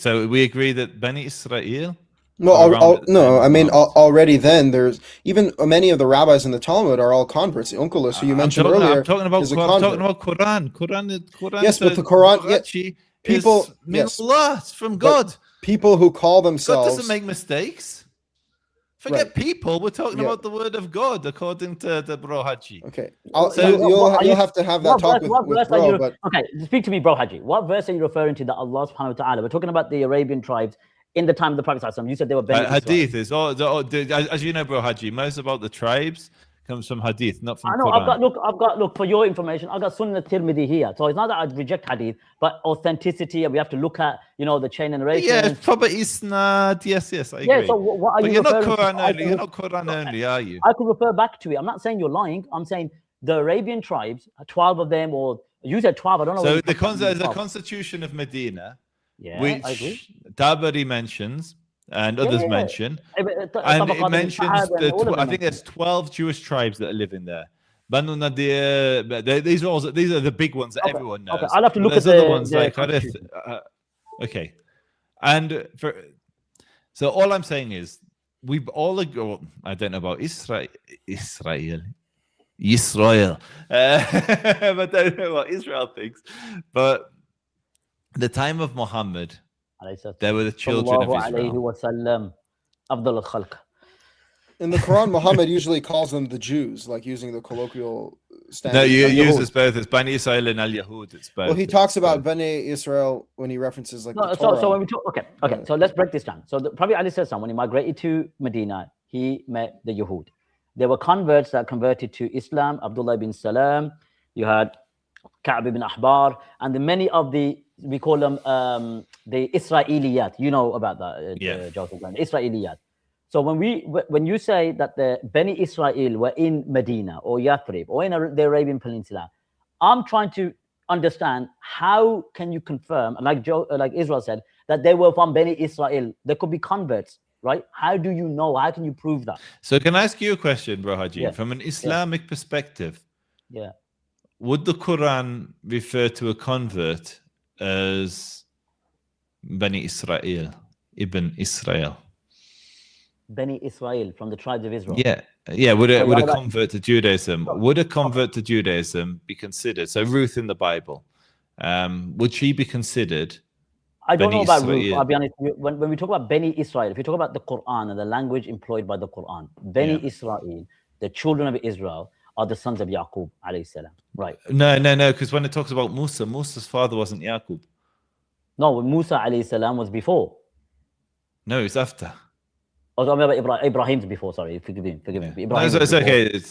So we agree that Bani Israel. No, I mean already then there's even many of the rabbis in the Talmud are all converts. Onkelos, who you mentioned earlier, I'm talking about Quran. Quran. Yes, but the Quran, people, is from God. People who call themselves. God doesn't make mistakes. Forget people. We're talking about the word of God, according to the Bro Haji. Okay, you'll have to have that talk with Bro. But okay, speak to me, Bro Haji. What verse are you referring to that Allah Subhanahu wa Taala? We're talking about the Arabian tribes in the time of the Prophet ﷺ. You said they were Bani Hadith is as you know, Bro Haji. Most about the tribes comes from Hadith, not from. I know. Quran. I've got. For your information, I've got Sunnah Tirmidhi here. So it's not that I reject Hadith, but authenticity, and we have to look at the chain and narration. Yeah, proper isnad. Yes, I agree. Yeah. So what are you? You're not Quran only. You're not Quran only, are you? I could refer back to it. I'm not saying you're lying. I'm saying the Arabian tribes, 12 of them, or you said 12. I don't know. So the Constitution of Medina, which I agree. Tabari mentions, and others mention. And it mentions, I think there's 12 Jewish tribes that are living there. Banu Nadir, these are the big ones that everyone knows. Okay. I'll have to look at other ones the like okay. And so all I'm saying is we all agree. I don't know about Israel, but I don't know what Israel thinks. But the time of Muhammad, there were the children of Israel. In the Quran, Muhammad usually calls them the Jews, like using the colloquial standard. No, you use this both. It's Bani Israel and Al-Yahud. It's both. Well, he talks about Bani Israel when he references like the Torah. So when we talk, okay. So let's break this down. So Prophet Ali says, when he migrated to Medina, he met the Yahud. There were converts that converted to Islam. Abdullah bin Salam. You had Ka'b ibn Ahbar, and many of we call them the Israeliyat. You know about that, Joseph. Israeliyat. So when you say that the Bani Israel were in Medina or Yathrib or in the Arabian Peninsula, I'm trying to understand how can you confirm, like Israel said, that they were from Bani Israel. They could be converts, right? How do you know? How can you prove that? So can I ask you a question, Bro Haji? From an Islamic perspective, would the Quran refer to a convert as Bani Israel, Ibn Israel? Bani Israel, from the tribes of Israel. Yeah. Would a convert to Judaism? Would a convert to Judaism be considered? So Ruth in the Bible, would she be considered? I don't know about Ruth. I'll be honest. When we talk about Bani Israel, if we talk about the Quran and the language employed by the Quran, Bani Israel, the children of Israel, are the sons of Yaqub alayhi salam. Right? No. Because when it talks about Musa, Musa's father wasn't Yaqub. No, Musa alayhi salam was before. No, it's after. Oh, I remember Ibrahim's before. Sorry, forgive me. No, it's okay.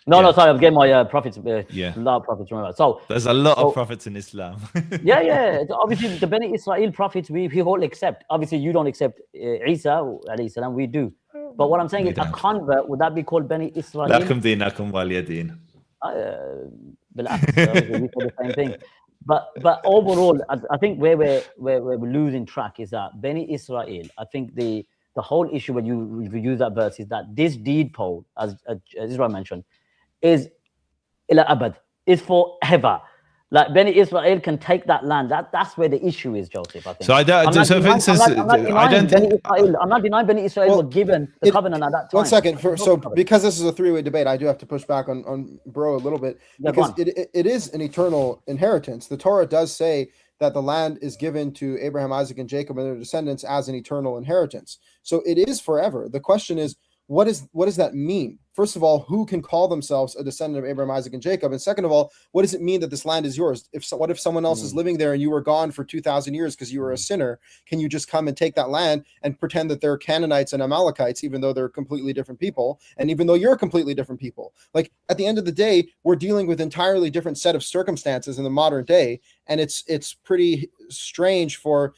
No, sorry. I'm getting my prophets. A lot of prophets. Remember. So there's a lot of prophets in Islam. yeah. Obviously, the Bani Israel prophets we all accept. Obviously, you don't accept Isa alayhi salam. We do. But what I'm saying is, a convert, would that be called Bani Israel? Lakum dinakum waliyadin. We say the same thing. But overall, I think where we're losing track is that Bani Israel. I think the whole issue when you use that verse is that this deed poll, as Israel mentioned, is ila abad, is forever. Like Bani Israel can take that land. That's where the issue is, Joseph. I think. So I'm not denying Bani Israel were given the covenant at that time. 1 second. Because this is a three-way debate, I do have to push back on Bro a little bit, because it is an eternal inheritance. The Torah does say that the land is given to Abraham, Isaac, and Jacob and their descendants as an eternal inheritance. So it is forever. The question is, what does that mean? First of all, who can call themselves a descendant of Abraham, Isaac, and Jacob? And second of all, what does it mean that this land is yours? What if someone else is living there and you were gone for 2,000 years because you were a sinner? Can you just come and take that land and pretend that they're Canaanites and Amalekites, even though they're completely different people, and even though you're completely different people? Like, at the end of the day, we're dealing with entirely different set of circumstances in the modern day, and it's pretty strange for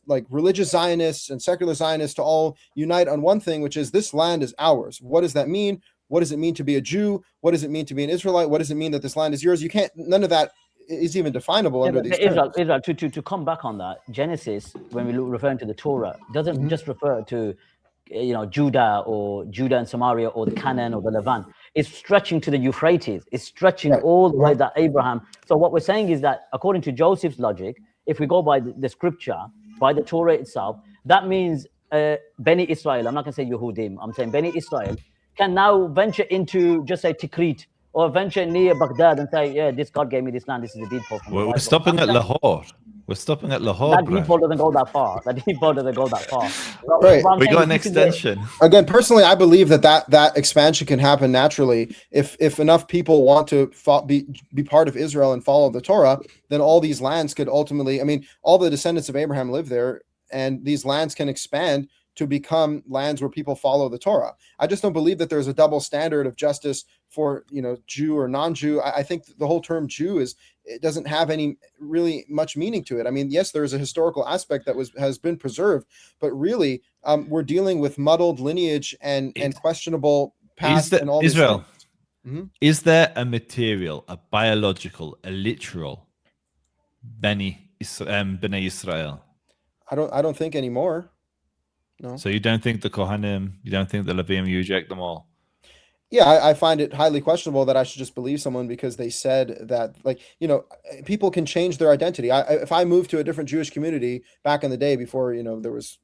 like religious Zionists and secular Zionists to all unite on one thing, which is this land is ours. What does that mean? What does it mean to be a Jew? What does it mean to be an Israelite? What does it mean that this land is yours? You can't, none of that is even definable under these terms. Israel, to come back on that, Genesis, when we referring to the Torah, doesn't just refer to Judah and Samaria or the Canaan or the Levant. It's stretching to the Euphrates. It's stretching all the way that Abraham. So what we're saying is that according to Joseph's logic, if we go by the scripture, by the Torah itself, that means Bani Israel, I'm not going to say Yehudim, I'm saying Bani Israel, can now venture into, just say, Tikrit, or venture near Baghdad and say, yeah, this God gave me this land, this is the deed poll. We're stopping at Lahore. We're stopping at Lahore. That deed poll doesn't go that far. Right. We got an extension. Again, personally, I believe that expansion can happen naturally. If enough people want to be part of Israel and follow the Torah, then all these lands could ultimately, I mean, all the descendants of Abraham live there, and these lands can expand to become lands where people follow the Torah. I just don't believe that there's a double standard of justice for, Jew or non-Jew. I think the whole term Jew it doesn't have any really much meaning to it. I mean, yes, there is a historical aspect that has been preserved, but really we're dealing with muddled lineage and questionable past and all Israel. These things. Is there a material, a biological, a literal Bnei Israel? I don't think anymore. No. So you don't think the Kohanim, you don't think the Levim, you reject them all? Yeah, I find it highly questionable that I should just believe someone because they said that, like, you know, people can change their identity. If I moved to a different Jewish community back in the day before, you know, there was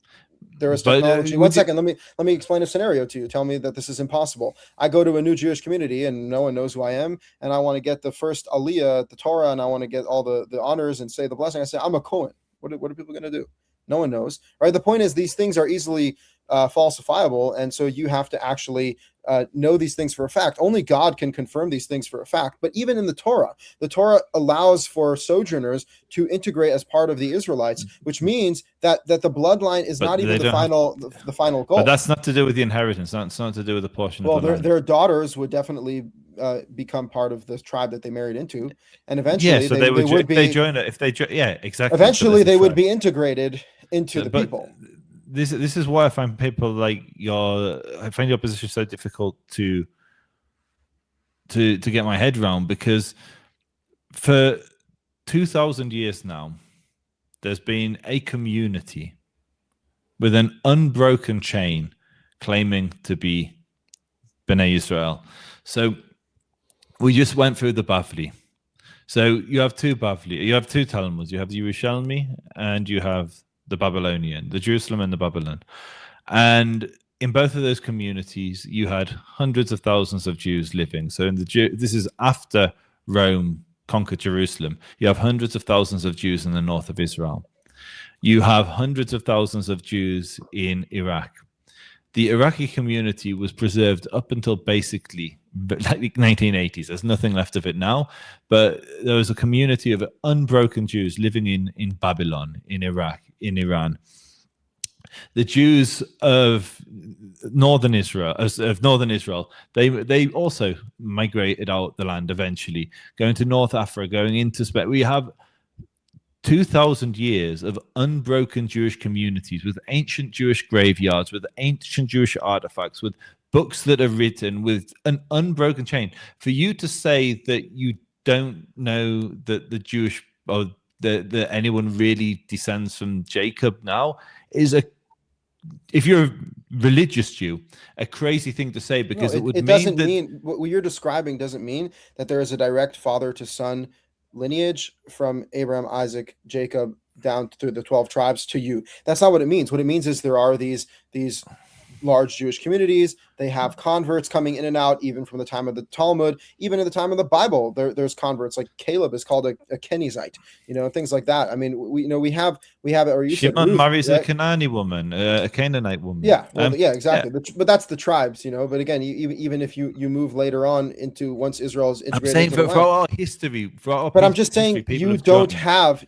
technology. One second, let me explain a scenario to you. Tell me that this is impossible. I go to a new Jewish community and no one knows who I am, and I want to get the first Aliyah, the Torah, and I want to get all the honors and say the blessing. I say, I'm a Cohen. What are people going to do? No one knows, right? The point is these things are easily falsifiable, and so you have to actually know these things for a fact. Only God can confirm these things for a fact. But even in the Torah allows for sojourners to integrate as part of the Israelites, which means that the bloodline is not even the final goal. But that's not to do with the inheritance. It's not to do with the portion. Well, of the land. their daughters would definitely become part of the tribe that they married into, and eventually they would be. If they join it, yeah, exactly. Eventually, they would be integrated into the people. This is why I find people like I find your position so difficult to get my head around, because for 2,000 years now, there's been a community with an unbroken chain claiming to be Bnei Israel. So we just went through the Bavli. So you have two Bavli, you have two Talmuds, you have the Yerushalmi and you have the Babylonian, the Jerusalem and the Babylon. And in both of those communities, you had hundreds of thousands of Jews living. So this is after Rome conquered Jerusalem. You have hundreds of thousands of Jews in the north of Israel. You have hundreds of thousands of Jews in Iraq. The Iraqi community was preserved up until basically like 1980s. There's nothing left of it now, but there was a community of unbroken Jews living in Babylon, in Iraq, in Iran. The Jews of northern Israel, they also migrated out the land eventually, going to North Africa, going into Spain. We have 2,000 years of unbroken Jewish communities with ancient Jewish graveyards, with ancient Jewish artifacts, with books that are written, with an unbroken chain. For you to say that you don't know that the Jewish or that anyone really descends from Jacob now is if you're a religious Jew, a crazy thing to say, because it doesn't mean what you're describing doesn't mean that there is a direct father to son lineage from Abraham, Isaac, Jacob down through the 12 tribes to you. That's not what it means. What it means is there are these large Jewish communities. They have converts coming in and out, even from the time of the Talmud, even in the time of the Bible. There's converts, like Caleb is called a Kenizzite, things like that. I mean, we have or you Shimon marries a Canaanite woman, a Canaanite woman. Yeah, well, yeah, exactly. Yeah. But that's the tribes, But again, even if you move later on into once Israel is integrated, I'm saying for our history, but I'm just saying you don't have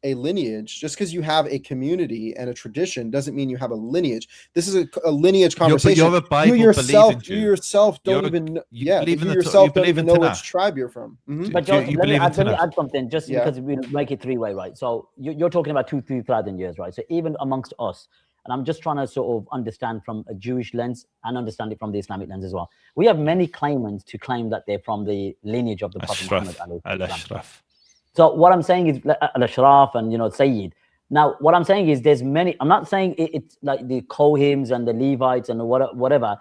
a lineage. Just because you have a community and a tradition doesn't mean you have a lineage. This is a lineage conversation. You're a Bible you yourself don't even know which tribe you're from. Mm-hmm. But Joseph, let me add something, just because we make it three-way, right? So you're talking about 2,000 years, right? So even amongst us, and I'm just trying to sort of understand from a Jewish lens and understand it from the Islamic lens as well. We have many claimants to claim that they're from the lineage of the Prophet Muhammad. So what I'm saying is Al-Ashraf and Sayyid. Now what I'm saying is there's many. I'm not saying it's like the Kohims and the Levites and whatever.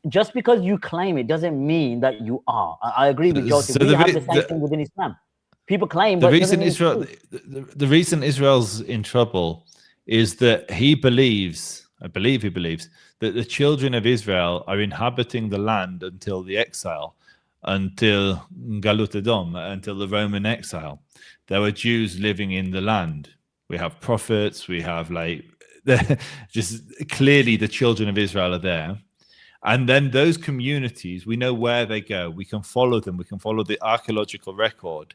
Just because you claim it doesn't mean that you are. I agree with Joseph. We have the same thing within Islam. People claim, but the reason Israel's in trouble is that I believe he believes that the children of Israel are inhabiting the land until the exile, until Galut Edom, until the Roman exile. There were Jews living in the land. We have prophets. We have just clearly the children of Israel are there. And then those communities, we know where they go. We can follow them. We can follow the archaeological record.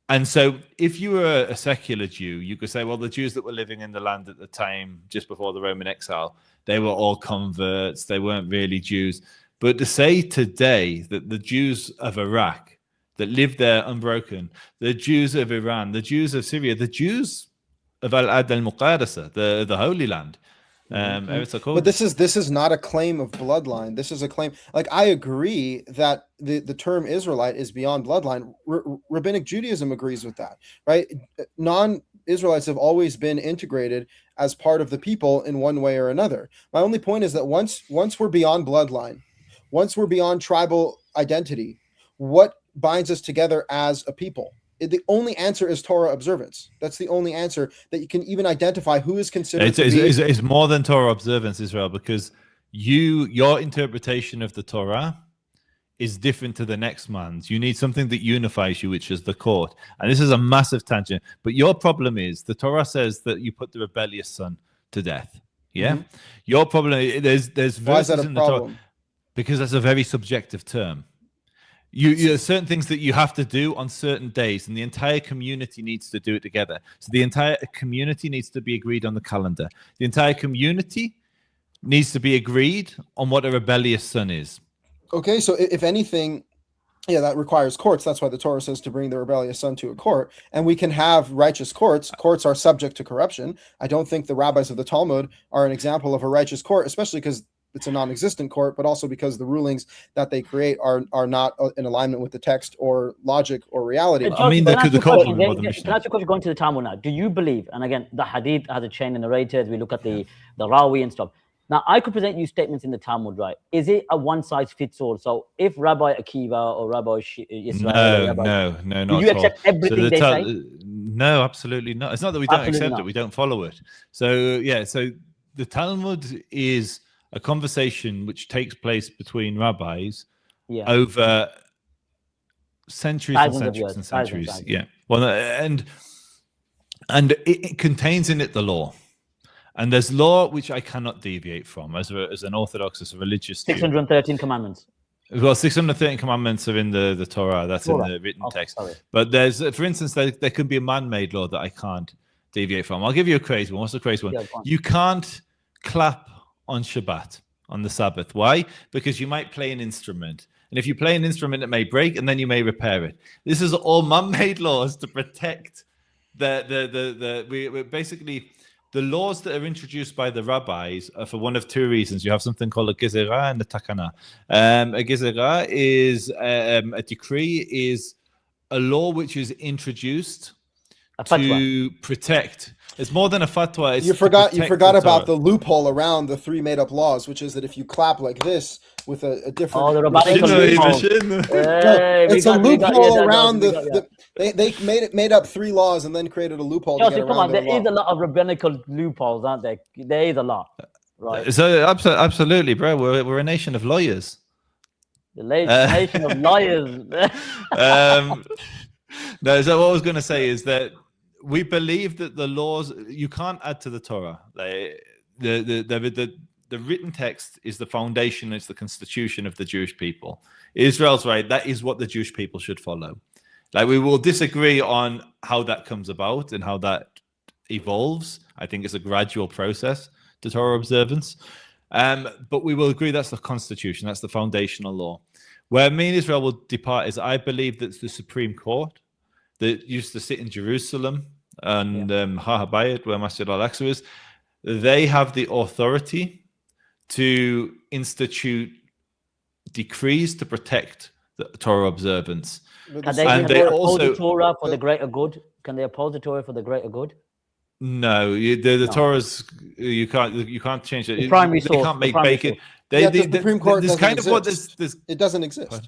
And so if you were a secular Jew, you could say, well, the Jews that were living in the land at the time, just before the Roman exile, they were all converts. They weren't really Jews. But to say today that the Jews of Iraq that live there unbroken, the Jews of Iran, the Jews of Syria, the Jews of Al-Ad al-Muqaddasa, the Holy Land. But this is not a claim of bloodline. This is a claim. Like, I agree that the term Israelite is beyond bloodline. Rabbinic Judaism agrees with that, right? Israelites have always been integrated as part of the people in one way or another. My only point is that once we're beyond bloodline, once we're beyond tribal identity, what binds us together as a people? The only answer is Torah observance. That's the only answer that you can even identify who is considered to be. It's more than Torah observance, Israel, because your interpretation of the Torah is different to the next man's. You need something that unifies you, which is the court. And this is a massive tangent. But your problem is the Torah says that you put the rebellious son to death. Yeah. Mm-hmm. Your problem there's Why is that a in the problem? Torah, because that's a very subjective term. You certain things that you have to do on certain days, and the entire community needs to do it together. So the entire community needs to be agreed on the calendar. The entire community needs to be agreed on what a rebellious son is. Okay, so if anything, yeah, that requires courts. That's why the Torah says to bring the rebellious son to a court. And we can have righteous courts. Courts are subject to corruption. I don't think the rabbis of the Talmud are an example of a righteous court, especially because it's a non-existent court, but also because the rulings that they create are not in alignment with the text or logic or reality. I mean, can I ask you a question going to the Talmud now? Do you believe, and again, the Hadith has a chain of narrators, we look at the Rawi and stuff. Now, I could present you statements in the Talmud, right? Is it a one-size-fits-all? So if Rabbi Akiva or Rabbi Israel... No, not do you accept everything they say? No, absolutely not. It's not that we don't accept it, we don't follow it. So, so the Talmud is a conversation which takes place between rabbis over centuries and centuries. Yeah. Well, and it contains in it the law. And there's law which I cannot deviate from as an Orthodox, as a religious 613 commandments. Well, 613 commandments are in the Torah. That's in the written text. Sorry. But there's, for instance, there could be a man-made law that I can't deviate from. I'll give you a crazy one. What's the crazy one? You can't clap on Shabbat, on the Sabbath. Why? Because you might play an instrument. And if you play an instrument, it may break and then you may repair it. This is all man-made laws to protect we basically... The laws that are introduced by the rabbis are for one of two reasons. You have something called a gezerah and a takana. A gezerah is a decree, is a law which is introduced to protect. It's more than a fatwa. It's you forgot about the loophole around the three made-up laws, which is that if you clap like this with a different... Oh, the rabbinical it's a loophole around they made up three laws and then created a loophole. Joseph, come on, there is a lot of rabbinical loopholes, aren't there? There is a lot, right? So absolutely, bro. We're a nation of lawyers. The nation of lawyers. No, so what I was going to say is that we believe that the laws you can't add to the Torah. The written text is the foundation, it's the constitution of the Jewish people. Israel's right, that is what the Jewish people should follow. Like, we will disagree on how that comes about and how that evolves. I think it's a gradual process to Torah observance. But we will agree that's the constitution, that's the foundational law. Where me and Israel will depart is I believe that the Supreme Court that used to sit in Jerusalem and Har HaBayit, where Masjid al-Aqsa is, they have the authority to institute decrees to protect the Torah observance. Can they oppose the Torah for the greater good? Can they oppose the Torah for the greater good? No, the Torah's you can't change it. The primary source. They can't make bacon. The Supreme Court doesn't exist. It doesn't exist. What?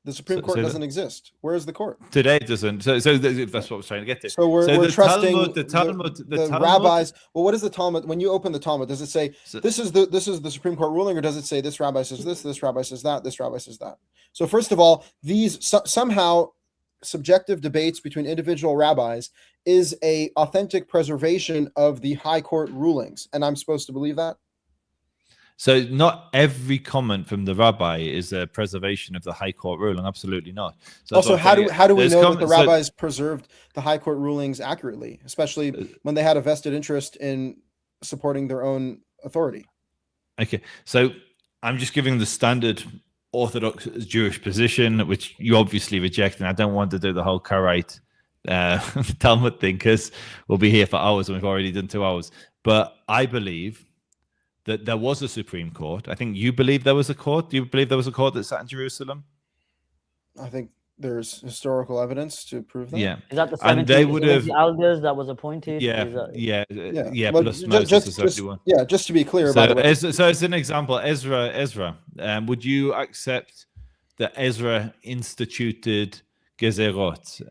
The Supreme Court doesn't exist. Where is the court? Today it doesn't. So that's what I was trying to get to. So we're trusting the Talmud, the rabbis. Well, what is the Talmud? When you open the Talmud, does it say this is the Supreme Court ruling, or does it say this rabbi says this rabbi says that, this rabbi says that? So first of all, these somehow subjective debates between individual rabbis is a authentic preservation of the high court rulings, and I'm supposed to believe that? So not every comment from the rabbi is a preservation of the high court ruling. Absolutely not. So also, how do we know that the rabbis preserved the high court rulings accurately, especially when they had a vested interest in supporting their own authority? Okay, so I'm just giving the standard Orthodox Jewish position, which you obviously reject, and I don't want to do the whole Karaite Talmud thing because we'll be here for hours and we've already done 2 hours. But I believe that there was a Supreme Court. I think you believe there was a court. Do you believe there was a court that sat in Jerusalem? I think there's historical evidence to prove that. Yeah. Is that the And 70, they would have 70 elders that was appointed? Yeah, Is that, yeah, Well, plus Moses is 71. just to be clear, by So, the way. as an example, Ezra, would you accept that Ezra instituted Gezerot,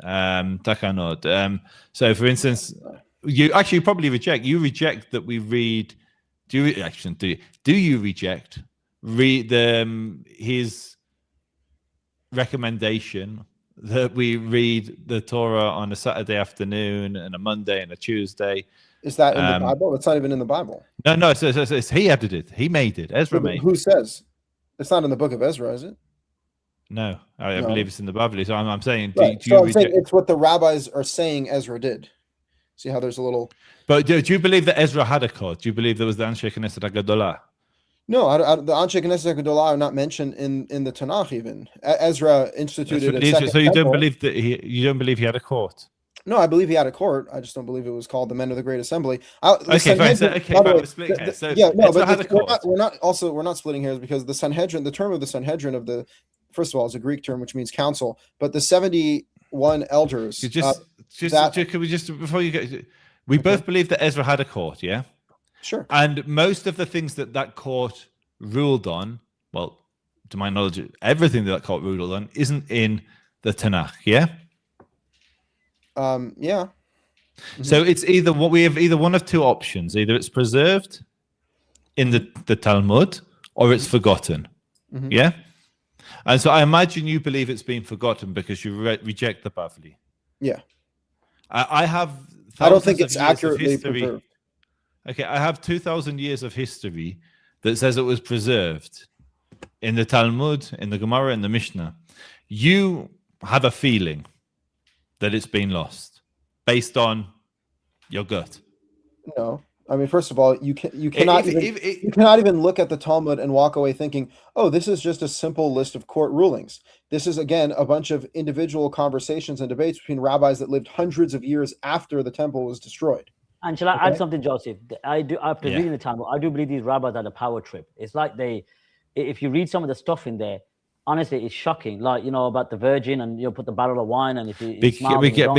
Takanot? So, for instance, you actually probably reject that we read. Do you reject his recommendation that we read the Torah on a Saturday afternoon and a Monday and a Tuesday? Is that in the Bible? It's not even in the Bible. No. It's he added it. He made it. Ezra made it. Who says? It's not in the book of Ezra, is it? No, I believe it's in the Bible. So I'm saying, Right. do you I'm reject? saying it's what the rabbis are saying Ezra did. See how there's a little. But do you believe that Ezra had a code? Do you believe there was the Anshe Knesset HaGadolah? No, the Anshe Knesset HaGadolah are not mentioned in the Tanakh even. Ezra instituted a second So you don't temple. believe that you don't believe he had a court? No, I believe he had a court. I just don't believe it was called the Men of the Great Assembly. Okay, fine. So, we're splitting hairs. So Ezra had a court. we're not splitting hairs because the Sanhedrin, the term of the Sanhedrin first of all, is a Greek term which means council, but the 71 elders. Can we just before you go? We both believe that Ezra had a court, yeah. Sure. And most of the things that court ruled on, well, to my knowledge, everything that court ruled on isn't in the Tanakh, yeah. Yeah. Mm-hmm. So it's either one of two options: either it's preserved in the Talmud, or it's forgotten. Mm-hmm. Yeah. And so I imagine you believe it's been forgotten because you reject the Bavli. Yeah. I have. I don't think it's accurately preserved. Okay, I have 2,000 years of history that says it was preserved in the Talmud, in the Gemara, in the Mishnah. You have a feeling that it's been lost based on your gut. No, I mean, first of all, you cannot even look at the Talmud and walk away thinking, oh, this is just a simple list of court rulings. This is, again, a bunch of individual conversations and debates between rabbis that lived hundreds of years after the temple was destroyed. And shall I add something, Joseph? After reading the Talmud, I do believe these rabbis had a power trip. It's like if you read some of the stuff in there, honestly, it's shocking. Like, about the virgin and put the barrel of wine, and if you be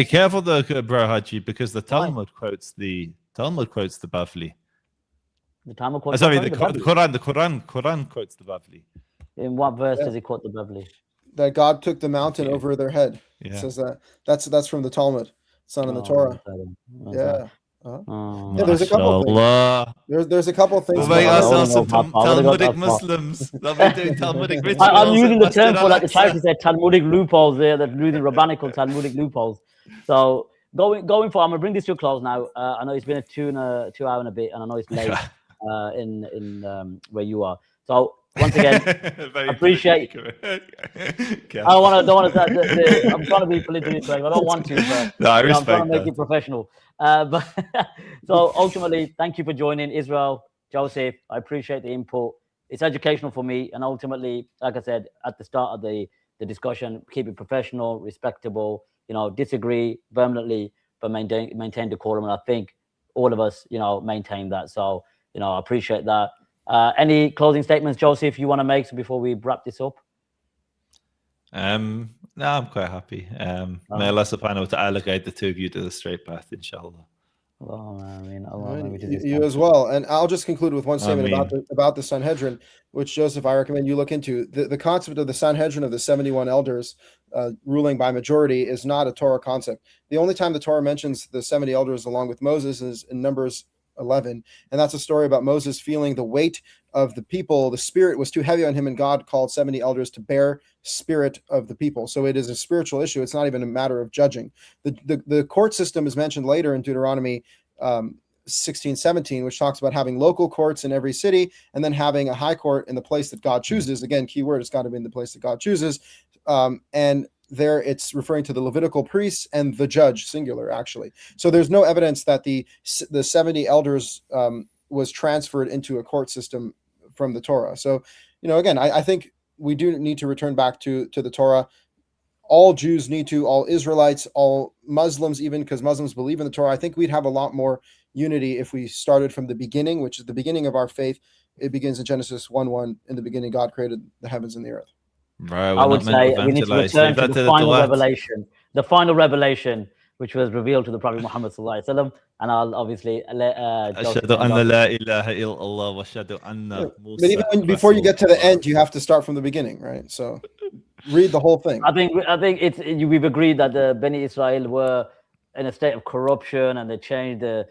careful though, Bro Haji, because the Talmud quotes the Bavli. The Talmud quotes the Quran quotes the Bavli. In what verse does he quote the Bavli? That God took the mountain over their head. Yeah. It says that. That's from the Talmud. It's not in the Torah. Yeah. Yeah, there's a couple things. There's a couple things. We'll make ourselves some Talmudic Muslims. They'll be doing Talmudic rituals. I'm using the term for, like the charity said, Talmudic loopholes there. They're using rabbinical Talmudic loopholes. So going for, I'm gonna bring this to a close now. I know it's been a 2 hour and a bit, and I know it's late in where you are. So once again, I appreciate. I don't want to. I'm trying to be politically correct. I don't want to, but no, I'm trying to make it professional. But so ultimately, thank you for joining, Israel, Joseph. I appreciate the input. It's educational for me, and ultimately, like I said at the start of the discussion, keep it professional, respectable. Disagree vehemently, but maintain decorum. And I think all of us, maintain that. So I appreciate that. Any closing statements, Joseph, you want to make before we wrap this up? No, I'm quite happy. May Allah subhanahu wa ta'ala guide the two of you to the straight path, inshallah. You as well. And I'll just conclude with one statement about the Sanhedrin, which, Joseph, I recommend you look into. The concept of the Sanhedrin of the 71 elders ruling by majority is not a Torah concept. The only time the Torah mentions the 70 elders along with Moses is in Numbers 11, and that's a story about Moses feeling the weight of the people. The spirit was too heavy on him, and God called 70 elders to bear spirit of the people. So it is a spiritual issue. It's not even a matter of judging. The court system is mentioned later in Deuteronomy 16:17, which talks about having local courts in every city and then having a high court in the place that God chooses. Again, key word, it's got to be in the place that God chooses. And there it's referring to the Levitical priests and the judge, singular, actually. So there's no evidence that the 70 elders was transferred into a court system from the Torah. So, again, I think we do need to return back to the Torah. All Jews need to, all Israelites, all Muslims, even because Muslims believe in the Torah. I think we'd have a lot more unity if we started from the beginning, which is the beginning of our faith. It begins in Genesis 1:1. In the beginning, God created the heavens and the earth. Bro, I we're would not meant say we need to evangelize. return Leave to that the to the final Duat. revelation, which was revealed to the Prophet Muhammad sallallahu alaihi wasallam, and I'll obviously let Joseph أشهد end أن off. لا إله إلا الله وأشهد أن But even موسى before you get to the رسول الله. end, you have to start from the beginning, right? So read the whole thing. I think we've agreed that the Beni Israel were in a state of corruption, and they changed the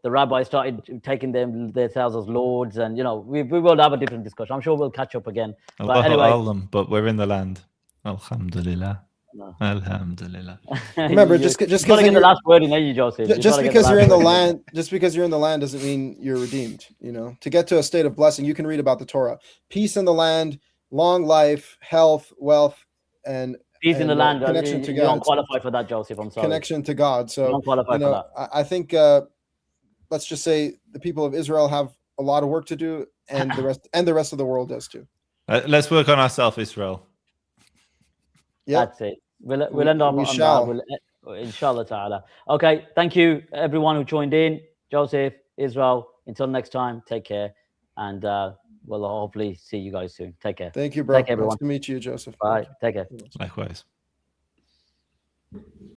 rabbis started taking themselves as lords, and we will have a different discussion. I'm sure we'll catch up again. But Allahu anyway, Alam, but we're in the land. Alhamdulillah. No. Alhamdulillah. Remember, you just gotta because get the you're last word in there, you Joseph. just because you're in the land, doesn't mean you're redeemed. To get to a state of blessing, you can read about the Torah: peace in the land, long life, health, wealth, and peace in the land. connection to You don't God. qualify for that, Joseph. I'm sorry. Connection to God. So you don't qualify for that. I think let's just say the people of Israel have a lot of work to do, and the rest of the world does too. Let's work on ourselves, Israel. Yeah, That's it. We'll end up on that. Inshallah ta'ala. Okay, thank you everyone who joined in. Joseph, Israel, until next time, take care, and we'll hopefully see you guys soon. Take care. Thank you, bro. Take care, everyone. Nice to meet you, Joseph. Bye. Take care. Likewise.